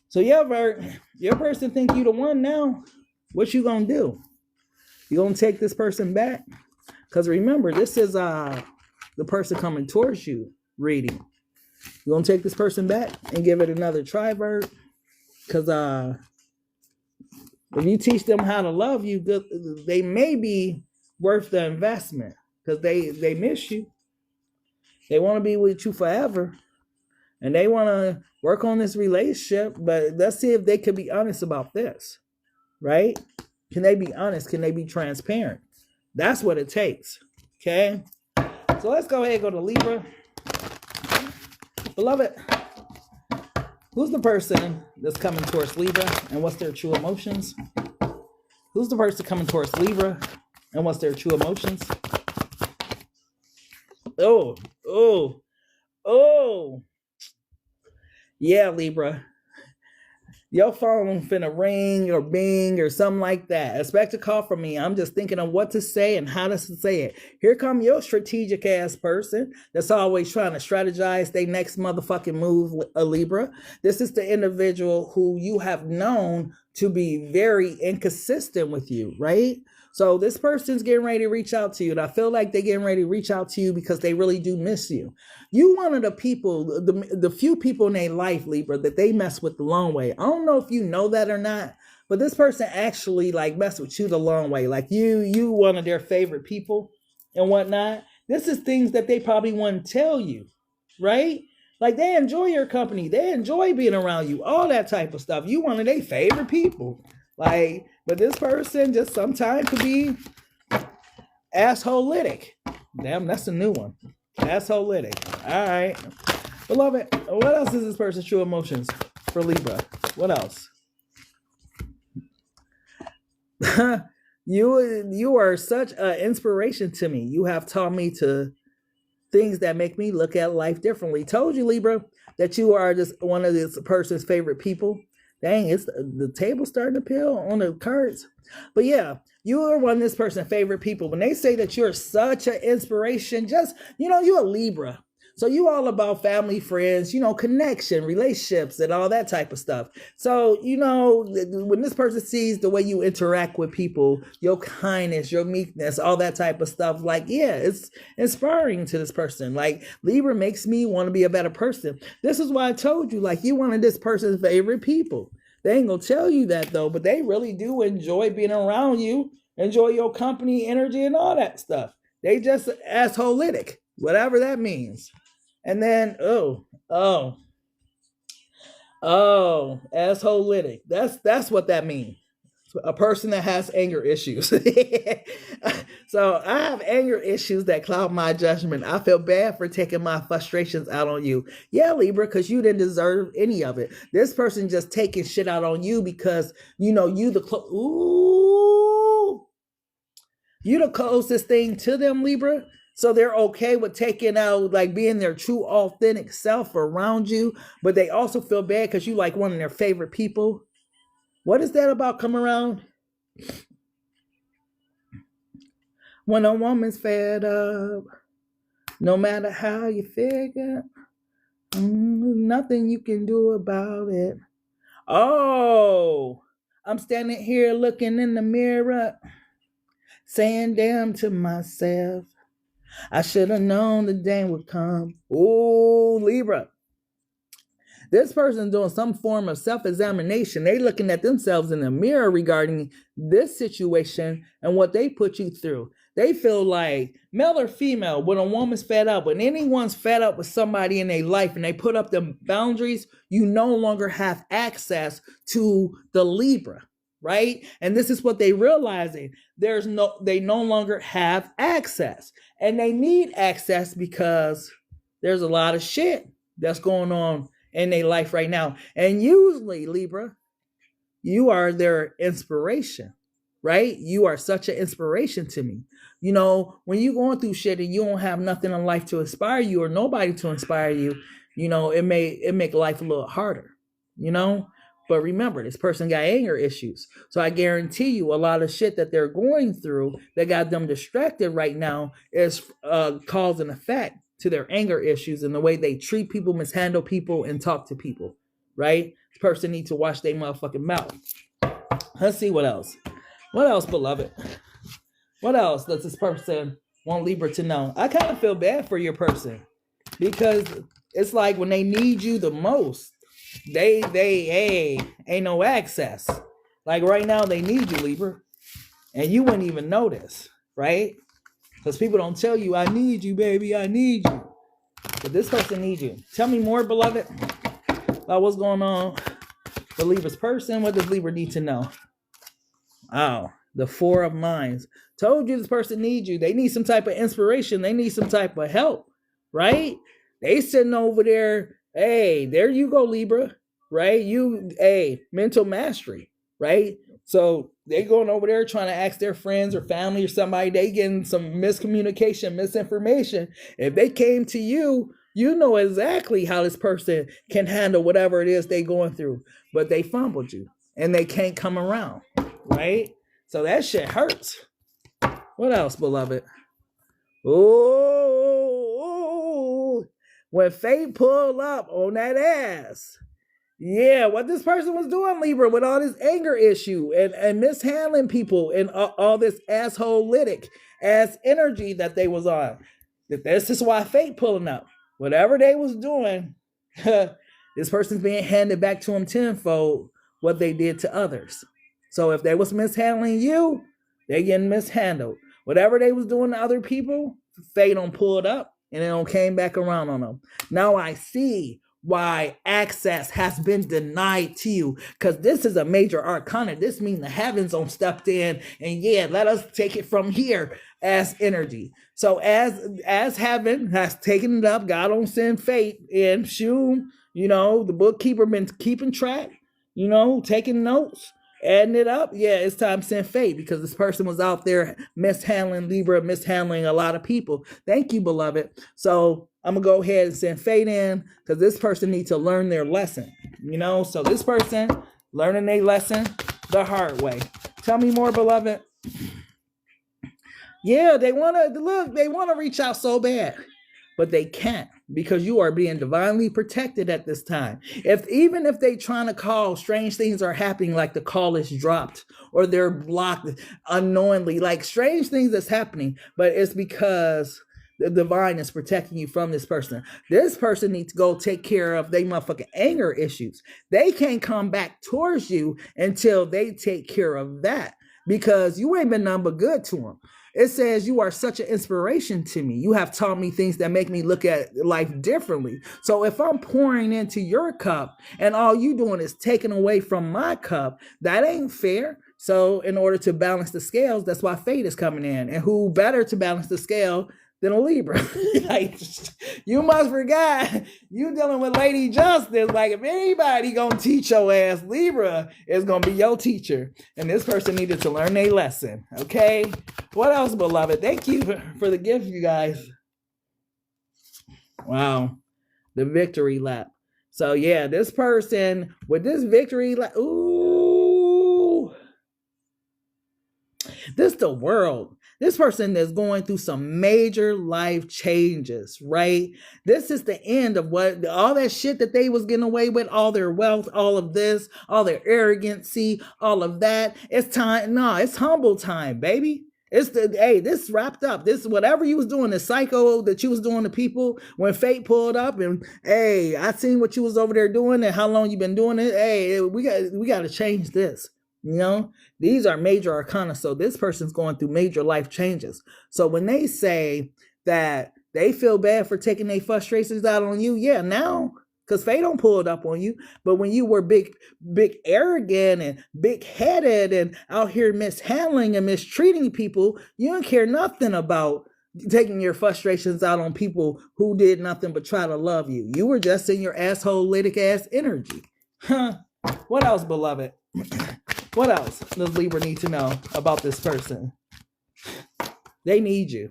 So yeah, Virg, your person think you the one now. What you gonna do? You gonna take this person back? Because remember, this is the person coming towards you reading. You gonna take this person back and give it another try, Virg? Because if you teach them how to love you, they may be worth the investment. Because they miss you. They want to be with you forever. And they want to work on this relationship. But let's see if they can be honest about this. Right? Can they be honest? Can they be transparent? That's what it takes. Okay? So let's go ahead and go to Libra. Beloved, who's the person that's coming towards Libra? And what's their true emotions? Who's the person coming towards Libra? And what's their true emotions? Oh. Yeah, Libra. Your phone finna ring or bing or something like that. Expect a call from me. I'm just thinking of what to say and how to say it. Here come your strategic ass person that's always trying to strategize their next motherfucking move, a Libra. This is the individual who you have known to be very inconsistent with you, right? So this person's getting ready to reach out to you. And I feel like they're getting ready to reach out to you because they really do miss you. You one of the people, the few people in their life, Libra, that they mess with the long way. I don't know if you know that or not, but this person actually like mess with you the long way. Like you one of their favorite people and whatnot. This is things that they probably wouldn't tell you, right? Like they enjoy your company. They enjoy being around you, all that type of stuff. You one of their favorite people. Like, but this person just sometimes could be assholeitic. Damn, that's a new one. Assholeitic. All right. Beloved, what else is this person's true emotions for Libra? What else? You are such an inspiration to me. You have taught me to things that make me look at life differently. Told you, Libra, that you are just one of this person's favorite people. Dang, it's the table starting to peel on the cards. But yeah, you are one of this person's favorite people. When they say that you're such an inspiration, just, you're a Libra. So you all about family, friends, connection, relationships, and all that type of stuff. So, when this person sees the way you interact with people, your kindness, your meekness, all that type of stuff, like, yeah, it's inspiring to this person. Like, Libra makes me want to be a better person. This is why I told you, like, you one of this person's favorite people. They ain't gonna tell you that though, but they really do enjoy being around you, enjoy your company, energy, and all that stuff. They just assholeic, whatever that means. And then, assholeic. That's what that means. A person that has anger issues. So I have anger issues that cloud my judgment. I feel bad for taking my frustrations out on you. Yeah, Libra, because you didn't deserve any of it. This person just taking shit out on you because, you know, you the closest thing to them, Libra. So they're okay with taking out, like being their true, authentic self around you. But they also feel bad because you like one of their favorite people. What is that about come around? When a woman's fed up, no matter how you figure, nothing you can do about it. Oh, I'm standing here looking in the mirror, saying damn to myself. I should have known the day would come. Oh, Libra. This person doing some form of self-examination. They looking at themselves in the mirror regarding this situation and what they put you through. They feel like, male or female, when a woman's fed up, when anyone's fed up with somebody in their life and they put up the boundaries, you no longer have access to the Libra, right? And this is what they realizing. They no longer have access. And they need access because there's a lot of shit that's going on in their life right now. And usually, Libra, you are their inspiration, right? You are such an inspiration to me. You know, when you're going through shit and you don't have nothing in life to inspire you or nobody to inspire you, you know, it make life a little harder, you know? But remember, this person got anger issues. So I guarantee you a lot of shit that they're going through that got them distracted right now is cause and effect to their anger issues and the way they treat people, mishandle people, and talk to people, right? This person needs to watch their motherfucking mouth. Let's see what else. What else, beloved? What else does this person want Libra to know? I kind of feel bad for your person because it's like when they need you the most, they ain't no access. Like right now, they need you, Libra, and you wouldn't even notice, right? Because people don't tell you, I need you, baby, I need you. But this person needs you. Tell me more, beloved, about what's going on with Libra's person. What does Libra need to know? Oh, the Four of Minds. Told you this person needs you. They need some type of inspiration. They need some type of help, right? They sitting over there. Hey, there you go, Libra, right? Mental mastery, right? So they going over there trying to ask their friends or family or somebody. They getting some miscommunication, misinformation. If they came to you, you know exactly how this person can handle whatever it is they going through. But they fumbled you and they can't come around, right? So that shit hurts. What else, beloved? Oh, when fate pulled up on that ass. Yeah, what this person was doing, Libra, with all this anger issue and mishandling people and all this asshole-litic ass energy that they was on. This is why fate pulling up. Whatever they was doing, this person's being handed back to them tenfold what they did to others. So if they was mishandling you, they getting mishandled. Whatever they was doing to other people, fate don't pull it up and it don't came back around on them. Now I see why access has been denied to you, because this is a major arcana. This means the heavens on stepped in and let us take it from here as energy. So as heaven has taken it up, God don't send fate in. The bookkeeper been keeping track, taking notes, adding it up. Yeah, it's time to send fate because this person was out there mishandling Libra, mishandling a lot of people. Thank you, beloved. So I'm going to go ahead and send fate in because this person needs to learn their lesson, So this person learning their lesson the hard way. Tell me more, beloved. Yeah, they want to reach out so bad, but they can't because you are being divinely protected at this time. Even if they trying to call, strange things are happening, like the call is dropped or they're blocked unknowingly, like strange things that's happening, but it's because the divine is protecting you from this person. This person needs to go take care of their motherfucking anger issues. They can't come back towards you until they take care of that, because you ain't been nothing but good to them. It says, you are such an inspiration to me. You have taught me things that make me look at life differently. So if I'm pouring into your cup and all you doing is taking away from my cup, that ain't fair. So in order to balance the scales, that's why fate is coming in. And who better to balance the scale than a Libra? Like, you must forget, you dealing with Lady Justice. Like, if anybody gonna teach your ass, Libra is gonna be your teacher. And this person needed to learn a lesson. Okay. What else, beloved? Thank you for the gift, you guys. Wow. The victory lap. So yeah, this person with this victory lap, ooh, this the world. This person is going through some major life changes, right? This is the end of what all that shit that they was getting away with, all their wealth, all of this, all their arrogancy, all of that. It's time. No, it's humble time, baby. It's this wrapped up. This, whatever you was doing, the psycho that you was doing to people, when fate pulled up and, hey, I seen what you was over there doing and how long you been doing it. Hey, we got to change this. You know, these are major arcana. So this person's going through major life changes. So when they say that they feel bad for taking their frustrations out on you, yeah, now, because fate don't pull it up on you. But when you were big arrogant and big headed and out here mishandling and mistreating people, you don't care nothing about taking your frustrations out on people who did nothing but try to love you. You were just in your asshole lytic ass energy. Huh? What else, beloved? What else does Libra need to know about this person? They need you.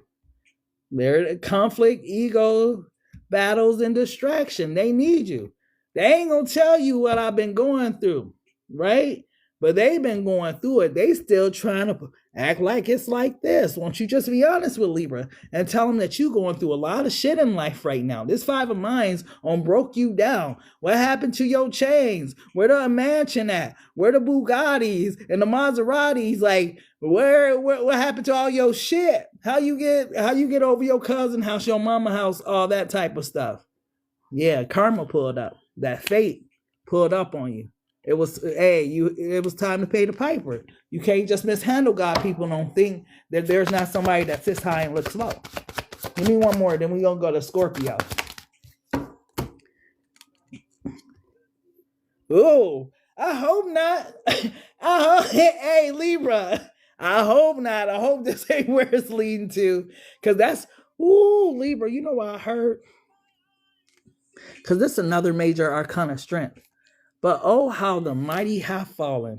They're conflict, ego, battles, and distraction. They need you. They ain't gonna tell you what I've been going through, right? But they've been going through it. They still trying to act like it's like this. Won't you just be honest with Libra and tell them that you're going through a lot of shit in life right now? This Five of Minds broke you down. What happened to your chains? Where the mansion at? Where the Bugattis and the Maseratis? Like, what happened to all your shit? How you get over your cousin house, your mama house, all that type of stuff? Yeah, karma pulled up. That fate pulled up on you. It was, it was time to pay the piper. You can't just mishandle God. People don't think that there's not somebody that sits high and looks low. Give me one more, then we're going to go to Scorpio. Oh, I hope not. Hey, Libra, I hope not. I hope this ain't where it's leading to. Because that's, Libra, you know what I heard? Because this is another major arcana strength. But oh, how the mighty have fallen.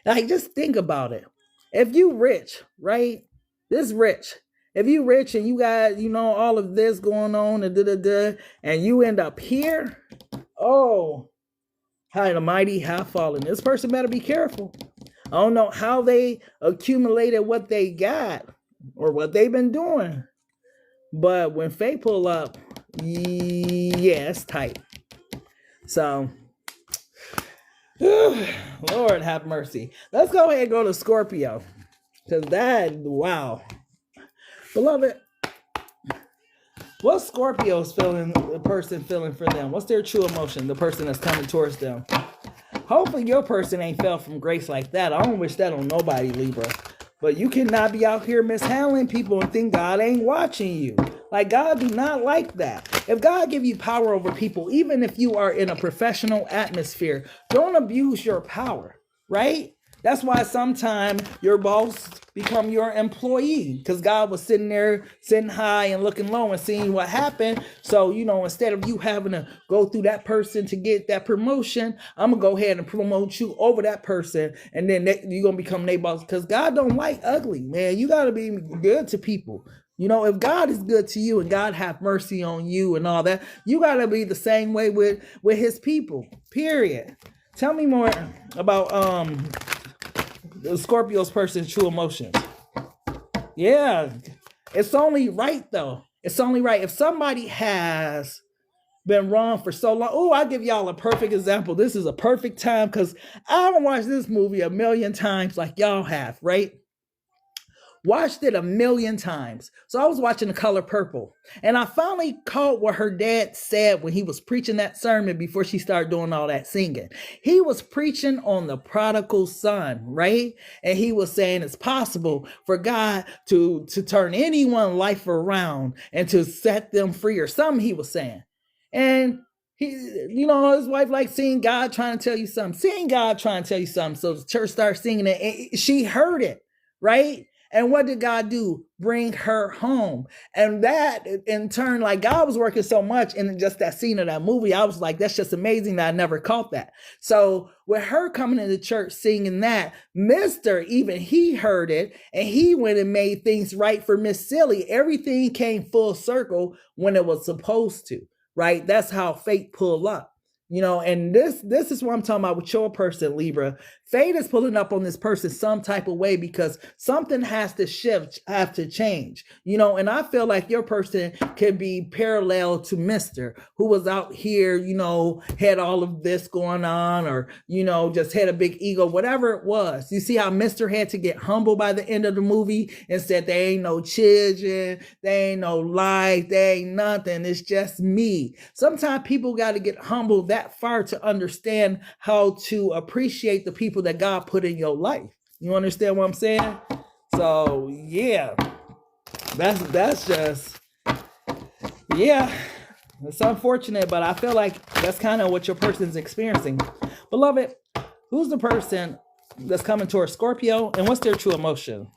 Like, just think about it. If you rich, right? This rich. If you rich and you got, all of this going on and you end up here, oh, how the mighty have fallen. This person better be careful. I don't know how they accumulated what they got or what they've been doing. But when fate pull up, yeah, it's tight. So, Lord have mercy. Let's go ahead and go to Scorpio. Because wow. Beloved, what's Scorpio's feeling, the person feeling for them? What's their true emotion, the person that's coming towards them? Hopefully your person ain't fell from grace like that. I don't wish that on nobody, Libra. But you cannot be out here mishandling people and think God ain't watching you. Like, God do not like that. If God give you power over people, even if you are in a professional atmosphere, don't abuse your power, right? That's why sometimes your boss become your employee, because God was sitting there, sitting high and looking low and seeing what happened. So, instead of you having to go through that person to get that promotion, I'm going to go ahead and promote you over that person. And then you're going to become their boss, because God don't like ugly, man. You got to be good to people. If God is good to you and God have mercy on you and all that, you got to be the same way with his people, period. Tell me more about the Scorpio's person's true emotions. Yeah, it's only right, though. It's only right. If somebody has been wrong for so long, I'll give y'all a perfect example. This is a perfect time because I haven't watched this movie a million times like y'all have, right? Watched it a million times. So I was watching The Color Purple. And I finally caught what her dad said when he was preaching that sermon before she started doing all that singing. He was preaching on the prodigal son, right? And he was saying it's possible for God to turn anyone's life around and to set them free, or something he was saying. And he, his wife liked seeing God trying to tell you something. Seeing God trying to tell you something. So the church started singing it. And she heard it, right? And what did God do? Bring her home. And that in turn, like, God was working so much in just that scene of that movie. I was like, that's just amazing that I never caught that. So with her coming into church singing that, Mr. even he heard it, and he went and made things right for Miss Silly. Everything came full circle when it was supposed to, right? That's how fate pulled up. And this is what I'm talking about with your person, Libra. Fate is pulling up on this person some type of way because something has to shift, have to change, and I feel like your person could be parallel to Mr. who was out here, had all of this going on, or, just had a big ego, whatever it was. You see how Mr. had to get humble by the end of the movie and said, there ain't no children, there ain't no life, there ain't nothing. It's just me. Sometimes people got to get humble that far to understand how to appreciate the people that God put in your life. You understand what I'm saying? So yeah, that's just, yeah, it's unfortunate, but I feel like that's kind of what your person's experiencing. Beloved, who's the person that's coming towards Scorpio, and what's their true emotions?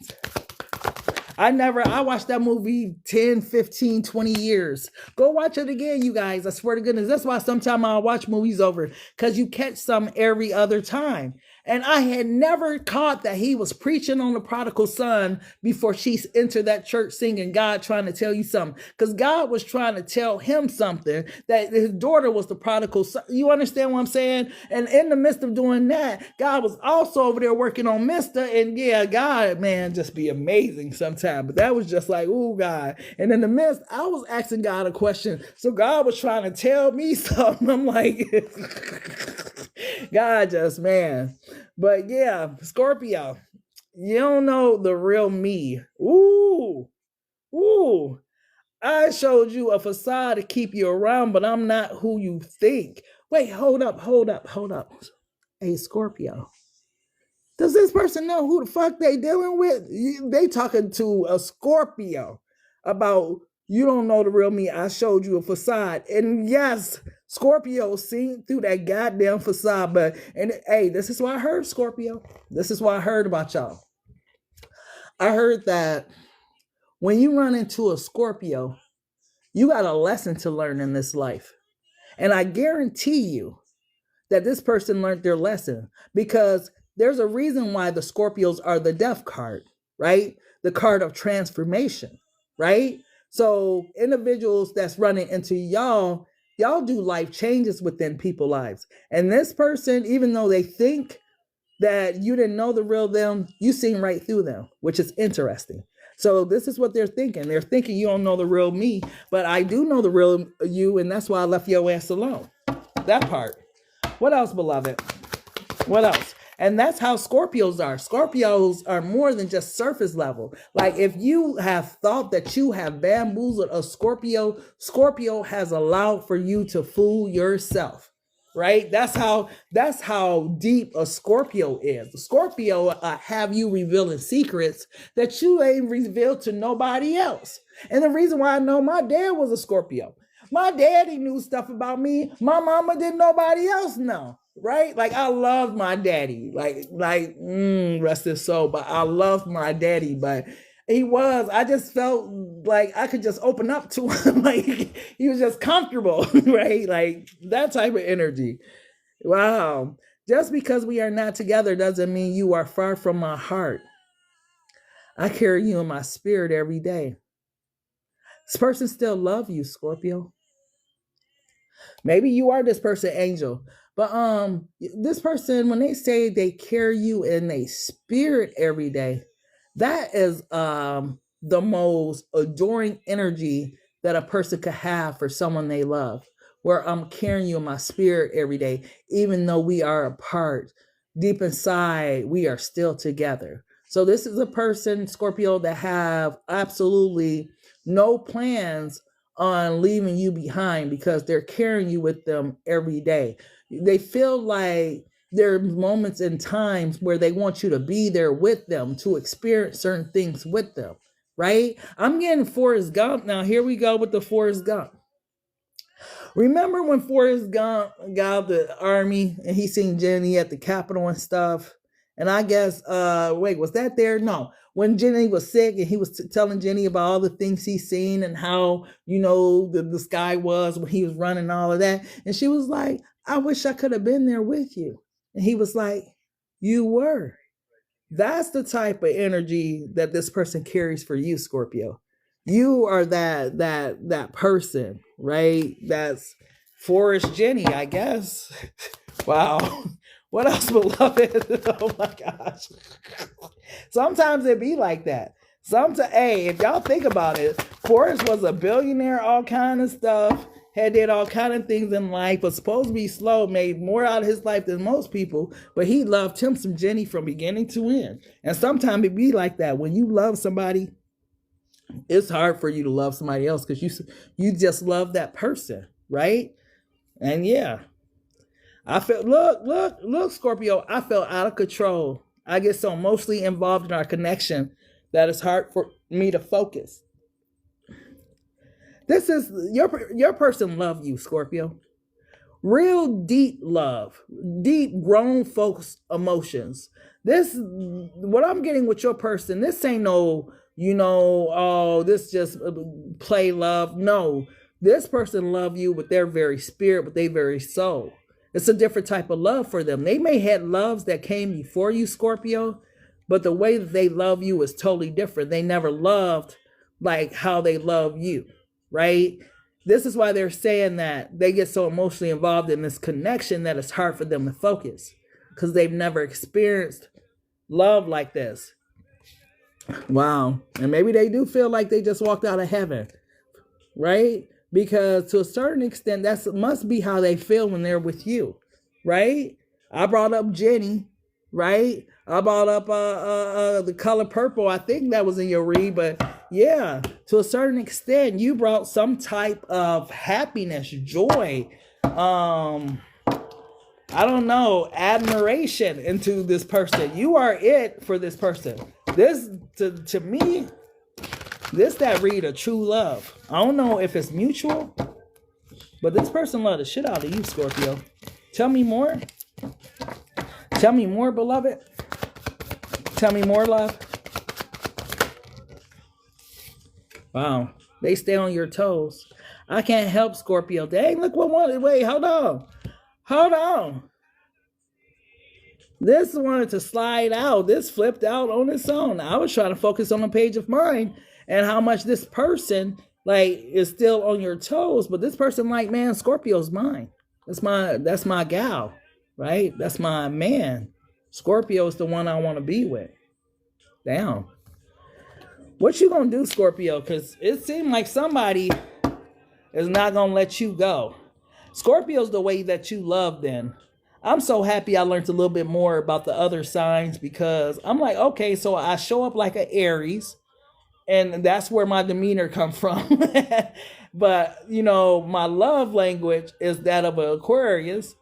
I watched that movie 10, 15, 20 years. Go watch it again, you guys. I swear to goodness. That's why sometimes I'll watch movies over, because you catch some every other time. And I had never caught that he was preaching on the prodigal son before she entered that church singing God trying to tell you something. Because God was trying to tell him something, that his daughter was the prodigal son. You understand what I'm saying? And in the midst of doing that, God was also over there working on Mr. And yeah, God, man, just be amazing sometimes. But that was just like, ooh, God. And in the midst, I was asking God a question. So God was trying to tell me something. I'm like, God just, man. But yeah, Scorpio, you don't know the real me. Ooh, I showed you a facade to keep you around, but I'm not who you think. Wait, hold up. Hey, Scorpio, does this person know who the fuck they dealing with? They talking to a Scorpio about, you don't know the real me. I showed you a facade. And yes, Scorpio seen through that goddamn facade. But, and hey, this is what I heard, Scorpio. This is what I heard about y'all. I heard that when you run into a Scorpio, you got a lesson to learn in this life. And I guarantee you that this person learned their lesson, because there's a reason why the Scorpios are the death card, right? The card of transformation, right? So individuals that's running into y'all do life changes within people's lives. And this person, even though they think that you didn't know the real them, you seen right through them, which is interesting. So this is what they're thinking. They're thinking you don't know the real me, but I do know the real you, and that's why I left your ass alone. That part. What else, beloved? What else? And that's how Scorpios are. Scorpios are more than just surface level. Like, if you have thought that you have bamboozled a Scorpio, Scorpio has allowed for you to fool yourself, right? That's how deep a Scorpio is. The Scorpio have you revealing secrets that you ain't revealed to nobody else. And the reason why I know, my dad was a Scorpio. My daddy knew stuff about me. My mama didn't nobody else know, right? Like, I love my daddy, rest his soul, but I love my daddy, but I just felt like I could just open up to him. Like, he was just comfortable, right? Like, that type of energy. Wow. Just because we are not together doesn't mean you are far from my heart. I carry you in my spirit every day. This person still loves you, Scorpio. Maybe you are this person, Angel. But this person, when they say they carry you in their spirit every day, that is the most adoring energy that a person could have for someone they love. Where I'm carrying you in my spirit every day, even though we are apart. Deep inside, we are still together. So this is a person, Scorpio, that have absolutely no plans on leaving you behind because they're carrying you with them every day. They feel like there are moments and times where they want you to be there with them, to experience certain things with them, right? I'm getting Forrest Gump. Now, here we go with the Forrest Gump. Remember when Forrest Gump got out the army and he seen Jenny at the Capitol and stuff? And I guess, wait, was that there? No. When Jenny was sick and he was telling Jenny about all the things he's seen and how, you know, the sky was when he was running, all of that. And she was like, I wish I could have been there with you. And he was like, you were. That's the type of energy that this person carries for you, Scorpio. You are that person, right? That's Forrest Jenny, I guess. Wow. What else, beloved? Oh my gosh. Sometimes it be like that. Sometimes, hey, if y'all think about it, Forrest was a billionaire, all kind of stuff, had did all kind of things in life, was supposed to be slow, made more out of his life than most people, but he loved him some Jenny from beginning to end. And sometimes it be like that. When you love somebody, it's hard for you to love somebody else because you just love that person, right? And yeah, I felt, look, Scorpio, I felt out of control. I get so emotionally involved in our connection that it's hard for me to focus. This is, your person love you, Scorpio. Real deep love, deep grown folks emotions. This, what I'm getting with your person, this ain't no, you know, oh, this just play love. No, this person love you with their very spirit, with their very soul. It's a different type of love for them. They may have loves that came before you, Scorpio, but the way that they love you is totally different. They never loved like how they love you, right? This is why they're saying that they get so emotionally involved in this connection that it's hard for them to focus because they've never experienced love like this. Wow. And maybe they do feel like they just walked out of heaven, right? Because to a certain extent, that must be how they feel when they're with you, right? I brought up Jenny, right? I brought up the color purple. I think that was in your read, but yeah, to a certain extent, you brought some type of happiness, joy, I don't know, admiration into this person. You are it for this person. This, to me, this that read a true love. I don't know if it's mutual, but this person loved the shit out of you, Scorpio. Tell me more. Tell me more, beloved. Tell me more, love. Wow. They stay on your toes. I can't help Scorpio. Dang, look what wanted. Wait, hold on. Hold on. This wanted to slide out. This flipped out on its own. I was trying to focus on a page of mine and how much this person like is still on your toes. But this person like, man, Scorpio's mine. That's my gal, right? That's my man. Scorpio is the one I want to be with. Damn. What you gonna do, Scorpio? Because it seemed like somebody is not gonna let you go. Scorpio's the way that you love then. I'm so happy I learned a little bit more about the other signs because I'm like, okay, so I show up like an Aries and that's where my demeanor comes from. But, you know, my love language is that of an Aquarius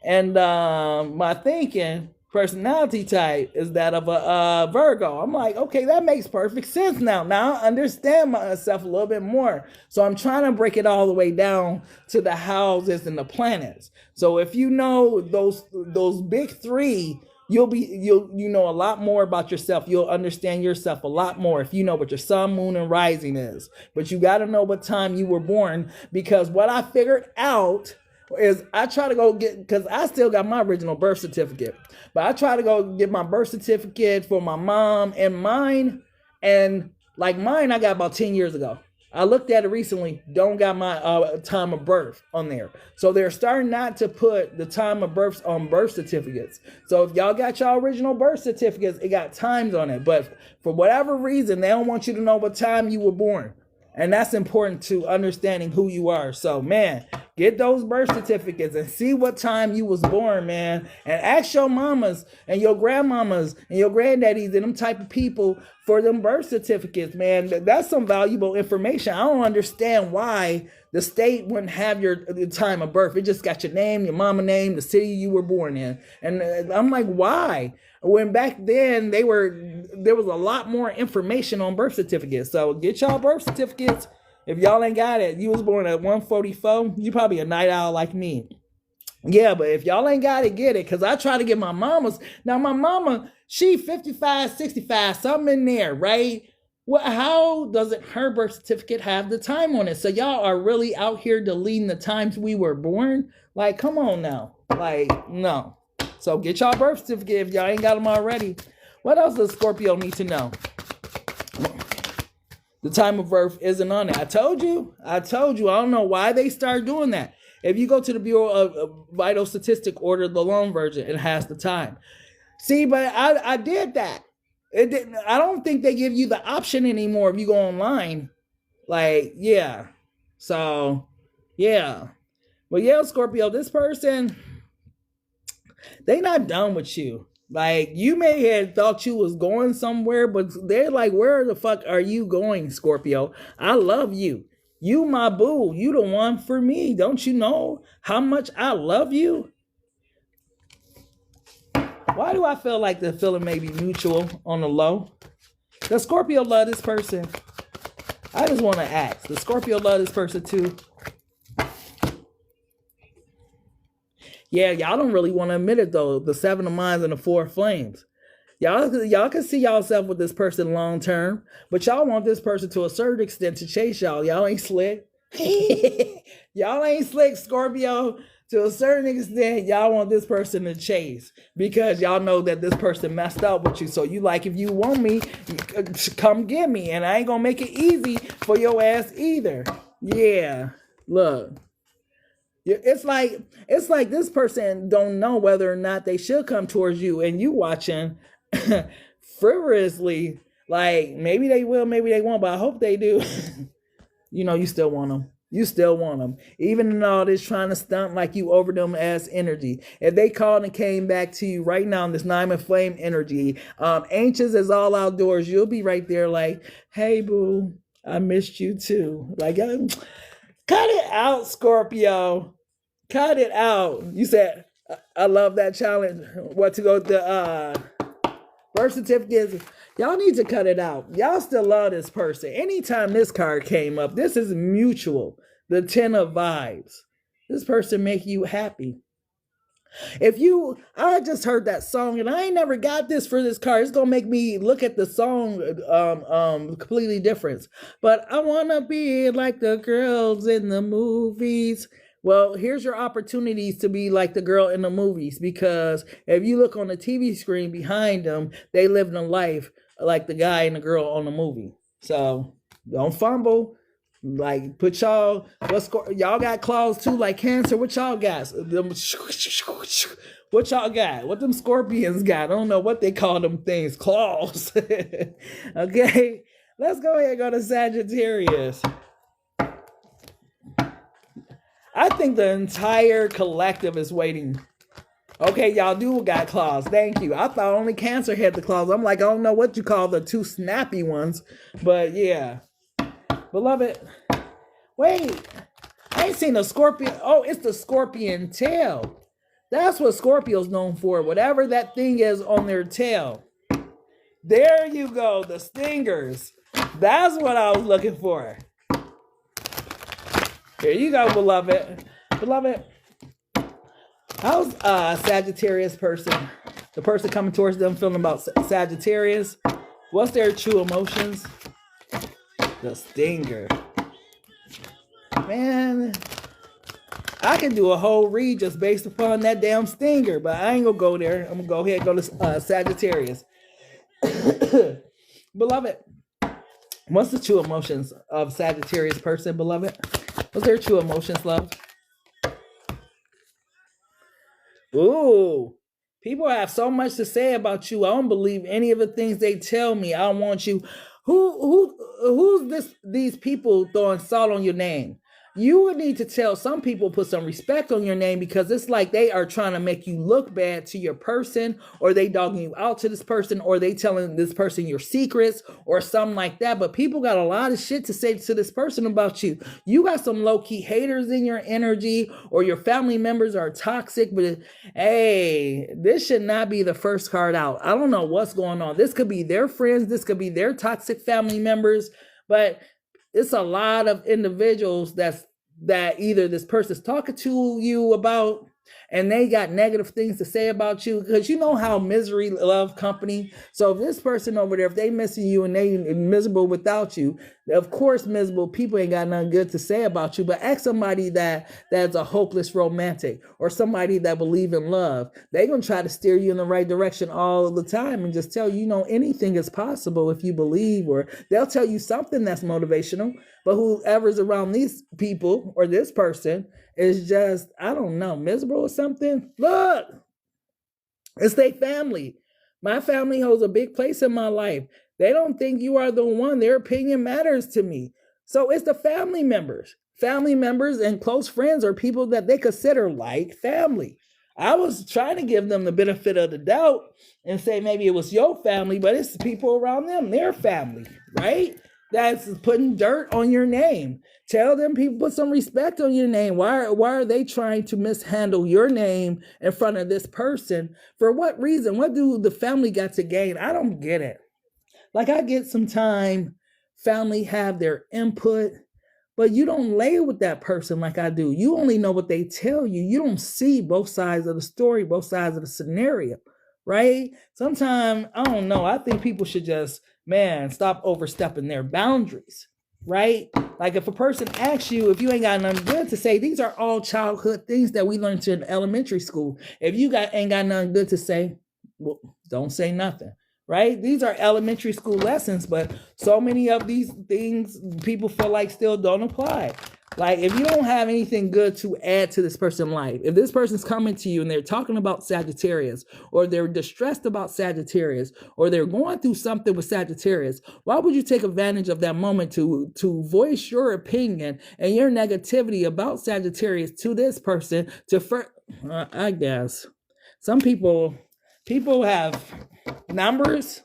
and my thinking personality type is that of a Virgo. I'm like, okay, that makes perfect sense now. Now I understand myself a little bit more. So I'm trying to break it all the way down to the houses and the planets. So if you know those big three, you'll know a lot more about yourself. You'll understand yourself a lot more if you know what your sun, moon, and rising is. But you got to know what time you were born, because what I figured out is I try to go get, because I still got my original birth certificate, but I try to go get my birth certificate for my mom and mine. And like mine, I got about 10 years ago. I looked at it recently, don't got my time of birth on there. So they're starting not to put the time of birth on birth certificates. So if y'all got y'all original birth certificates, it got times on it. But for whatever reason, they don't want you to know what time you were born. And that's important to understanding who you are. So, man, get those birth certificates and see what time you was born, man. And ask your mamas and your grandmamas and your granddaddies and them type of people for them birth certificates, man. That's some valuable information. I don't understand why the state wouldn't have your time of birth. It just got your name, your mama name, the city you were born in. And I'm like, why? When back then there was a lot more information on birth certificates. So get y'all birth certificates. If y'all ain't got it, you was born at 144, you probably a night owl like me. Yeah, but if y'all ain't got it, get it. Because I try to get my mama's. Now, my mama, she 55, 65, something in there, right? Well, how doesn't her birth certificate have the time on it? So y'all are really out here deleting the times we were born? Like, come on now. Like, no. So get y'all birth certificate if y'all ain't got them already. What else does Scorpio need to know? The time of birth isn't on it. I told you. I don't know why they started doing that. If you go to the Bureau of Vital Statistic, order the long version, it has the time. See, but I did that. It didn't. I don't think they give you the option anymore if you go online. Like, yeah. So, yeah. But yeah, Scorpio, this person, they not done with you. Like, you may have thought you was going somewhere, but they're like, where the fuck are you going, Scorpio? I love you. You my boo. You the one for me. Don't you know how much I love you? Why do I feel like the feeling may be mutual on the low? Does Scorpio love this person? I just want to ask. Does Scorpio love this person too? Yeah, y'all don't really want to admit it though. The 7 of Wands and the 4 of Flames. Y'all can see yourself with this person long term, but y'all want this person to a certain extent to chase y'all. Y'all ain't slick. Y'all ain't slick, Scorpio. To a certain extent, y'all want this person to chase because y'all know that this person messed up with you. So you like, if you want me, come get me. And I ain't gonna make it easy for your ass either. Yeah, look. It's like this person don't know whether or not they should come towards you, and you watching frivolously, like maybe they will, maybe they won't, but I hope they do. You know, you still want them. You still want them. Even in all this trying to stunt like you over them as energy. If they called and came back to you right now in this 9 of Flame energy, anxious as all outdoors, you'll be right there like, hey, boo, I missed you too. Like, cut it out, Scorpio. Cut it out. You said, I love that challenge. What to go to birth certificates? Y'all need to cut it out. Y'all still love this person. Anytime this card came up, this is mutual. The 10 of vibes. This person make you happy. I just heard that song and I ain't never got this for this card. It's gonna make me look at the song completely different. But I wanna be like the girls in the movies. Well, here's your opportunities to be like the girl in the movies, because if you look on the TV screen behind them, they lived a life like the guy and the girl on the movie. So don't fumble. Like, put y'all, y'all got claws too, like Cancer. What y'all got? What y'all got? What them scorpions got? I don't know what they call them things. Claws. Okay, let's go ahead and go to Sagittarius. I think the entire collective is waiting. Okay, y'all do got claws. Thank you. I thought only Cancer had the claws. I'm like, I don't know what you call the 2 snappy ones. But yeah. Beloved. Wait. I ain't seen a scorpion. Oh, it's the scorpion tail. That's what Scorpio's known for. Whatever that thing is on their tail. There you go. The stingers. That's what I was looking for. Here you go, beloved. Beloved, how's Sagittarius person, the person coming towards them, feeling about Sagittarius? What's their true emotions? The stinger. Man, I can do a whole read just based upon that damn stinger, but I ain't gonna go there. I'm gonna go ahead and go to Sagittarius. Beloved, what's the true emotions of Sagittarius person, beloved? What's their true emotions, love? Ooh, people have so much to say about you. I don't believe any of the things they tell me. I want you. Who's these people throwing salt on your name? You would need to tell some people, put some respect on your name, because it's like they are trying to make you look bad to your person, or they dogging you out to this person, or they telling this person your secrets or something like that. But people got a lot of shit to say to this person about you. You got some low-key haters in your energy, or your family members are toxic. But hey, this should not be the first card out. I don't know what's going on. This could be their friends. This could be their toxic family members. But it's a lot of individuals that either this person's talking to you about, and they got negative things to say about you, because you know how misery love company. So if this person over there, if they missing you and they miserable without you, of course miserable people ain't got nothing good to say about you. But ask somebody that's a hopeless romantic, or somebody that believe in love. They gonna try to steer you in the right direction all the time and just tell you, anything is possible if you believe, or they'll tell you something that's motivational. But whoever's around these people or this person is just, I don't know, miserable or something. Look, it's their family. My family holds a big place in my life. They don't think you are the one. Their opinion matters to me. So it's the family members. Family members and close friends are people that they consider like family. I was trying to give them the benefit of the doubt and say maybe it was your family, but it's the people around them, their family, right? That's putting dirt on your name. Tell them people, put some respect on your name. Why are they trying to mishandle your name in front of this person? For what reason? What do the family got to gain? I don't get it. Like, I get some time, family have their input, but you don't lay with that person like I do. You only know what they tell you. You don't see both sides of the story, both sides of the scenario, right? Sometimes, I don't know, I think people should just, stop overstepping their boundaries, right? Like, if a person asks you, if you ain't got nothing good to say, these are all childhood things that we learned in elementary school. If you ain't got nothing good to say, well, don't say nothing, right? These are elementary school lessons, but so many of these things people feel like still don't apply. Like, if you don't have anything good to add to this person's life, if this person's coming to you and they're talking about Sagittarius, or they're distressed about Sagittarius, or they're going through something with Sagittarius, why would you take advantage of that moment to voice your opinion and your negativity about Sagittarius to this person? I guess some people have numbers,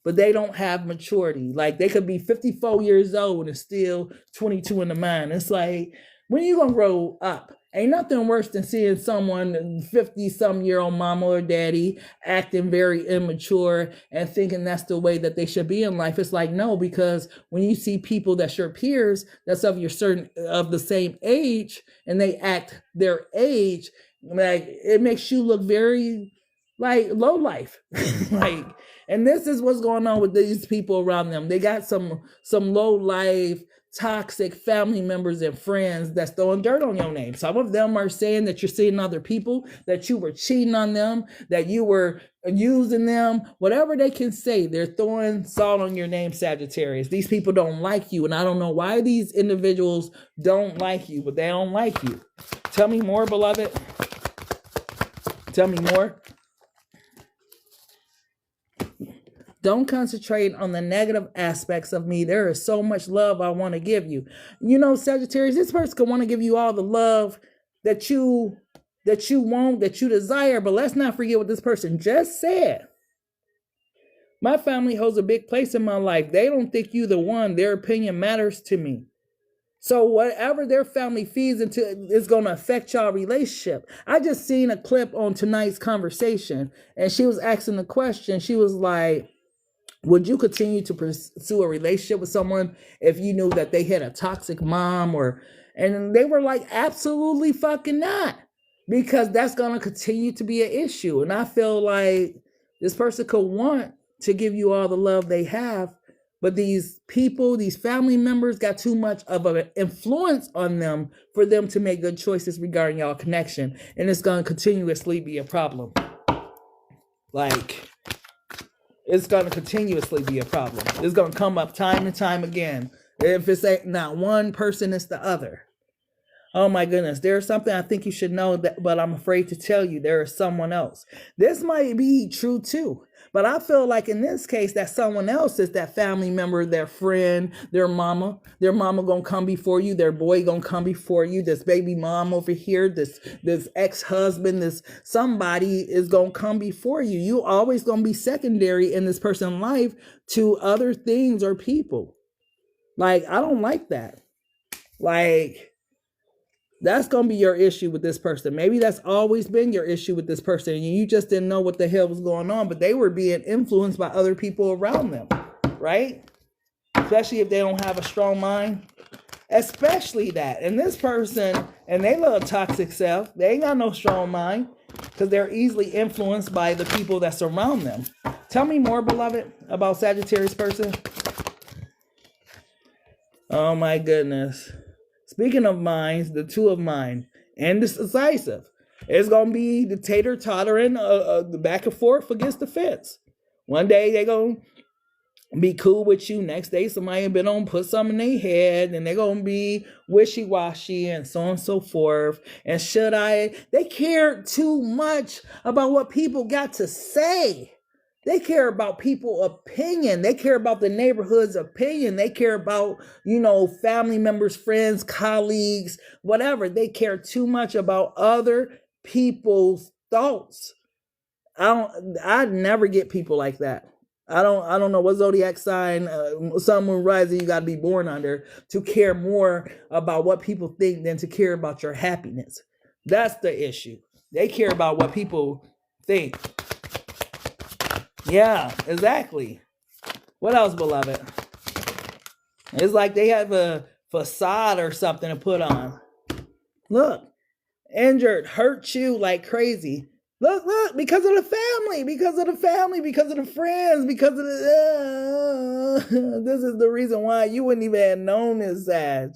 but they don't have maturity. Like, they could be 54 years old and still 22 in the mind. It's like, when are you going to grow up? Ain't nothing worse than seeing someone, 50-some-year-old mama or daddy, acting very immature and thinking that's the way that they should be in life. It's like, no, because when you see people that's your peers, that's of the same age, and they act their age, like, it makes you look very, like, low life. Like, and this is what's going on with these people around them. They got some low life, toxic family members and friends that's throwing dirt on your name. Some of them are saying that you're seeing other people, that you were cheating on them, that you were using them, whatever they can say. They're throwing salt on your name, Sagittarius. These people don't like you, and I don't know why these individuals don't like you, but they don't like you. Tell me more, beloved. Tell me more. Don't concentrate on the negative aspects of me. There is so much love I want to give you. Sagittarius, this person can want to give you all the love that you want, that you desire, but let's not forget what this person just said. My family holds a big place in my life. They don't think you the one. Their opinion matters to me. So whatever their family feeds into is going to affect y'all relationship. I just seen a clip on tonight's conversation, and she was asking the question. She was like, would you continue to pursue a relationship with someone if you knew that they had a toxic mom? And they were like, absolutely fucking not, because that's going to continue to be an issue. And I feel like this person could want to give you all the love they have, but these people, these family members got too much of an influence on them for them to make good choices regarding y'all connection. And it's going to continuously be a problem. Like, it's going to continuously be a problem. It's going to come up time and time again. If it's not one person, it's the other. Oh my goodness, there's something I think you should know, but I'm afraid to tell you. There is someone else. This might be true too. But I feel like in this case, that someone else is that family member, their friend, their mama. Their mama gonna come before you. Their boy gonna come before you. This baby mom over here, this ex-husband, this somebody is gonna come before you. You always gonna be secondary in this person's life to other things or people. Like, I don't like that. Like, that's going to be your issue with this person. Maybe that's always been your issue with this person. And you just didn't know what the hell was going on, but they were being influenced by other people around them, right? Especially if they don't have a strong mind. Especially that. And this person and they little toxic self, they ain't got no strong mind because they're easily influenced by the people that surround them. Tell me more, beloved, about Sagittarius person. Oh my goodness. Speaking of minds, the two of mine, indecisive. It's going to be the tater-tottering, the back and forth against the fence. One day they going to be cool with you. Next day somebody been on put something in their head and they're going to be wishy-washy and so on and so forth. And they care too much about what people got to say. They care about people's opinion. They care about the neighborhood's opinion. They care about, family members, friends, colleagues, whatever. They care too much about other people's thoughts. I never get people like that. I don't know what zodiac sign, sun, moon, rising you got to be born under to care more about what people think than to care about your happiness. That's the issue. They care about what people think. Yeah, exactly. What else, beloved? It's like they have a facade or something to put on. Look, injured, hurt you like crazy. Look, because of the family, because of the friends, because of this is the reason why you wouldn't even have known this, Sag.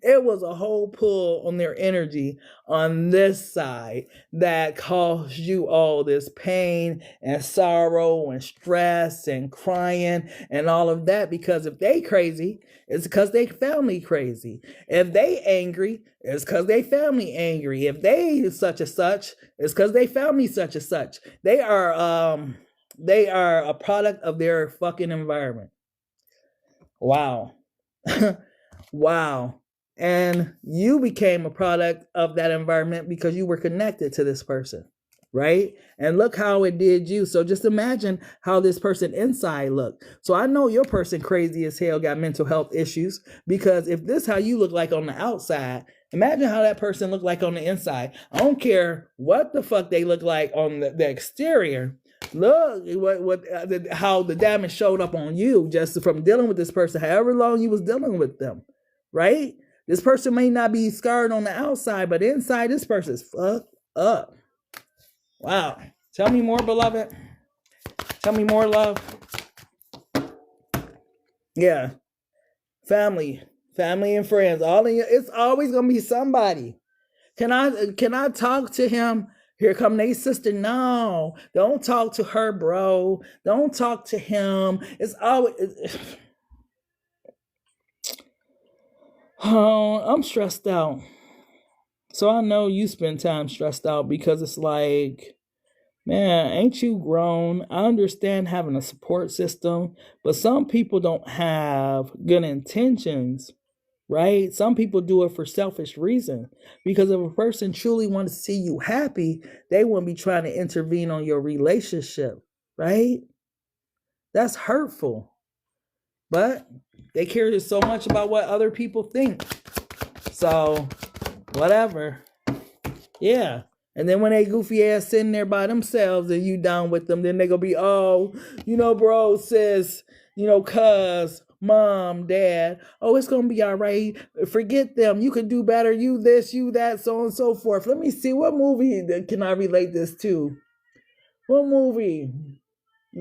It was a whole pull on their energy on this side that caused you all this pain and sorrow and stress and crying and all of that, because if they crazy, it's because they family crazy. If they angry, it's because they family angry. If they such and such, it's because they family such and such. They are a product of their fucking environment. Wow. Wow. And you became a product of that environment because you were connected to this person, right? And look how it did you. So just imagine how this person inside looked. So I know your person crazy as hell, got mental health issues, because if this is how you look like on the outside, imagine how that person looked like on the inside. I don't care what the fuck they look like on the exterior. Look how the damage showed up on you just from dealing with this person, however long you was dealing with them, right? This person may not be scarred on the outside, but inside this person's fucked up. Wow. Tell me more, beloved. Tell me more, love. Yeah. Family and friends. It's always gonna be somebody. Can I talk to him? Here come they sister. No, don't talk to her, bro. Don't talk to him. It's always. Oh, I'm stressed out. So I know you spend time stressed out because it's like, man, ain't you grown? I understand having a support system, but some people don't have good intentions, right? Some people do it for selfish reasons. Because if a person truly wants to see you happy, they wouldn't be trying to intervene on your relationship, right? That's hurtful. But they care so much about what other people think. So, whatever. Yeah. And then when they goofy ass sitting there by themselves and you down with them, then they gonna be, oh, bro, sis, cuz, mom, dad, oh, it's gonna be all right. Forget them. You can do better. You this, you that, so on and so forth. Let me see, what movie can I relate this to? What movie?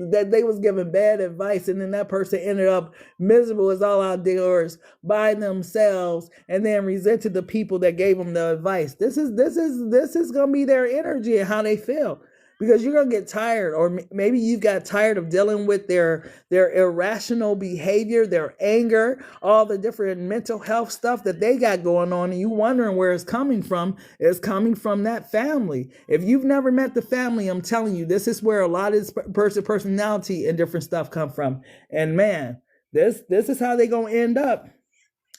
That they was giving bad advice and then that person ended up miserable as all outdoors by themselves and then resented the people that gave them the advice. This is gonna be their energy and how they feel. because you're going to get tired, or maybe you've got tired of dealing with their irrational behavior, their anger, all the different mental health stuff that they got going on, and you wondering where it's coming from. It's coming from that family. If you've never met the family, I'm telling you, this is where a lot of this personality and different stuff come from. And man, this is how they going to end up.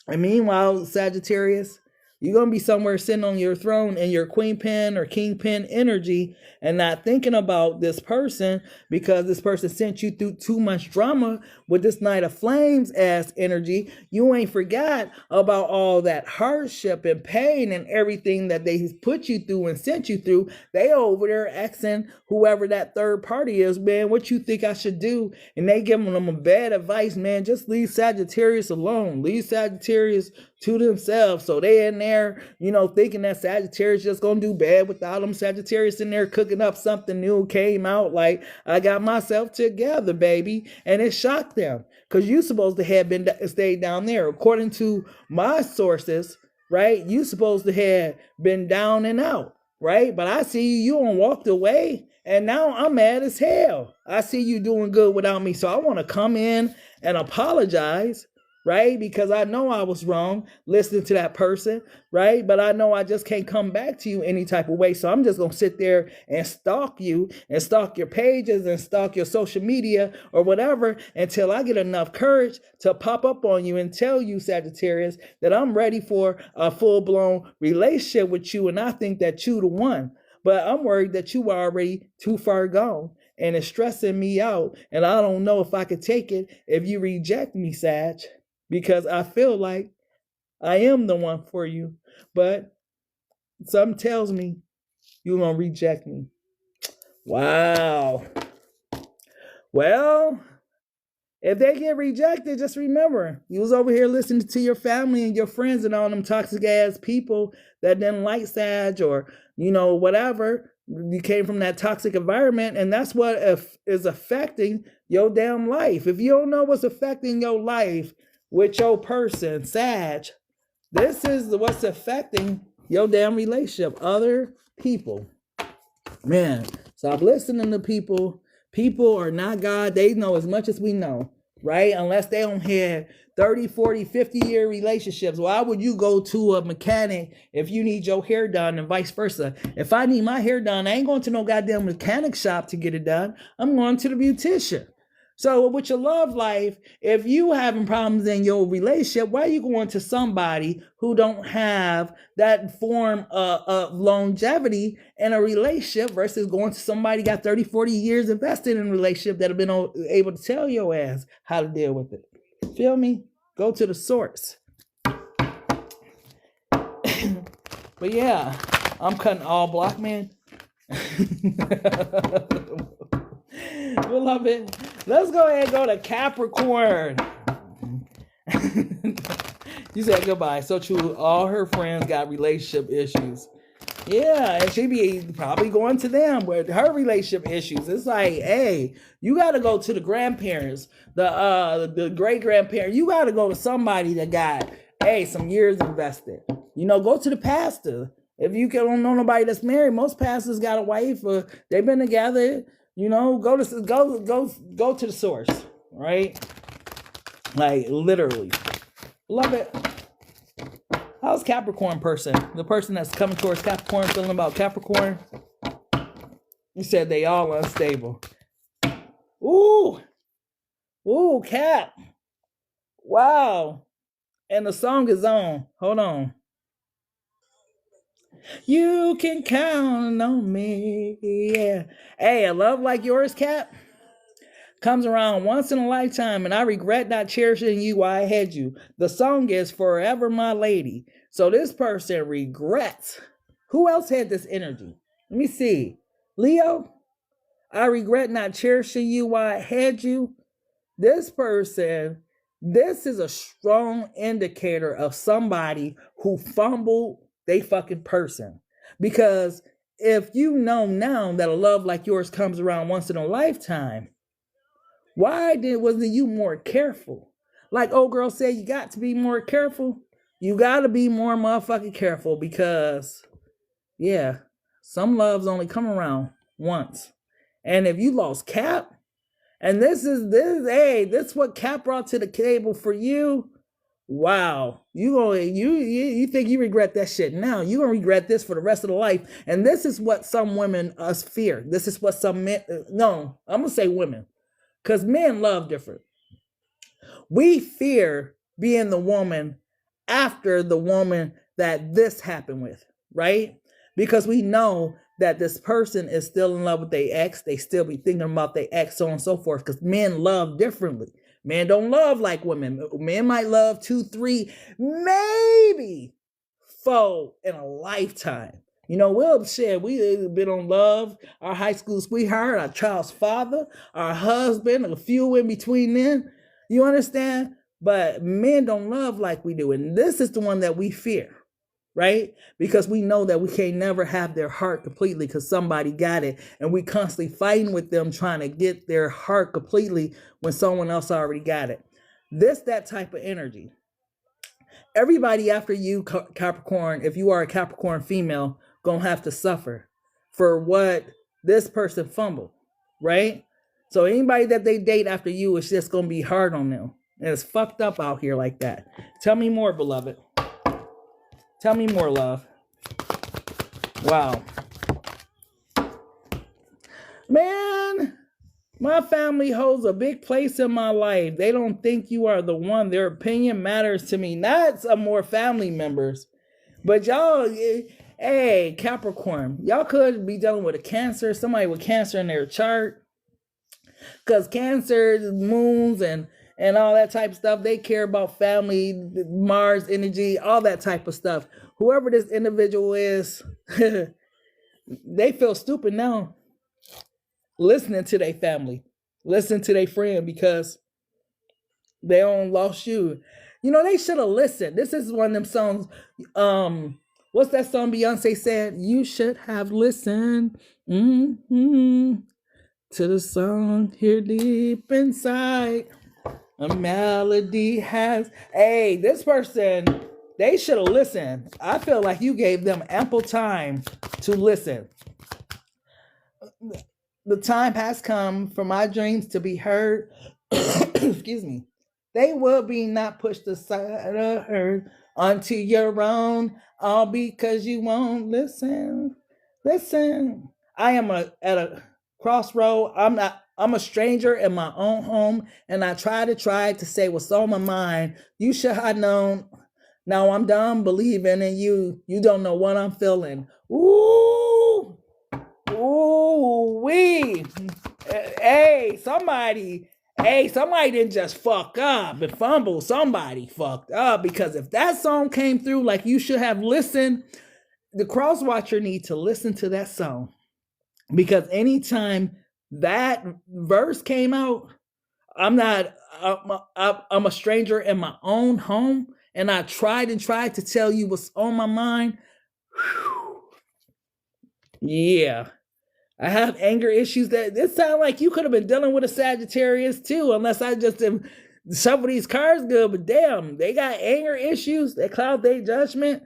And meanwhile, Sagittarius, you're going to be somewhere sitting on your throne in your queen pin or king pin energy and not thinking about this person because this person sent you through too much drama with this Knight of Flames ass energy. You ain't forgot about all that hardship and pain and everything that they put you through and sent you through. They over there asking whoever that third party is, man, what you think I should do? And they giving them a bad advice, man. Just leave Sagittarius alone. Leave Sagittarius to themselves. So they in there, thinking that Sagittarius just gonna do bad without them. Sagittarius in there cooking up something new, came out like, I got myself together, baby. And it shocked them because you supposed to have stayed down there. According to my sources, right? You supposed to have been down and out, right? But I see you done walked away and now I'm mad as hell. I see you doing good without me. So I want to come in and apologize, right? Because I know I was wrong listening to that person, right? But I know I just can't come back to you any type of way. So I'm just going to sit there and stalk you and stalk your pages and stalk your social media or whatever until I get enough courage to pop up on you and tell you, Sagittarius, that I'm ready for a full-blown relationship with you. And I think that you the one. But I'm worried that you are already too far gone. And it's stressing me out. And I don't know if I could take it if you reject me, Sag. Because I feel like I am the one for you. But something tells me you're going to reject me. Wow. Well, if they get rejected, just remember, you was over here listening to your family and your friends and all them toxic ass people that didn't like Sag or, whatever. You came from that toxic environment, and that's what is affecting your damn life. If you don't know what's affecting your life with your person, Sag, this is what's affecting your damn relationship. Other people. Man, stop listening to people. People are not God. They know as much as we know, right? Unless they don't have 30, 40, 50-year relationships. Why would you go to a mechanic if you need your hair done and vice versa? If I need my hair done, I ain't going to no goddamn mechanic shop to get it done. I'm going to the beautician. So with your love life, if you having problems in your relationship, why are you going to somebody who don't have that form of longevity in a relationship versus going to somebody got 30, 40 years invested in a relationship that have been able to tell your ass how to deal with it? Feel me? Go to the source. But yeah, I'm cutting all block, man. Beloved, let's go ahead and go to Capricorn. You said goodbye. So true. All her friends got relationship issues. Yeah, and she be probably going to them with her relationship issues. It's like, hey, you got to go to the grandparents, the great grandparents. You got to go to somebody that got, some years invested. Go to the pastor. If you don't know nobody that's married, most pastors got a wife or they've been together. Go to the source, right? Like literally. Love it. How's Capricorn person? The person that's coming towards Capricorn, feeling about Capricorn? You said they all unstable. Ooh, Cap. Wow. And the song is on. Hold on. You can count on me. Yeah. Hey, a love like yours, Cap, comes around once in a lifetime, and I regret not cherishing you while I had you. The song is Forever My Lady. So this person regrets. Who else had this energy? Let me see. Leo, I regret not cherishing you while I had you. This person, this is a strong indicator of somebody who fumbled they fucking person. Because if you know now that a love like yours comes around once in a lifetime, why wasn't you more careful? Like old girl said, you got to be more careful. You got to be more motherfucking careful because, yeah, some loves only come around once. And if you lost Cap, and this what Cap brought to the table for you. Wow, you think you regret that shit now? You gonna regret this for the rest of the life. And this is what some women us fear. This is what some men. No, I'm gonna say women, because men love different. We fear being the woman after the woman that this happened with, right? Because we know that this person is still in love with their ex. They still be thinking about their ex, so on and so forth, because men love differently. Men don't love like women. Men might love 2, 3, maybe 4 in a lifetime. You know, we've been on love, our high school sweetheart, our child's father, our husband, a few in between them. You understand? But men don't love like we do. And this is the one that we fear, right? Because we know that we can't never have their heart completely because somebody got it. And we constantly fighting with them trying to get their heart completely when someone else already got it. That type of energy. Everybody after you, Capricorn, if you are a Capricorn female, gonna have to suffer for what this person fumbled, right? So anybody that they date after you is just gonna be hard on them. And it's fucked up out here like that. Tell me more, beloved. Tell me more, love. Wow. Man, my family holds a big place in my life. They don't think you are the one. Their opinion matters to me. Not some more family members. But y'all, hey, Capricorn, y'all could be dealing with a Cancer, somebody with Cancer in their chart. Because Cancer, moons, and all that type of stuff, they care about family, Mars energy, all that type of stuff. Whoever this individual is, they feel stupid now listening to their family, listening to their friend because they don't lost you. You know, they should have listened. This is one of them songs. What's that song Beyonce said? You should have listened. To the song here deep inside. A melody has. Hey, this person, they should have listened. I feel like you gave them ample time to listen. The time has come for my dreams to be heard. Excuse me. They will be not pushed aside or heard onto your own, all because you won't listen. Listen. I am at a crossroad. I'm a stranger in my own home, and I try to say what's on my mind. You should have known. Now I'm done believing in you. You don't know what I'm feeling. Ooh, wee. Hey, somebody didn't just fuck up and fumble. Somebody fucked up, because if that song came through like you should have listened, the cross watcher need to listen to that song. Because anytime that verse came out, I'm a stranger in my own home, and I tried to tell you what's on my mind. Whew. Yeah. I have anger issues. That it sounds like you could have been dealing with a Sagittarius too, unless I just am some of these cards good, but damn, they got anger issues that cloud their judgment.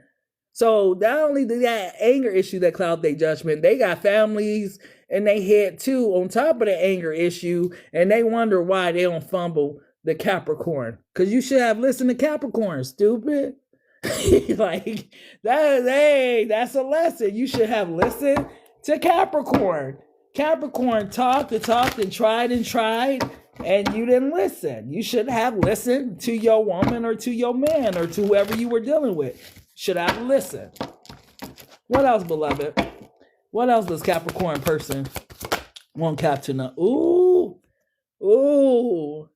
So not only do they got anger issue that cloud their judgment, they got families in their head too on top of the anger issue, and they wonder why they don't fumble the Capricorn. Because you should have listened to Capricorn, stupid. Like that, hey, that's a lesson. You should have listened to Capricorn. Capricorn talked and tried, and you didn't listen. You should have listened to your woman or to your man or to whoever you were dealing with. Should have listened. What else, beloved? What else does Capricorn person want Cap to know? Ooh.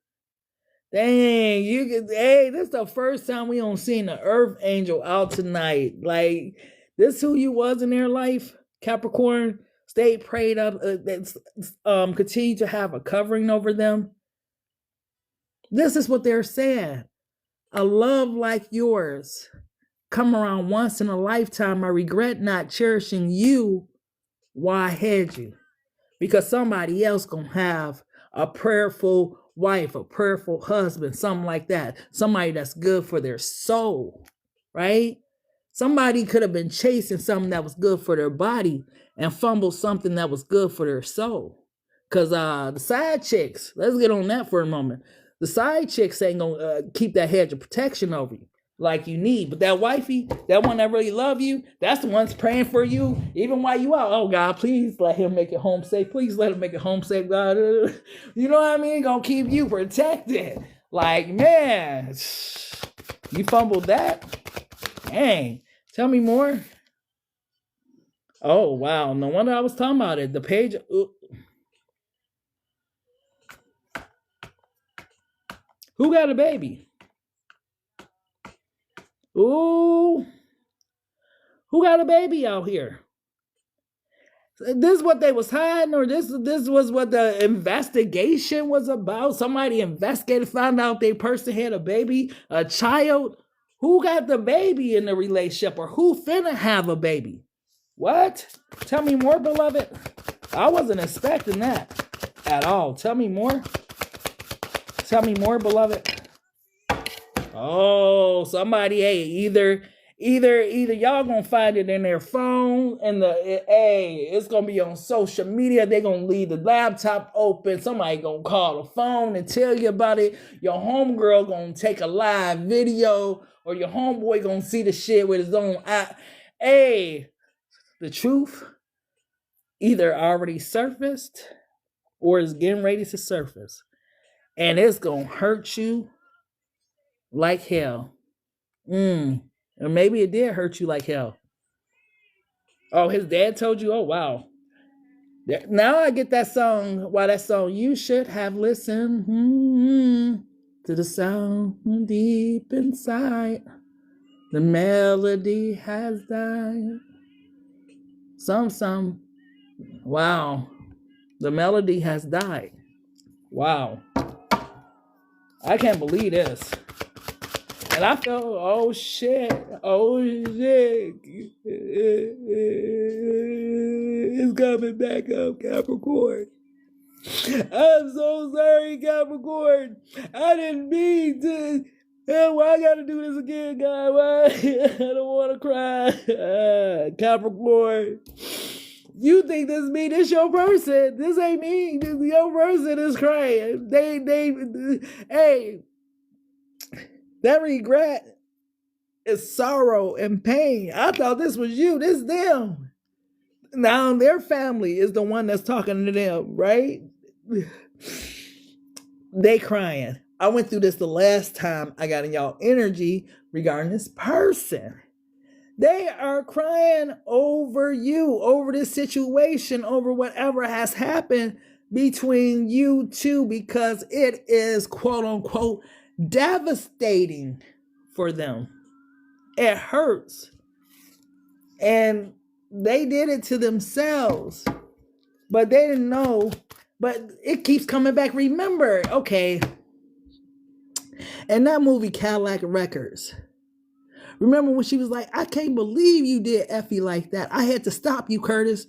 Dang, hey, this is the first time we don't see the Earth Angel out tonight. Like, this who you was in their life, Capricorn. Stay prayed up. Continue to have a covering over them. This is what they're saying. A love like yours come around once in a lifetime. I regret not cherishing you while I had you. Because somebody else gonna have a prayerful wife, a prayerful husband, something like that. Somebody that's good for their soul, right? Somebody could have been chasing something that was good for their body and fumbled something that was good for their soul. Because the side chicks, let's get on that for a moment. The side chicks ain't going to keep that hedge of protection over you like you need. But that wifey, that one that really love you, that's the one's praying for you even while you out. Oh, God, please let him make it home safe. Please let him make it home safe, God. You know what I mean? Going to keep you protected. Like, man, you fumbled that? Dang. Tell me more. Oh, wow. No wonder I was talking about it. The page. Who got a baby? Ooh. Who got a baby out here? This is what they was hiding, or this was what the investigation was about? Somebody investigated, found out their person had a baby, a child. Who got the baby in the relationship, or who finna have a baby? What? Tell me more, beloved. I wasn't expecting that at all. Tell me more. Tell me more, beloved. Oh, somebody, hey, either y'all gonna find it in their phone, and it's gonna be on social media. They're gonna leave the laptop open. Somebody gonna call the phone and tell you about it. Your homegirl gonna take a live video, or your homeboy gonna see the shit with his own eye. Hey, the truth either already surfaced or is getting ready to surface, and it's gonna hurt you like hell. Or maybe it did hurt you like hell. Oh, his dad told you? Oh, wow. Now I get that song. Why that song? You should have listened to the sound deep inside. The melody has died. Some. Wow. The melody has died. Wow. I can't believe this. And I felt, oh shit. It's coming back up, Capricorn. I'm so sorry, Capricorn. I didn't mean to. Why I gotta do this again, God? Why? I don't want to cry. Capricorn. You think this me? This your person. This ain't me. This your person is crying. Hey. That regret is sorrow and pain. I thought this was you. This is them. Now their family is the one that's talking to them, right? They crying. I went through this the last time I got in y'all energy regarding this person. They are crying over you, over this situation, over whatever has happened between you two, because it is quote unquote devastating for them. It hurts. And they did it to themselves, but they didn't know. But it keeps coming back. Remember, okay, in that movie Cadillac Records, remember when she was like, I can't believe you did Effie like that. I had to stop you, Curtis.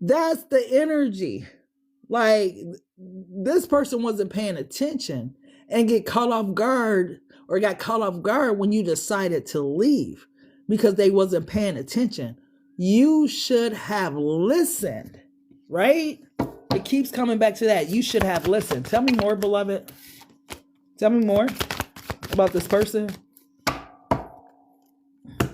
That's the energy. Like, this person wasn't paying attention and got caught off guard when you decided to leave because they wasn't paying attention. You should have listened, right? It keeps coming back to that. You should have listened. Tell me more, beloved. Tell me more about this person.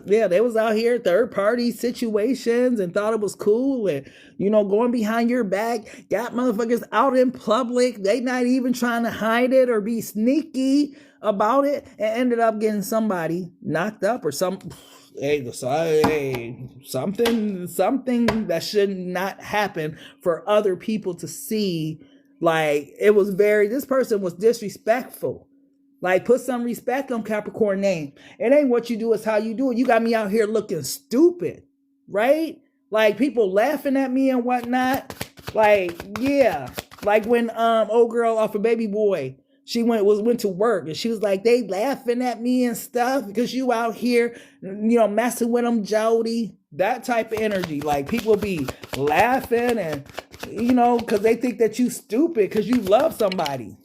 Yeah, they was out here third party situations and thought it was cool and, going behind your back, got motherfuckers out in public. They not even trying to hide it or be sneaky about it, and ended up getting somebody knocked up or something that should not happen for other people to see. Like, this person was disrespectful. Like, put some respect on Capricorn name. It ain't what you do, it's how you do it. You got me out here looking stupid, right? Like, people laughing at me and whatnot. Like, yeah. Like when old girl off of Baby Boy, she went to work and she was like, they laughing at me and stuff because you out here, messing with them, Jody. That type of energy. Like, people be laughing and, because they think that you stupid because you love somebody.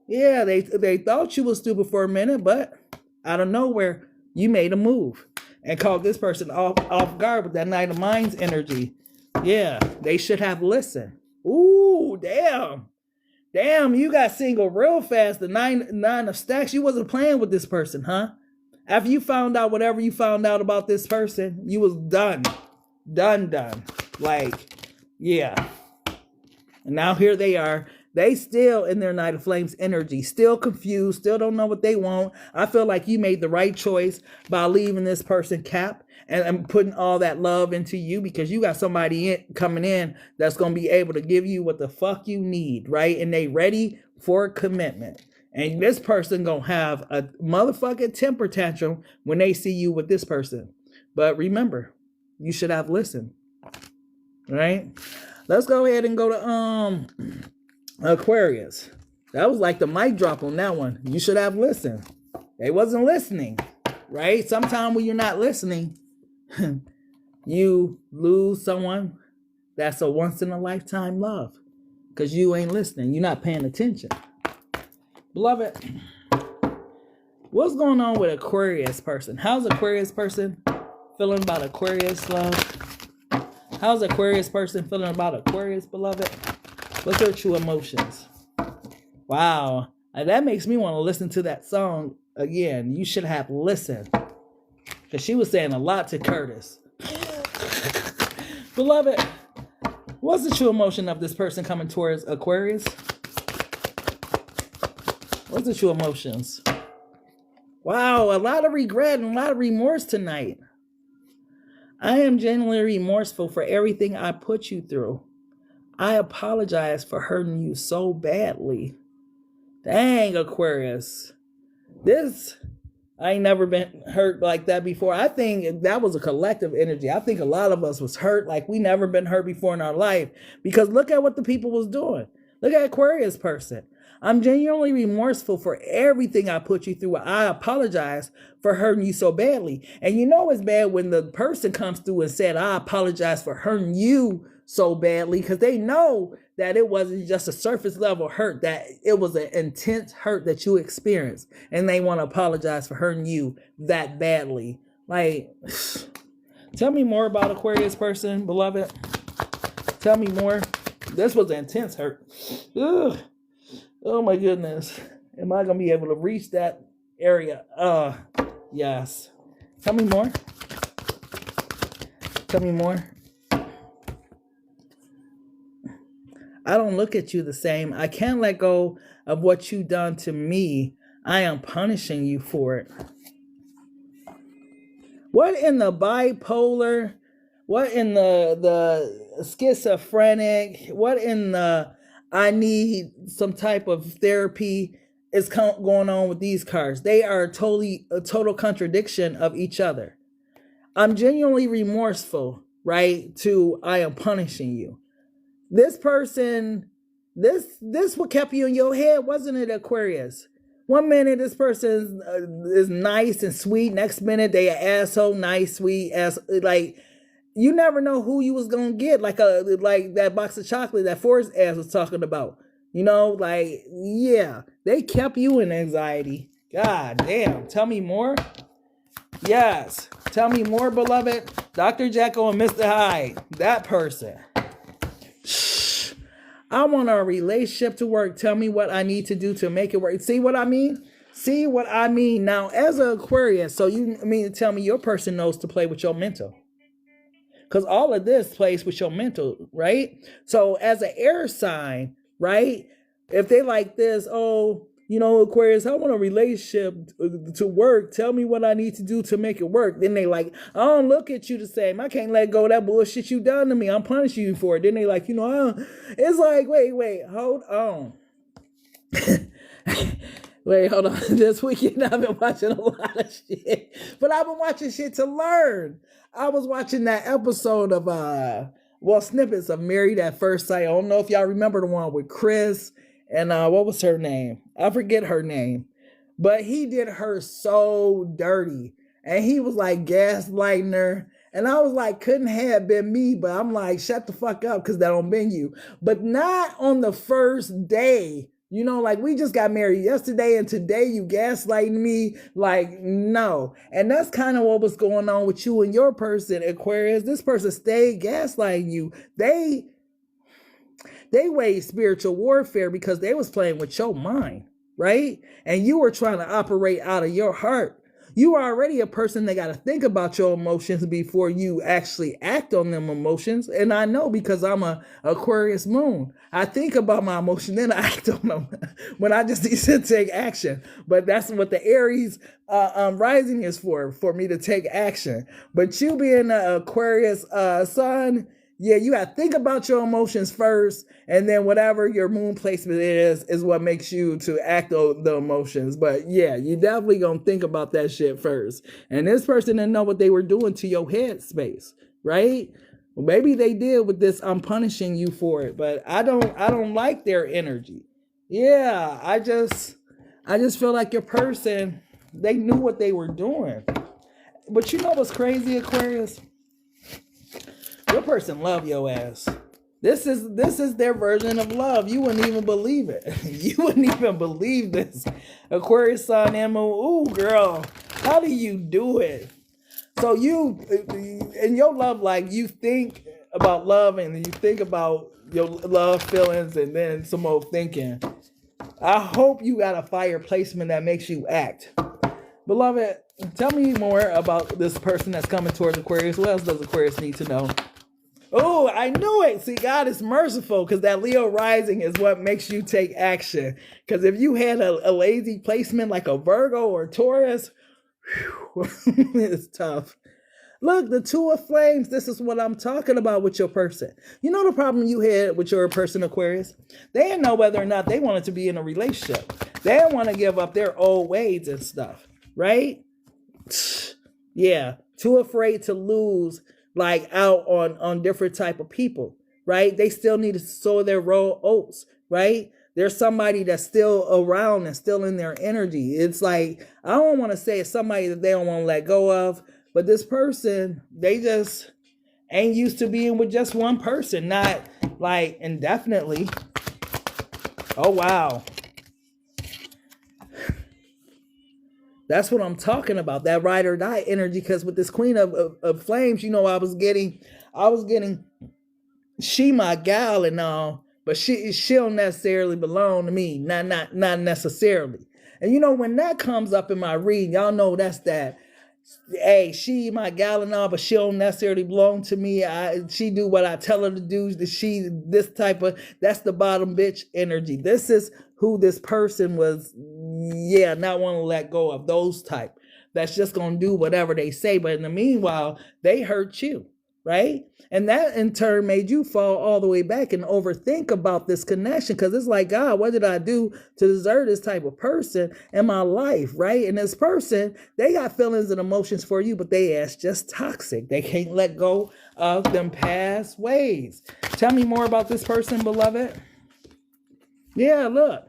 Yeah, they thought you was stupid for a minute, but out of nowhere, You made a move and caught this person off guard with that Knight of Minds energy. Yeah, they should have listened. Ooh, damn. Damn, you got single real fast. The nine of stacks. You wasn't playing with this person, huh? After you found out whatever you found out about this person, you was done. Done. Like, yeah. And now here they are. They still in their Knight of Flames energy, still confused, still don't know what they want. I feel like you made the right choice by leaving this person, Cap, and putting all that love into you, because you got somebody coming in that's going to be able to give you what the fuck you need, right? And they ready for commitment. And this person going to have a motherfucking temper tantrum when they see you with this person. But remember, you should have listened, right? Let's go ahead and go to Aquarius. That was like the mic drop on that one. You should have listened. They wasn't listening, right? Sometimes when you're not listening, you lose someone that's a once in a lifetime love, because you ain't listening. You're not paying attention. Beloved, what's going on with Aquarius person? How's Aquarius person feeling about Aquarius love? How's Aquarius person feeling about Aquarius, beloved? What's her true emotions? Wow. That makes me want to listen to that song again. You should have listened. Because she was saying a lot to Curtis. Beloved, what's the true emotion of this person coming towards Aquarius? What's the true emotions? Wow, a lot of regret and a lot of remorse tonight. I am genuinely remorseful for everything I put you through. I apologize for hurting you so badly. Dang, Aquarius. I ain't never been hurt like that before. I think that was a collective energy. I think a lot of us was hurt like we never been hurt before in our life. Because look at what the people was doing. Look at Aquarius person. I'm genuinely remorseful for everything I put you through. I apologize for hurting you so badly. And you know it's bad when the person comes through and said, I apologize for hurting you so badly, because they know that it wasn't just a surface level hurt, that it was an intense hurt that you experienced, and they want to apologize for hurting you that badly. Like, tell me more about Aquarius person, beloved. Tell me more. This was an intense hurt. Ugh. Oh my goodness. Am I going to be able to reach that area? Yes. Tell me more. Tell me more. I don't look at you the same. I can't let go of what you done to me. I am punishing you for it. What in the bipolar? What in the schizophrenic? What in the I need some type of therapy is going on with these cards? They are a total contradiction of each other. I'm genuinely remorseful, right? To I am punishing you. This person, this what kept you in your head, wasn't it, Aquarius? One minute this person is nice and sweet. Next minute they an asshole, nice, sweet, ass. Like, you never know who you was gonna get. Like that box of chocolate that Forrest ass was talking about. You know, like, yeah, they kept you in anxiety. God damn. Tell me more. Yes. Tell me more, beloved. Dr. Jekyll and Mr. Hyde. That person. I want our relationship to work. Tell me what I need to do to make it work. See what I mean? See what I mean? Now, as an Aquarius, so you mean to tell me your person knows to play with your mental? Because all of this plays with your mental, right? So as an air sign, right? If they like this, oh, you know, Aquarius, I want a relationship to work. Tell me what I need to do to make it work. Then they like, I don't look at you the same. I can't let go of that bullshit you done to me. I'm punishing you for it. Then they like, you know, it's like, wait, hold on. Wait, hold on. This weekend I've been watching a lot of shit. But I've been watching shit to learn. I was watching that episode of, snippets of Married at First Sight. I don't know if y'all remember the one with Chris and what was her name? I forget her name. But he did her so dirty. And he was like gaslighting her. And I was like, couldn't have been me. But I'm like, shut the fuck up, because that don't been you. But not on the first day. You know, like we just got married yesterday and today you gaslighting me. Like, no. And that's kind of what was going on with you and your person, Aquarius. This person stayed gaslighting you. They waged spiritual warfare because they was playing with your mind, right? And you were trying to operate out of your heart. You are already a person that got to think about your emotions before you actually act on them emotions. And I know because I'm a Aquarius moon. I think about my emotion, then I act on them when I just need to take action. But that's what the Aries rising is for me to take action. But you being an Aquarius sun, yeah, you got to think about your emotions first, and then whatever your moon placement is what makes you to act on the emotions. But yeah, you definitely gonna think about that shit first. And this person didn't know what they were doing to your head space, right? Well, maybe they did with this. I'm punishing you for it, but I don't like their energy. Yeah, I just feel like your person, they knew what they were doing. But you know what's crazy, Aquarius? Your person love your ass. This is their version of love. You wouldn't even believe it. You wouldn't even believe this. Aquarius sun, ooh, girl, how do you do it? So you, in your love life, you think about love and you think about your love feelings and then some more thinking. I hope you got a fire placement that makes you act. Beloved, tell me more about this person that's coming towards Aquarius. What else does Aquarius need to know? Oh, I knew it. See, God is merciful because that Leo rising is what makes you take action. Because if you had a lazy placement like a Virgo or Taurus, whew, it's tough. Look, the Two of Flames, this is what I'm talking about with your person. You know the problem you had with your person, Aquarius? They didn't know whether or not they wanted to be in a relationship. They didn't want to give up their old ways and stuff, right? Yeah, too afraid to lose like out on different type of people, right? They still need to sow their raw oats, right? There's somebody that's still around and still in their energy. It's like, I don't want to say it's somebody that they don't want to let go of, but this person, they just ain't used to being with just one person, not like indefinitely. Oh, wow. That's what I'm talking about, that ride or die energy. Because with this Queen of Flames, you know, I was getting, she my gal and all, but she don't necessarily belong to me, not necessarily. And you know, when that comes up in my reading, y'all know that's that. Hey, she my gal and all, but she don't necessarily belong to me. She do what I tell her to do. This type of, that's the bottom bitch energy. This is who this person was, not want to let go of, those type. That's just going to do whatever they say. But in the meanwhile, they hurt you, right? And that in turn made you fall all the way back and overthink about this connection. Because it's like, God, what did I do to deserve this type of person in my life, right? And this person, they got feelings and emotions for you, but they ass just toxic. They can't let go of them past ways. Tell me more about this person, beloved. Yeah, look,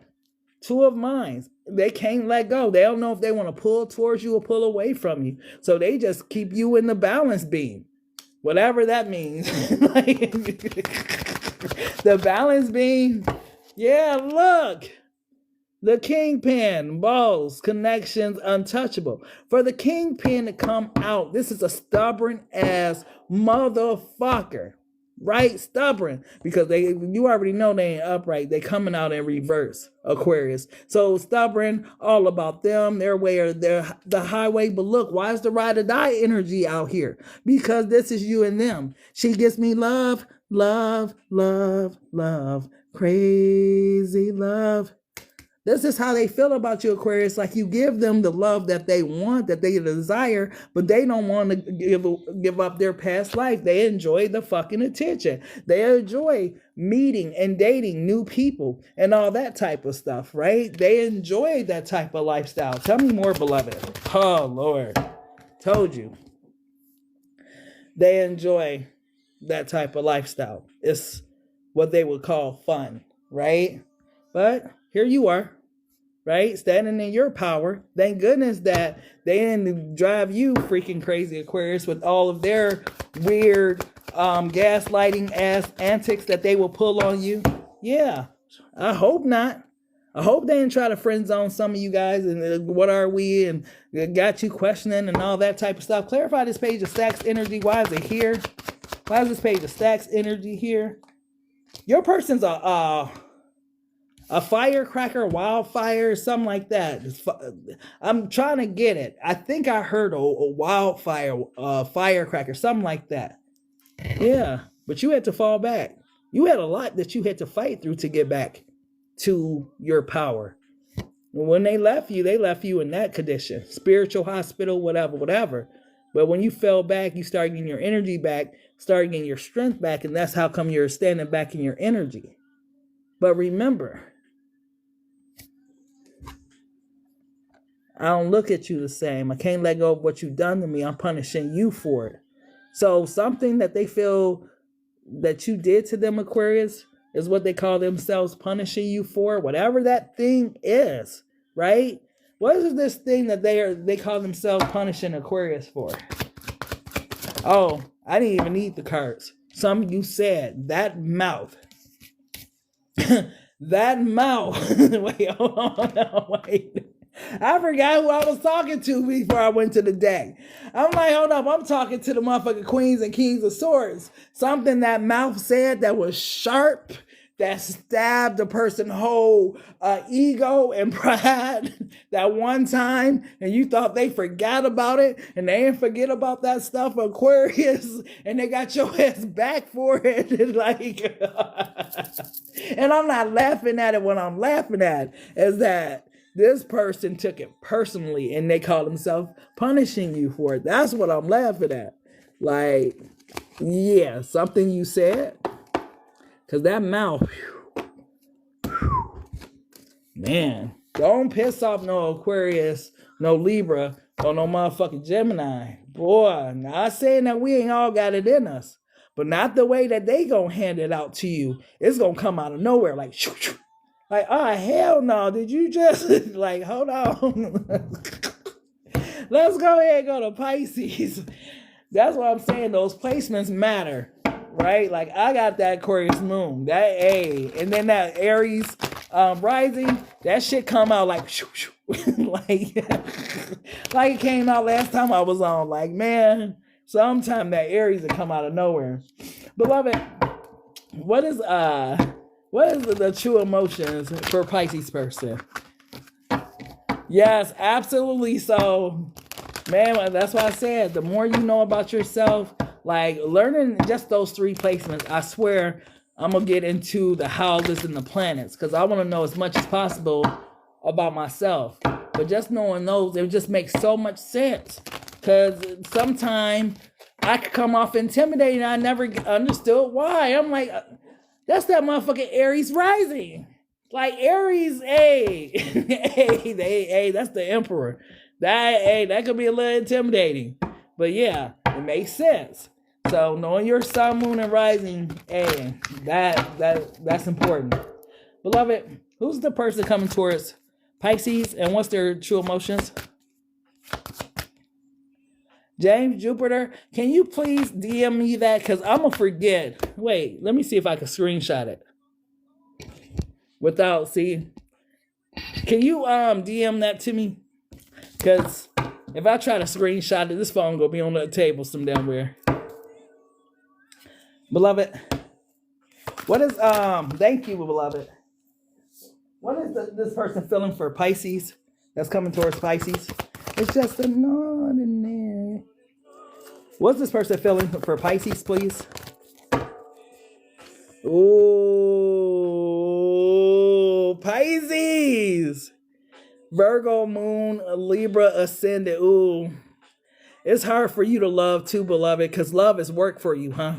Two of Minds. They can't let go. They don't know if they want to pull towards you or pull away from you. So they just keep you in the balance beam. Whatever that means. Like, the balance beam. Yeah, look. The Kingpin, balls, connections, untouchable. For the Kingpin to come out, this is a stubborn ass motherfucker. Right? Stubborn. Because you already know they ain't upright. They coming out in reverse, Aquarius. So stubborn, all about them, their way or the highway. But look, why is the ride or die energy out here? Because this is you and them. She gives me love, love, love, love, crazy love. This is how they feel about you, Aquarius. Like you give them the love that they want, that they desire, but they don't want to give up their past life. They enjoy the fucking attention. They enjoy meeting and dating new people and all that type of stuff, right? They enjoy that type of lifestyle. Tell me more, beloved. Oh, Lord. Told you. They enjoy that type of lifestyle. It's what they would call fun, right? But here you are, right? Standing in your power. Thank goodness that they didn't drive you freaking crazy, Aquarius, with all of their weird gaslighting ass antics that they will pull on you. Yeah, I hope not. I hope they didn't try to friend zone some of you guys and what are we and got you questioning and all that type of stuff. Clarify this page of stacks energy. Why is it here? Why is this page of stacks energy here? Your person's a firecracker, wildfire, something like that. I'm trying to get it. I think I heard a wildfire, firecracker, something like that. Yeah, but you had to fall back. You had a lot that you had to fight through to get back to your power. When they left you in that condition. Spiritual hospital, whatever. But when you fell back, you started getting your energy back, started getting your strength back, and that's how come you're standing back in your energy. But remember, I don't look at you the same. I can't let go of what you've done to me. I'm punishing you for it. So something that they feel that you did to them, Aquarius, is what they call themselves punishing you for. Whatever that thing is, right? What is this thing that they call themselves punishing Aquarius for? Oh, I didn't even need the cards. Some of you said that mouth. That mouth. Wait, hold on. No, wait. I forgot who I was talking to before I went to the deck. I'm like, hold up, I'm talking to the motherfucking queens and kings of swords. Something that mouth said that was sharp, that stabbed a person's whole ego and pride that one time, and you thought they forgot about it, and they didn't forget about that stuff, Aquarius, and they got your ass back for it. Like, and I'm not laughing at it. What I'm laughing at is that this person took it personally and they call themselves punishing you for it. That's what I'm laughing at. Like, yeah, something you said. Because that mouth, man, don't piss off no Aquarius, no Libra, or no motherfucking Gemini. Boy, not saying that we ain't all got it in us, but not the way that they gonna hand it out to you. It's gonna come out of nowhere like, shoo, shoo. Like, oh, hell no, did you just, like, hold on. Let's go ahead and go to Pisces. That's what I'm saying, those placements matter, right? Like, I got that Aquarius moon, that A, and then that Aries rising, that shit come out like, shoo, shoo. like it came out last time I was on. Like, man, sometime that Aries will come out of nowhere. Beloved, what is the true emotions for Pisces person? Yes, absolutely. So, man, that's why I said, the more you know about yourself, like learning just those 3 placements, I swear I'm going to get into the houses and the planets because I want to know as much as possible about myself. But just knowing those, it just makes so much sense because sometimes I could come off intimidating. I never understood why. I'm like, that's that motherfucking Aries rising. Like Aries, that's the emperor. That could be a little intimidating. But yeah, it makes sense. So knowing your sun, moon, and rising, that's important. Beloved, who's the person coming towards Pisces and what's their true emotions? James, Jupiter, can you please DM me that? Because I'm going to forget. Wait, let me see if I can screenshot it. Without, see. Can you DM that to me? Because if I try to screenshot it, this phone going to be on the table some damn where. Beloved, what is, thank you, beloved. What is this person feeling for Pisces that's coming towards Pisces? It's just a nod in there. What's this person feeling for Pisces, please? Ooh, Pisces. Virgo, moon, Libra, ascendant. Ooh. It's hard for you to love too, beloved, because love is work for you, huh?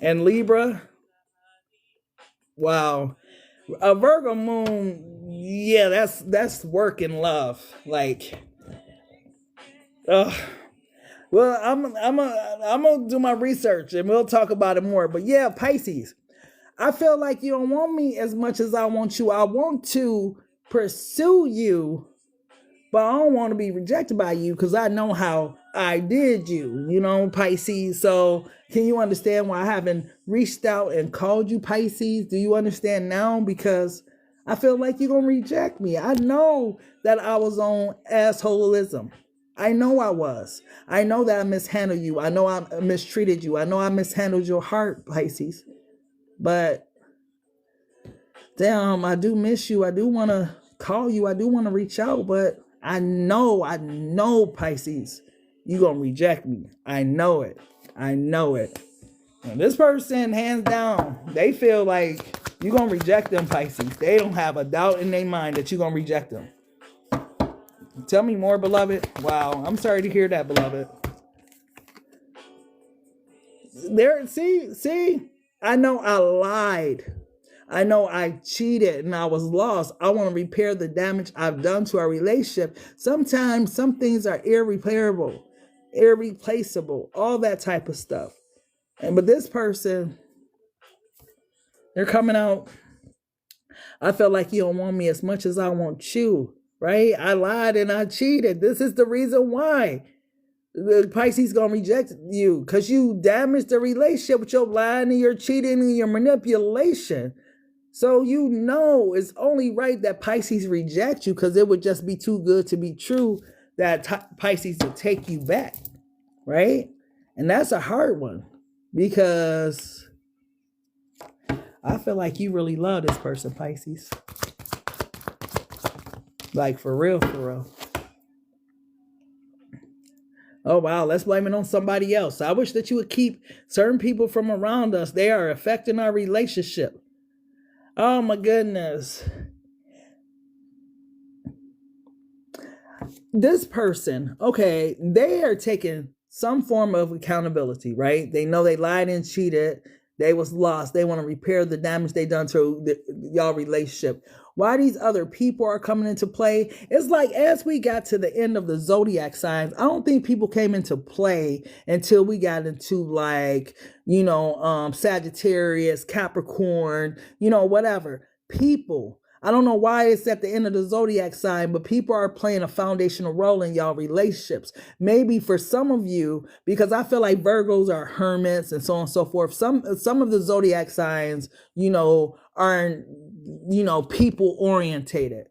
And Libra, wow. A Virgo moon, yeah, that's work and love. Like, well, I'm gonna do my research and we'll talk about it more. But yeah, Pisces, I feel like you don't want me as much as I want you. I want to pursue you, but I don't want to be rejected by you because I know how I did you, Pisces. So can you understand why I haven't reached out and called you Pisces? Do you understand now? Because I feel like you're going to reject me. I know that I was on assholeism. I know I was. I know that I mishandled you. I know I mistreated you. I know I mishandled your heart, Pisces. But damn, I do miss you. I do want to call you. I do want to reach out. But I know, Pisces, you're going to reject me. I know it. And this person, hands down, they feel like you're going to reject them, Pisces. They don't have a doubt in their mind that you're going to reject them. Tell me more, beloved. Wow, I'm sorry to hear that, beloved. See, I know I lied. I know I cheated and I was lost. I want to repair the damage I've done to our relationship. Sometimes some things are irreparable, irreplaceable, all that type of stuff. But this person, they're coming out. I feel like you don't want me as much as I want you, right? I lied and I cheated. This is the reason why the Pisces gonna reject you, because you damaged the relationship with your lying and your cheating and your manipulation. So you know it's only right that Pisces reject you, because it would just be too good to be true that Pisces would take you back, right? And that's a hard one, because I feel like you really love this person, Pisces. Like, for real, for real. Oh, wow. Let's blame it on somebody else. I wish that you would keep certain people from around us. They are affecting our relationship. Oh, my goodness. This person, okay, they are taking some form of accountability, right? They know they lied and cheated. They was lost. They want to repair the damage they done to y'all relationship. Why these other people are coming into play? It's like, as we got to the end of the zodiac signs, I don't think people came into play until we got into, like, Sagittarius, Capricorn, whatever. People. I don't know why it's at the end of the zodiac sign, but people are playing a foundational role in y'all relationships. Maybe for some of you, because I feel like Virgos are hermits and so on and so forth. Some of the zodiac signs, aren't, people orientated.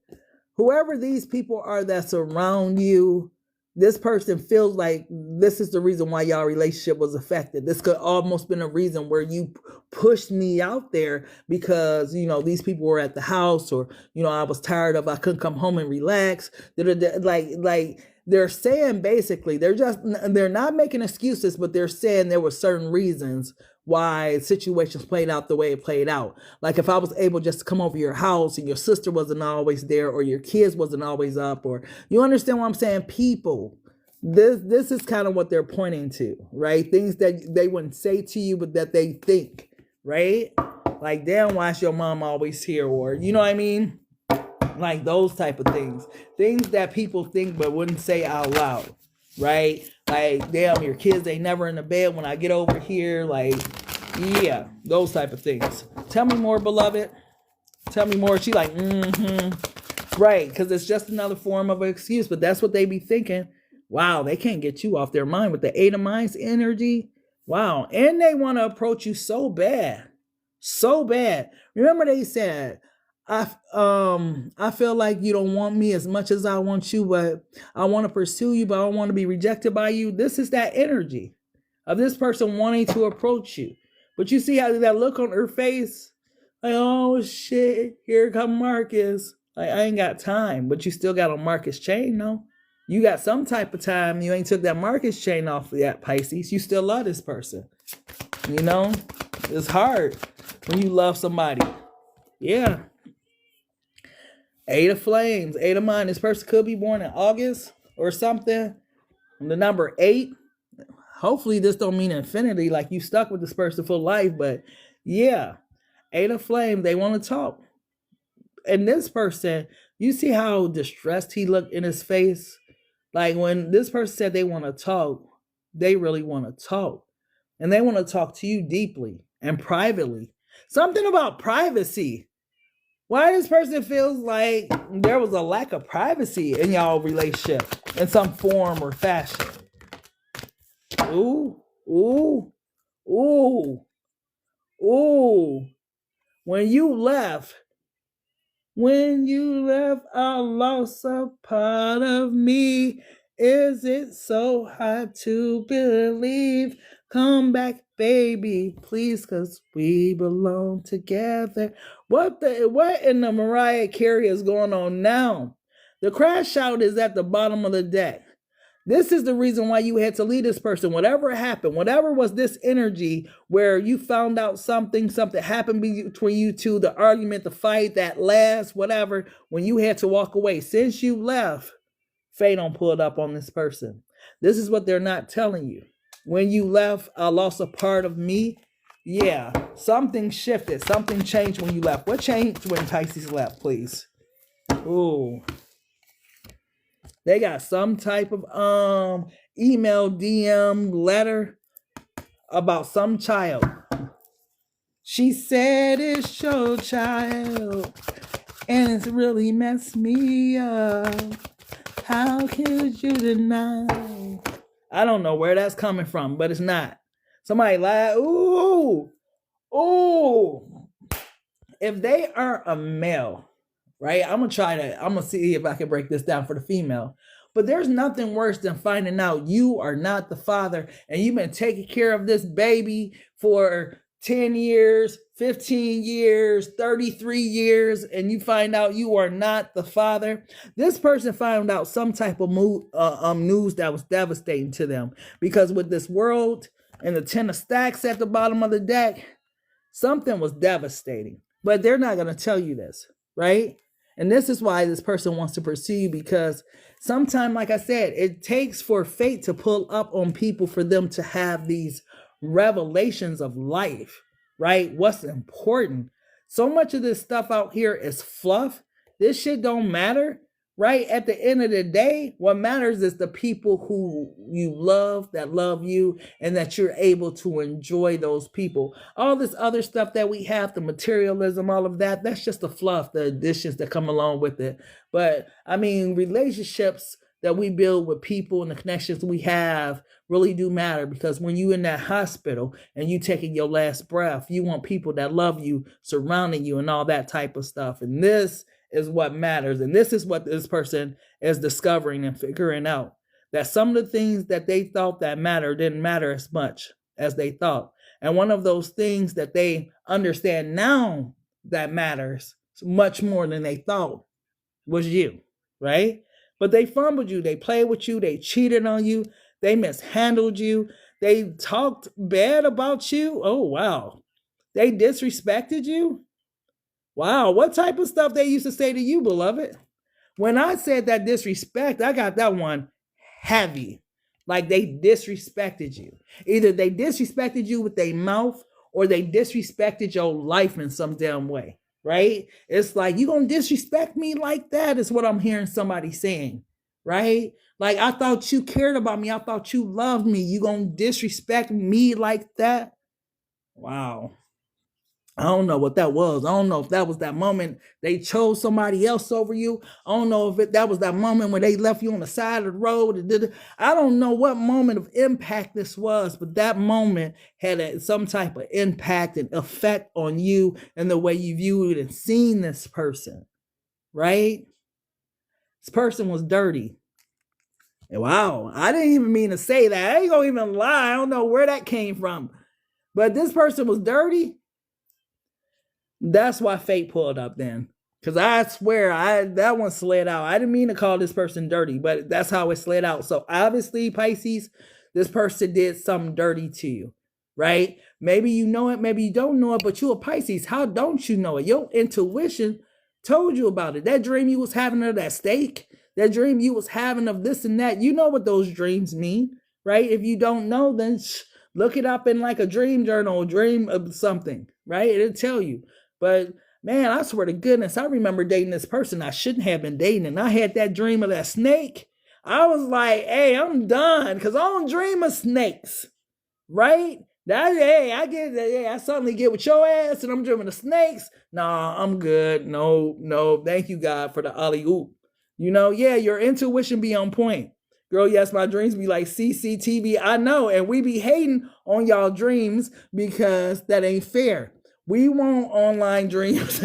Whoever these people are that surround you, this person feels like this is the reason why y'all relationship was affected. This could almost been a reason where you pushed me out there because, these people were at the house, or, I was tired of, I couldn't come home and relax. Like they're saying, basically, they're not making excuses, but they're saying there were certain reasons why situations played out the way it played out. Like, if I was able just to come over your house and your sister wasn't always there, or your kids wasn't always up, or, you understand what I'm saying? People, this is kind of what they're pointing to, right? Things that they wouldn't say to you, but that they think, right? Like, damn, why is your mom always here? Or, you know what I mean? Like, those type of things that people think but wouldn't say out loud, right? Like, damn, your kids ain't never in the bed when I get over here. Like, yeah, those type of things. Tell me more, beloved. Tell me more. She like, right, because it's just another form of an excuse, but that's what they be thinking. Wow, they can't get you off their mind with the Eight of Minds energy. Wow, and they want to approach you so bad. So bad. Remember they said, I feel like you don't want me as much as I want you, but I want to pursue you, but I don't want to be rejected by you. This is that energy of this person wanting to approach you. But you see how that look on her face? Like, oh shit, here come Marcus. Like, I ain't got time, but you still got a Marcus chain, no? You got some type of time. You ain't took that Marcus chain off of that, Pisces. You still love this person. It's hard when you love somebody. Yeah. Eight of Flames, Eight of Mind. This person could be born in August or something. And the number 8. Hopefully this don't mean infinity, like you stuck with this person for life. But yeah, Eight of Flames, they want to talk. And this person, you see how distressed he looked in his face? Like, when this person said they want to talk, they really want to talk. And they want to talk to you deeply and privately. Something about privacy. Why this person feels like there was a lack of privacy in y'all relationship in some form or fashion. Ooh. When you left, When you left, I lost a part of me. Is it so hard to believe? Come back, baby, please, 'cause we belong together. What in the Mariah Carey is going on now? The crash out is at the bottom of the deck. This is the reason why you had to leave this person. Whatever happened, whatever was this energy where you found out something happened between you two, the argument, the fight, that last, whatever, when you had to walk away. Since you left, fate don't pull it up on this person. This is what they're not telling you. When you left, I lost a part of me. Yeah, something shifted. Something changed when you left. What changed when Pisces left, please? Ooh. They got some type of email, DM, letter about some child. She said it's your child, and it's really messed me up. How could you deny? I don't know where that's coming from, but it's not. Somebody lied. Ooh. If they are a male, right? I'm going to see if I can break this down for the female. But there's nothing worse than finding out you are not the father and you've been taking care of this baby for 10 years, 15 years, 33 years, and you find out you are not the father. This person found out some type of news that was devastating to them, because with this world and the 10 of stacks at the bottom of the deck, something was devastating. But they're not going to tell you this, right? And this is why this person wants to pursue you, because sometimes, like I said, it takes for fate to pull up on people for them to have these revelations of life, right? What's important. So much of this stuff out here is fluff. This shit don't matter, right? At the end of the day, what matters is the people who you love, that love you, and that you're able to enjoy those people. All this other stuff that we have, the materialism, all of that, that's just the fluff, the additions that come along with it. But I mean, relationships that we build with people and the connections we have really do matter, because when you're in that hospital and you taking your last breath, you want people that love you surrounding you and all that type of stuff. And this is what matters. And this is what this person is discovering and figuring out, that some of the things that they thought that mattered didn't matter as much as they thought. And one of those things that they understand now that matters much more than they thought was you, right? But they fumbled you. They played with you. They cheated on you. They mishandled you. They talked bad about you. Oh, wow. They disrespected you. Wow. What type of stuff they used to say to you, beloved? When I said that disrespect, I got that one heavy. Like they disrespected you. Either they disrespected you with their mouth or they disrespected your life in some damn way. Right? It's like, you gonna disrespect me like that is what I'm hearing somebody saying, right? Like, I thought you cared about me. I thought you loved me. You gonna disrespect me like that? Wow. I don't know what that was. I don't know if that was that moment they chose somebody else over you. I don't know if that was that moment when they left you on the side of the road. I don't know what moment of impact this was, but that moment had some type of impact and effect on you and the way you viewed and seen this person, right? This person was dirty. And wow, I didn't even mean to say that. I ain't gonna even lie. I don't know where that came from. But this person was dirty. That's why fate pulled up then. Because I swear, that one slid out. I didn't mean to call this person dirty, but that's how it slid out. So obviously, Pisces, this person did something dirty to you, right? Maybe you know it, maybe you don't know it, but you're a Pisces. How don't you know it? Your intuition told you about it. That dream you was having of that steak, that dream you was having of this and that, you know what those dreams mean, right? If you don't know, then look it up in like a dream journal, dream of something, right? It'll tell you. But man, I swear to goodness, I remember dating this person I shouldn't have been dating. And I had that dream of that snake. I was like, hey, I'm done. Because I don't dream of snakes. Right? I suddenly get with your ass and I'm dreaming of snakes. Nah, I'm good. No. Thank you, God, for the alley-oop. You know, yeah, your intuition be on point. Girl, yes, my dreams be like CCTV. I know. And we be hating on y'all dreams because that ain't fair. We want online dreams,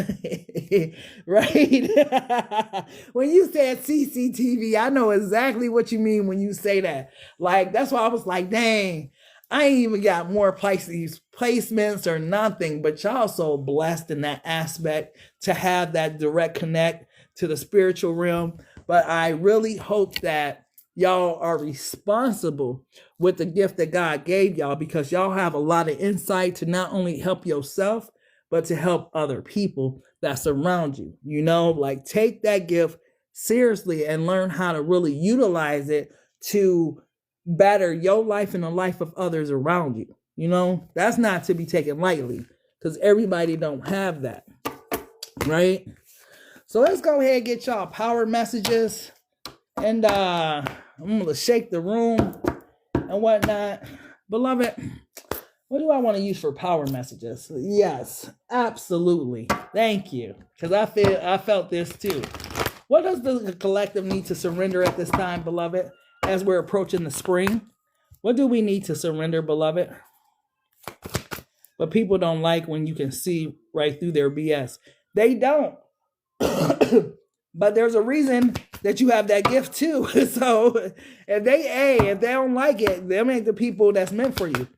right? When you said CCTV, I know exactly what you mean when you say that. Like, that's why I was like, dang, I ain't even got more Pisces placements or nothing, but y'all so blessed in that aspect to have that direct connect to the spiritual realm. But I really hope that y'all are responsible with the gift that God gave y'all, because y'all have a lot of insight to not only help yourself, but to help other people that surround you. You know, like, take that gift seriously and learn how to really utilize it to better your life and the life of others around you. You know, that's not to be taken lightly, because everybody don't have that, right? So let's go ahead and get y'all power messages. And I'm going to shake the room and whatnot. Beloved, what do I want to use for power messages? Yes, absolutely. Thank you. Because I felt this too. What does the collective need to surrender at this time, beloved, as we're approaching the spring? What do we need to surrender, beloved? But people don't like when you can see right through their BS. They don't. But there's a reason that you have that gift too. So if they don't like it, them ain't the people that's meant for you.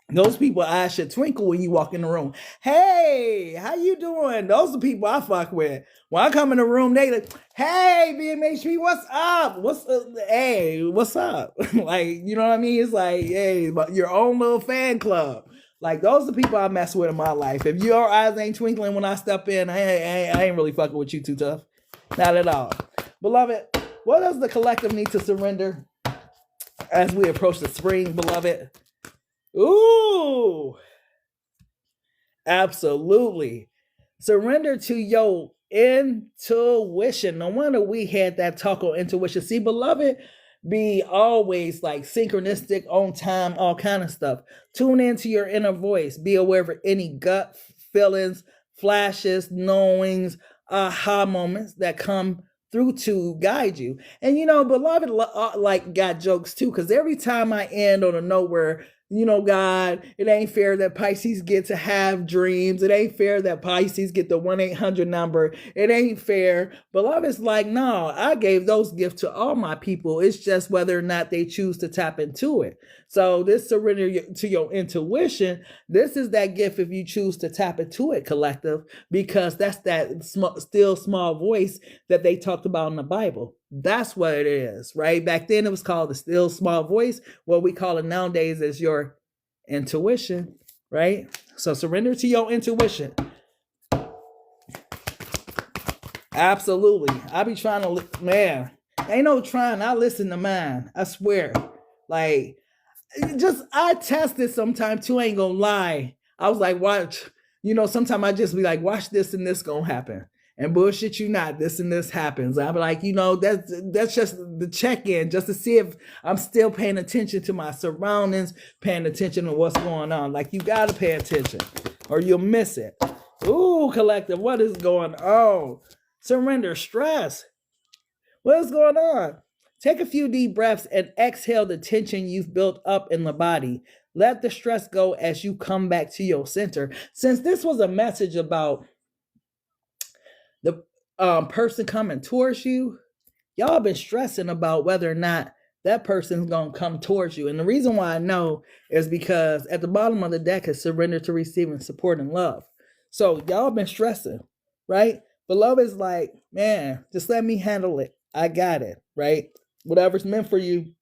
Those people eyes should twinkle when you walk in the room. Hey, how you doing? Those are the people I fuck with. When I come in the room, they like, hey, BMHP, what's up? Hey, what's up? Like, you know what I mean? It's like, hey, your own little fan club. Like, those are the people I mess with in my life. If your eyes ain't twinkling when I step in, I ain't really fucking with you too tough. Not at all. Beloved, what does the collective need to surrender as we approach the spring, beloved? Ooh, absolutely. Surrender to your intuition. No wonder we had that talk on intuition. See, beloved, be always like synchronistic, on time, all kind of stuff. Tune into your inner voice. Be aware of any gut feelings, flashes, knowings, aha moments that come through to guide you. And, you know, beloved, like, got jokes too, because every time I end on a note where, you know, God, it ain't fair that Pisces get to have dreams. It ain't fair that Pisces get the 1-800 number. It ain't fair. Beloved's like, no, I gave those gifts to all my people. It's just whether or not they choose to tap into it. So this surrender to your intuition, this is that gift if you choose to tap into it, collective, because that's that still small voice that they talked about in the Bible. That's what it is, right? Back then it was called the still small voice. What we call it nowadays is your intuition, right? So surrender to your intuition. Absolutely. I be trying to, man, ain't no trying. I listen to mine. I swear. Like, just, I test it sometimes too, ain't gonna lie. I was like, watch, you know, sometimes I just be like, watch this and this gonna happen. And bullshit you not, this and this happens. I'm like, you know, that's just the check-in, just to see if I'm still paying attention to my surroundings, paying attention to what's going on. Like, you gotta pay attention or you'll miss it. Ooh, collective, what is going on? Surrender stress. What is going on? Take a few deep breaths and exhale the tension you've built up in the body. Let the stress go as you come back to your center. Since this was a message about the person coming towards you, y'all been stressing about whether or not that person's going to come towards you. And the reason why I know is because at the bottom of the deck is surrender to receiving support and love. So y'all been stressing, right? But love is like, man, just let me handle it. I got it, right? Whatever's meant for you,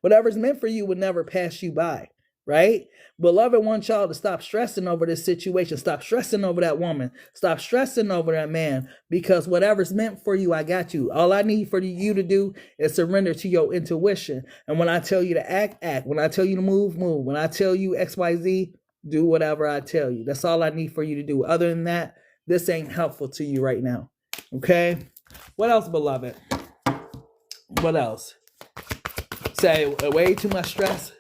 whatever's meant for you would never pass you by, right? Beloved wants y'all to stop stressing over this situation. Stop stressing over that woman. Stop stressing over that man, because whatever's meant for you, I got you. All I need for you to do is surrender to your intuition. And when I tell you to act, act. When I tell you to move, move. When I tell you XYZ, do whatever I tell you. That's all I need for you to do. Other than that, this ain't helpful to you right now. Okay? What else, beloved? What else? Say, way too much stress?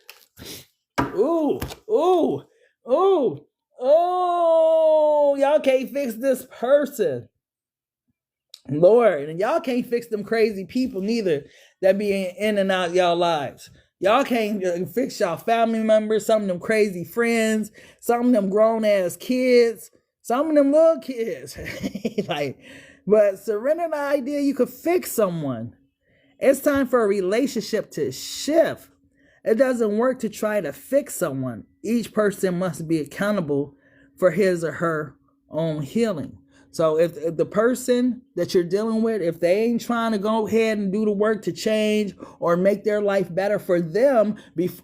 Ooh, ooh, ooh, oh, y'all can't fix this person. Lord, and y'all can't fix them crazy people neither that be in and out y'all lives. Y'all can't fix y'all family members, some of them crazy friends, some of them grown ass kids, some of them little kids. Like, but surrender the idea you could fix someone. It's time for a relationship to shift. It doesn't work to try to fix someone. Each person must be accountable for his or her own healing. So if the person that you're dealing with, if they ain't trying to go ahead and do the work to change or make their life better for them,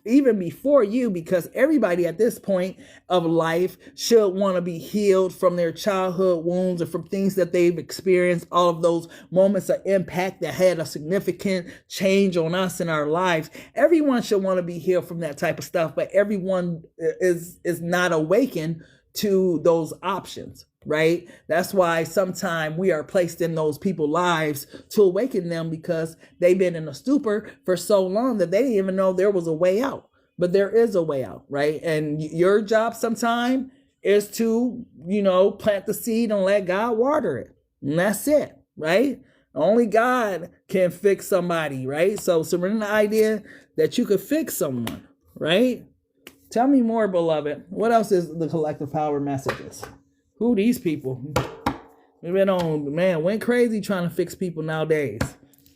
even before you, because everybody at this point of life should want to be healed from their childhood wounds or from things that they've experienced, all of those moments of impact that had a significant change on us in our lives. Everyone should want to be healed from that type of stuff, but everyone is not awakened to those options. Right? That's why sometimes we are placed in those people's lives to awaken them, because they've been in a stupor for so long that they didn't even know there was a way out. But there is a way out, right? And your job sometime is to, plant the seed and let God water it. And that's it, right? Only God can fix somebody, right? So surrender the idea that you could fix someone, right? Tell me more, beloved. What else is the collective power messages? Who these people? We've been on, went crazy trying to fix people nowadays.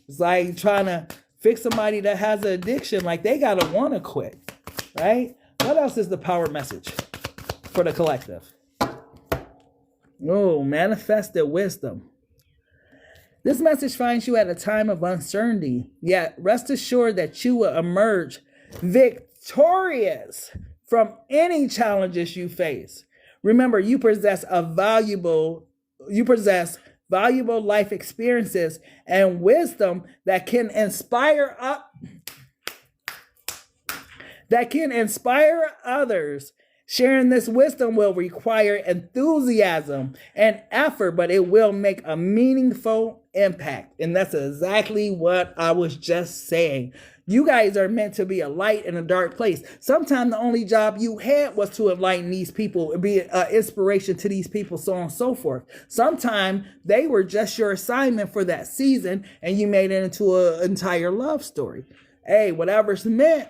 It's like trying to fix somebody that has an addiction. Like, they gotta want to quit, right? What else is the power message for the collective? Oh, manifested wisdom. This message finds you at a time of uncertainty, yet rest assured that you will emerge victorious from any challenges you face. Remember, you possess valuable life experiences and wisdom that can inspire others. Sharing this wisdom will require enthusiasm and effort, but it will make a meaningful impact. And that's exactly what I was just saying. You guys are meant to be a light in a dark place. Sometimes the only job you had was to enlighten these people, be an inspiration to these people, so on and so forth. Sometimes they were just your assignment for that season, and you made it into an entire love story. Hey, whatever's meant,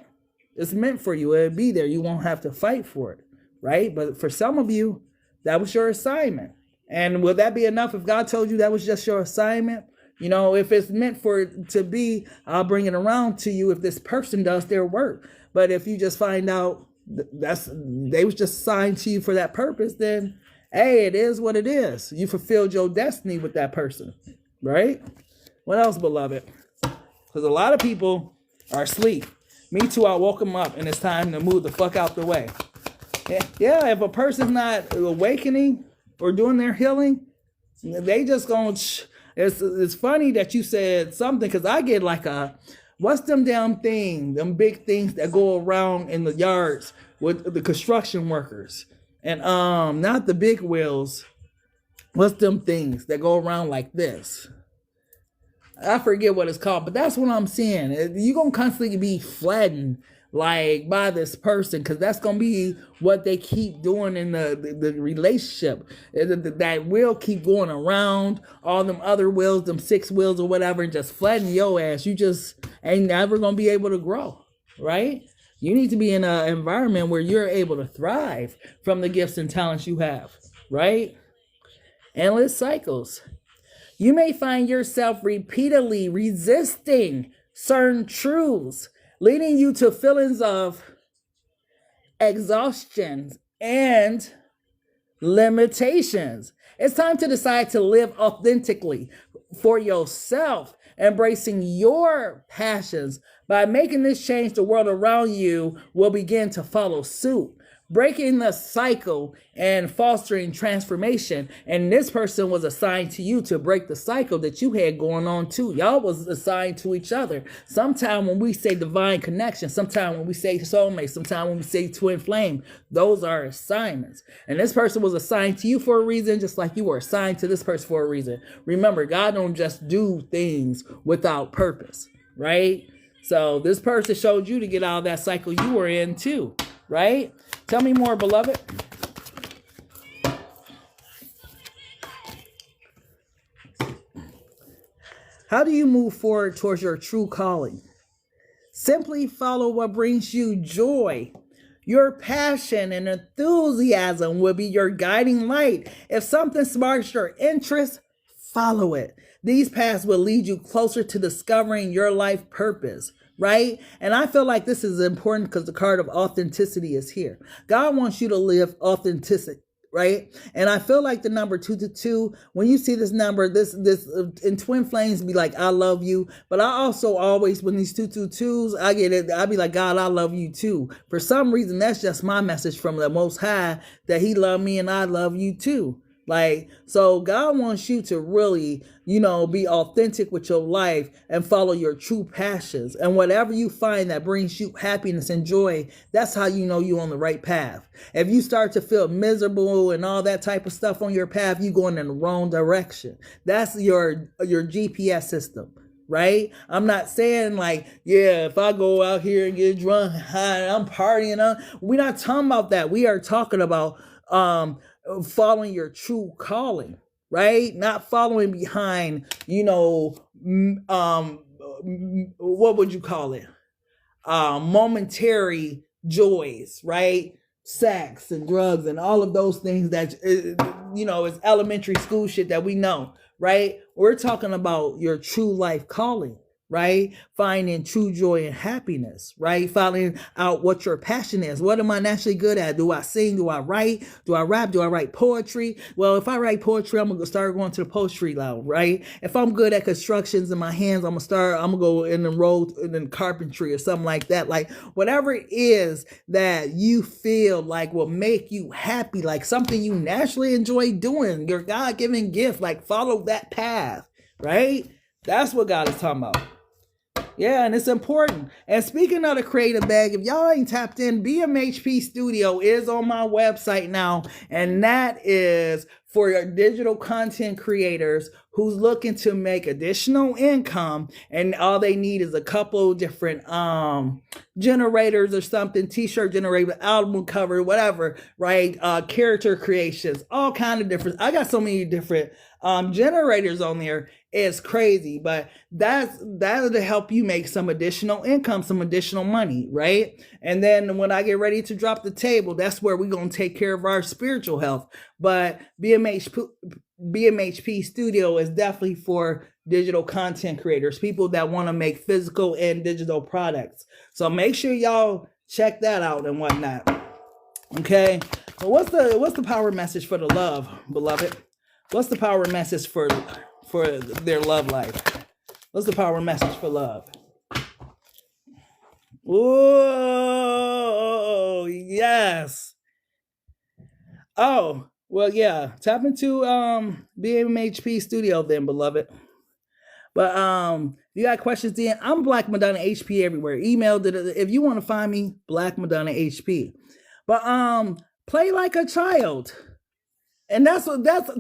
it's meant for you. It'll be there. You won't have to fight for it, right? But for some of you, that was your assignment. And will that be enough if God told you that was just your assignment? If it's meant for it to be, I'll bring it around to you if this person does their work. But if you just find out they was just assigned to you for that purpose, then, hey, it is what it is. You fulfilled your destiny with that person, right? What else, beloved? Because a lot of people are asleep. Me too, I woke them up, and it's time to move the fuck out the way. Yeah, if a person's not awakening or doing their healing, they just gonna... It's funny that you said something, because I get like what's them damn them big things that go around in the yards with the construction workers, and not the big wheels. What's them things that go around like this? I forget what it's called, but that's what I'm seeing. You're gonna constantly be flattened like by this person, because that's gonna be what they keep doing in the relationship. That wheel keep going around all them other wheels, them 6 wheels or whatever, and just flatten your ass. You just ain't never gonna be able to grow, right? You need to be in an environment where you're able to thrive from the gifts and talents you have, right? Endless cycles. You may find yourself repeatedly resisting certain truths, leading you to feelings of exhaustion and limitations. It's time to decide to live authentically for yourself, embracing your passions. By making this change, the world around you will begin to follow suit, breaking the cycle and fostering transformation. And this person was assigned to you to break the cycle that you had going on too. Y'all was assigned to each other. Sometimes when we say divine connection, sometimes when we say soulmate, sometimes when we say twin flame, those are assignments. And this person was assigned to you for a reason, just like you were assigned to this person for a reason. Remember, God don't just do things without purpose, right? So this person showed you to get out of that cycle you were in too, right? Tell me more, beloved. How do you move forward towards your true calling? Simply follow what brings you joy. Your passion and enthusiasm will be your guiding light. If something sparks your interest, follow it. These paths will lead you closer to discovering your life purpose, right? And I feel like this is important because the card of authenticity is here. God wants you to live authenticity, right? And I feel like the number 222, when you see this number, this in twin flames be like, I love you. But I also always, when these 222s, I get it, I be like, God, I love you too. For some reason, that's just my message from the Most High, that he loved me and I love you too. Like, so God wants you to really, be authentic with your life and follow your true passions. And whatever you find that brings you happiness and joy, that's how you know you're on the right path. If you start to feel miserable and all that type of stuff on your path, you're going in the wrong direction. That's your GPS system. Right? I'm not saying like, yeah, if I go out here and get drunk, I'm partying. We're not talking about that. We are talking about following your true calling, right? Not following behind, what would you call it? Momentary joys, right? Sex and drugs and all of those things that, is elementary school shit that we know, right? We're talking about your true life calling, right? Finding true joy and happiness, right? Finding out what your passion is. What am I naturally good at? Do I sing? Do I write? Do I rap? Do I write poetry? Well, if I write poetry, I'm going to start going to the poetry level, right? If I'm good at constructions in my hands, I'm going to go and enroll in carpentry or something like that. Like whatever it is that you feel like will make you happy, like something you naturally enjoy doing, your God-given gift, like follow that path, right? That's what God is talking about. Yeah, and it's important. And speaking of the creative bag, if y'all ain't tapped in, BMHP Studio is on my website now. And that is for your digital content creators who's looking to make additional income. And all they need is a couple different generators or something, t-shirt generator, album cover, whatever, right? Character creations, all kind of different. I got so many different generators on there. It's crazy, but that'll to help you make some additional income, some additional money, right? And then when I get ready to drop the table, that's where we're going to take care of our spiritual health. But BMHP Studio is definitely for digital content creators, people that want to make physical and digital products. So make sure y'all check that out and whatnot. Okay. But what's the power message for the love, beloved? What's the power message for their love life? What's the power message for love? Whoa, yes. Oh, well, yeah. Tap into BMHP Studio then, beloved. But you got questions then? I'm blackmadonnahp everywhere. Email if you want to find me, blackmadonnahp. But play like a child. And that's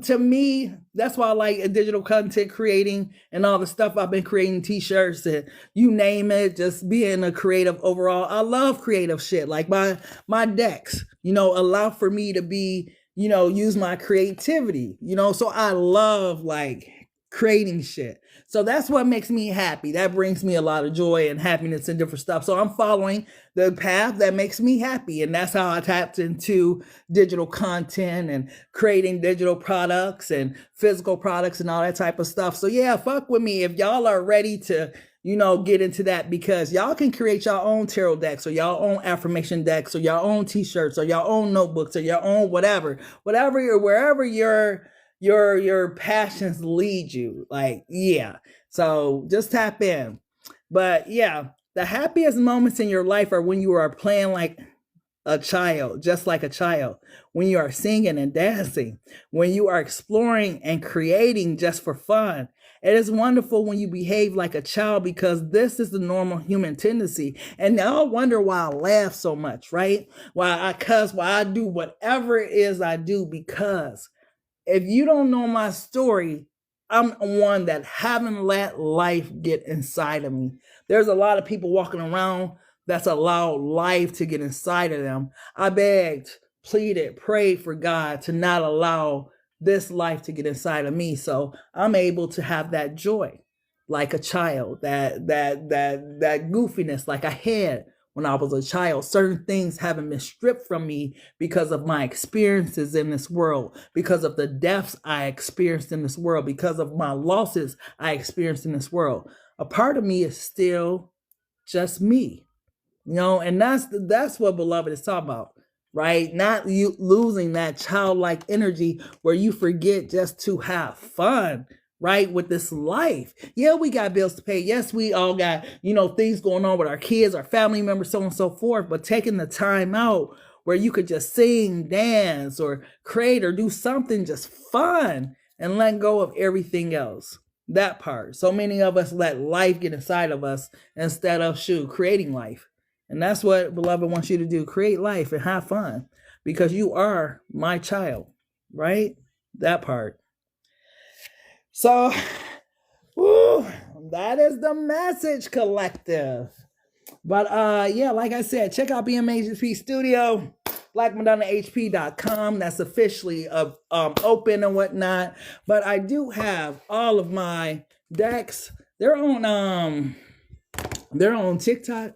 to me, that's why I like digital content creating and all the stuff I've been creating, t-shirts and you name it, just being a creative overall. I love creative shit. Like my decks, allow for me to be, use my creativity, so I love like creating shit. So that's what makes me happy. That brings me a lot of joy and happiness and different stuff. So I'm following the path that makes me happy. And that's how I tapped into digital content and creating digital products and physical products and all that type of stuff. So yeah, fuck with me if y'all are ready to, get into that, because y'all can create your own tarot decks or your own affirmation decks or your own t-shirts or your own notebooks or your own wherever wherever your passions lead you. Like, yeah. So just tap in. But yeah, the happiest moments in your life are when you are playing like a child, just like a child, when you are singing and dancing, when you are exploring and creating just for fun. It is wonderful when you behave like a child, because this is the normal human tendency. And y'all wonder why I laugh so much, right? Why I cuss, why I do whatever it is I do, because if you don't know my story, I'm one that haven't let life get inside of me. There's a lot of people walking around that's allowed life to get inside of them. I begged, pleaded, prayed for God to not allow this life to get inside of me, so I'm able to have that joy. like a child, that goofiness like I had when I was a child. Certain things haven't been stripped from me because of my experiences in this world, because of the deaths I experienced in this world, because of my losses I experienced in this world. A part of me is still just me, and that's what beloved is talking about, right? Not you losing that childlike energy where you forget just to have fun, right, with this life. Yeah, we got bills to pay. Yes, we all got, things going on with our kids, our family members, so on and so forth. But taking the time out where you could just sing, dance, or create or do something just fun and let go of everything else. That part. So many of us let life get inside of us instead of creating life. And that's what beloved wants you to do. Create life and have fun, because you are my child, right? That part. So, that is the message, collective. But yeah, like I said, check out BMHP STUDIO, blackmadonnahp.com. That's officially open and whatnot. But I do have all of my decks. They're on TikTok,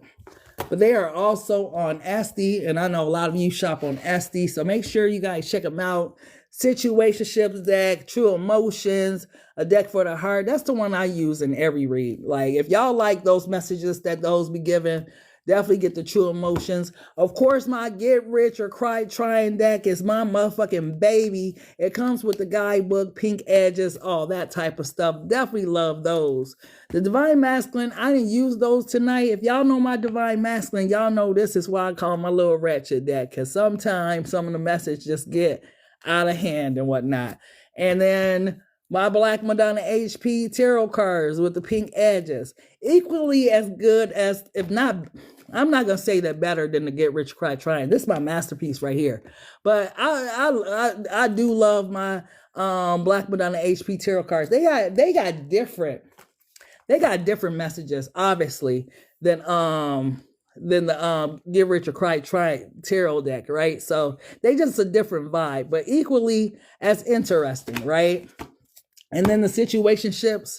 but they are also on SD, and I know a lot of you shop on SD, so make sure you guys check them out. Situationships deck, True Emotions, a deck for the heart. That's the one I use in every read. Like, if y'all like those messages that those be given, definitely get the True Emotions. Of course, my Get Rich or Cry TRYIN deck is my motherfucking baby. It comes with the guidebook, pink edges, all that type of stuff. Definitely love those. The Divine Masculine, I didn't use those tonight. If y'all know my Divine Masculine, y'all know this is why I call my little ratchet deck, because sometimes some of the messages just get out of hand and whatnot. And then my Black Madonna HP tarot cards with the pink edges, equally as good as, if not, I'm not gonna say that better than the Get Rich Cry TRYIN. This is my masterpiece right here. But I do love my Black Madonna HP tarot cards. They got different messages, obviously, than the Get Rich or Cry TRYIN tarot deck, right? So they just a different vibe, but equally as interesting, right? And then the situationships,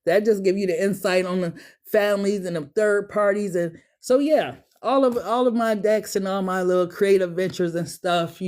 that just give you the insight on the families and the third parties. And so yeah, all of my decks and all my little creative ventures and stuff,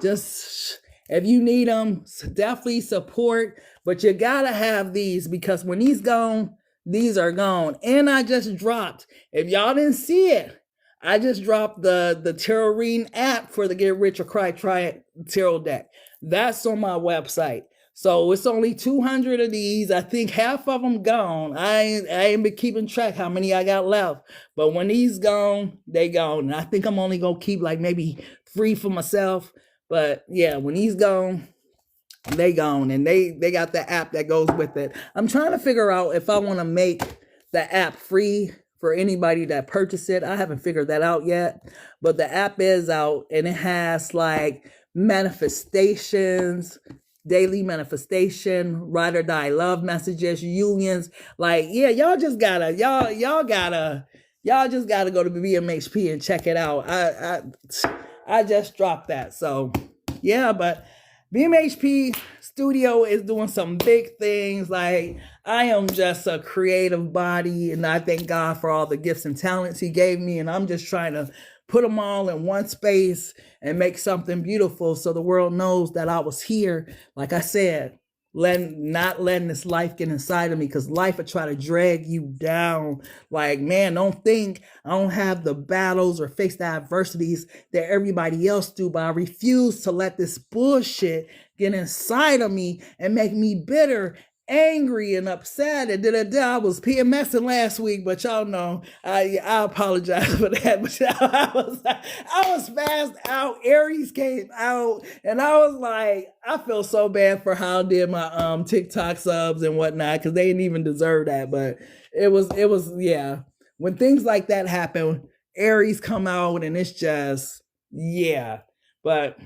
just if you need them, definitely support. But you gotta have these, because when these gone, these are gone. And I just dropped, if y'all didn't see it, I just dropped the TRYIN app for the Get Rich or Cry TRYIN tarot deck. That's on my website. So it's only 200 of these. I think half of them gone. I ain't been keeping track how many I got left. But when these gone, they gone. And I think I'm only gonna keep like maybe 3 for myself. But yeah, when these gone, they gone. And they got the app that goes with it. I'm trying to figure out if I want to make the app free for anybody that purchase it. I haven't figured that out yet. But the app is out, and it has like manifestations, daily manifestation, ride or die love messages, unions. Like, yeah, y'all just gotta go to BMHP and check it out. I just dropped that. So yeah, but BMHP STUDIO is doing some big things. Like, I am just a creative body, and I thank God for all the gifts and talents he gave me, and I'm just trying to put them all in one space and make something beautiful so the world knows that I was here. Like I said, not letting this life get inside of me, because life will try to drag you down. Like, man, don't think I don't have the battles or face the adversities that everybody else do, but I refuse to let this bullshit get inside of me and make me bitter, angry, and upset. And I was PMSing last week, but y'all know I apologize for that. But I was fast out. Aries came out, and I was like, I feel so bad for how I did my TikTok subs and whatnot, because they didn't even deserve that. But it was yeah. When things like that happen, Aries come out, and it's just yeah. But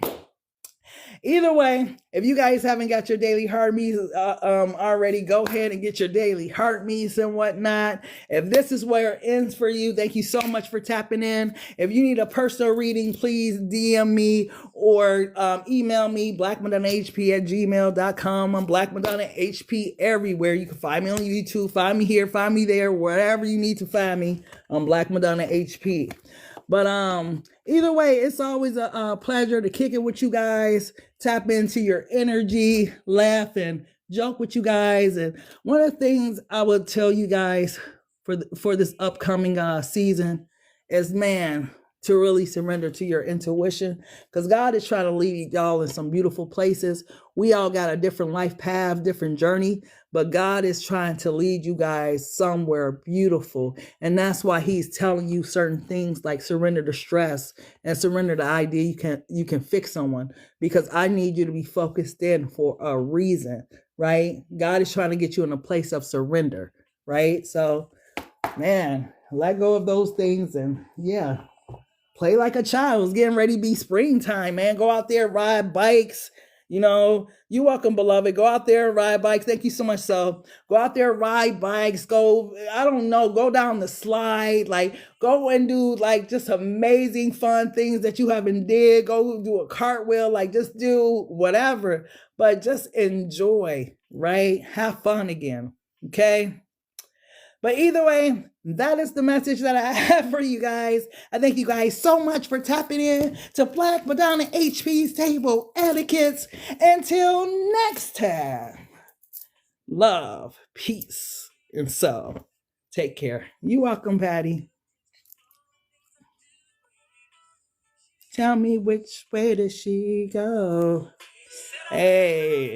Either way, if you guys haven't got your daily heart meets already, go ahead and get your daily heart meets and whatnot. If this is where it ends for you, thank you so much for tapping in. If you need a personal reading, please DM me or email me, blackmadonnahp@gmail.com. I'm blackmadonnahp everywhere. You can find me on YouTube, find me here, find me there, wherever you need to find me. I'm blackmadonnahp. But either way, it's always a pleasure to kick it with you guys, tap into your energy, laugh and joke with you guys. And one of the things I would tell you guys for this upcoming season is, man, to really surrender to your intuition, because God is trying to lead y'all in some beautiful places. We all got a different life path, different journey, but God is trying to lead you guys somewhere beautiful. And that's why he's telling you certain things like surrender to stress and surrender the idea you can fix someone, because I need you to be focused in for a reason, right? God is trying to get you in a place of surrender, right? So, man, let go of those things and yeah, play like a child. It's getting ready to be springtime, man. Go out there, ride bikes. You know, you're welcome, beloved. Go out there, ride bikes. Thank you so much. So go out there, ride bikes. Go, I don't know, go down the slide. Like, go and do like just amazing fun things that you haven't did. Go do a cartwheel. Like, just do whatever, but just enjoy, right? Have fun again. Okay. But either way, that is the message that I have for you guys. I thank you guys so much for tapping in to Black Madonna HP's Table Etiquettes. Until next time, love, peace, and so take care. You're welcome, Patty. Tell me which way does she go? Hey.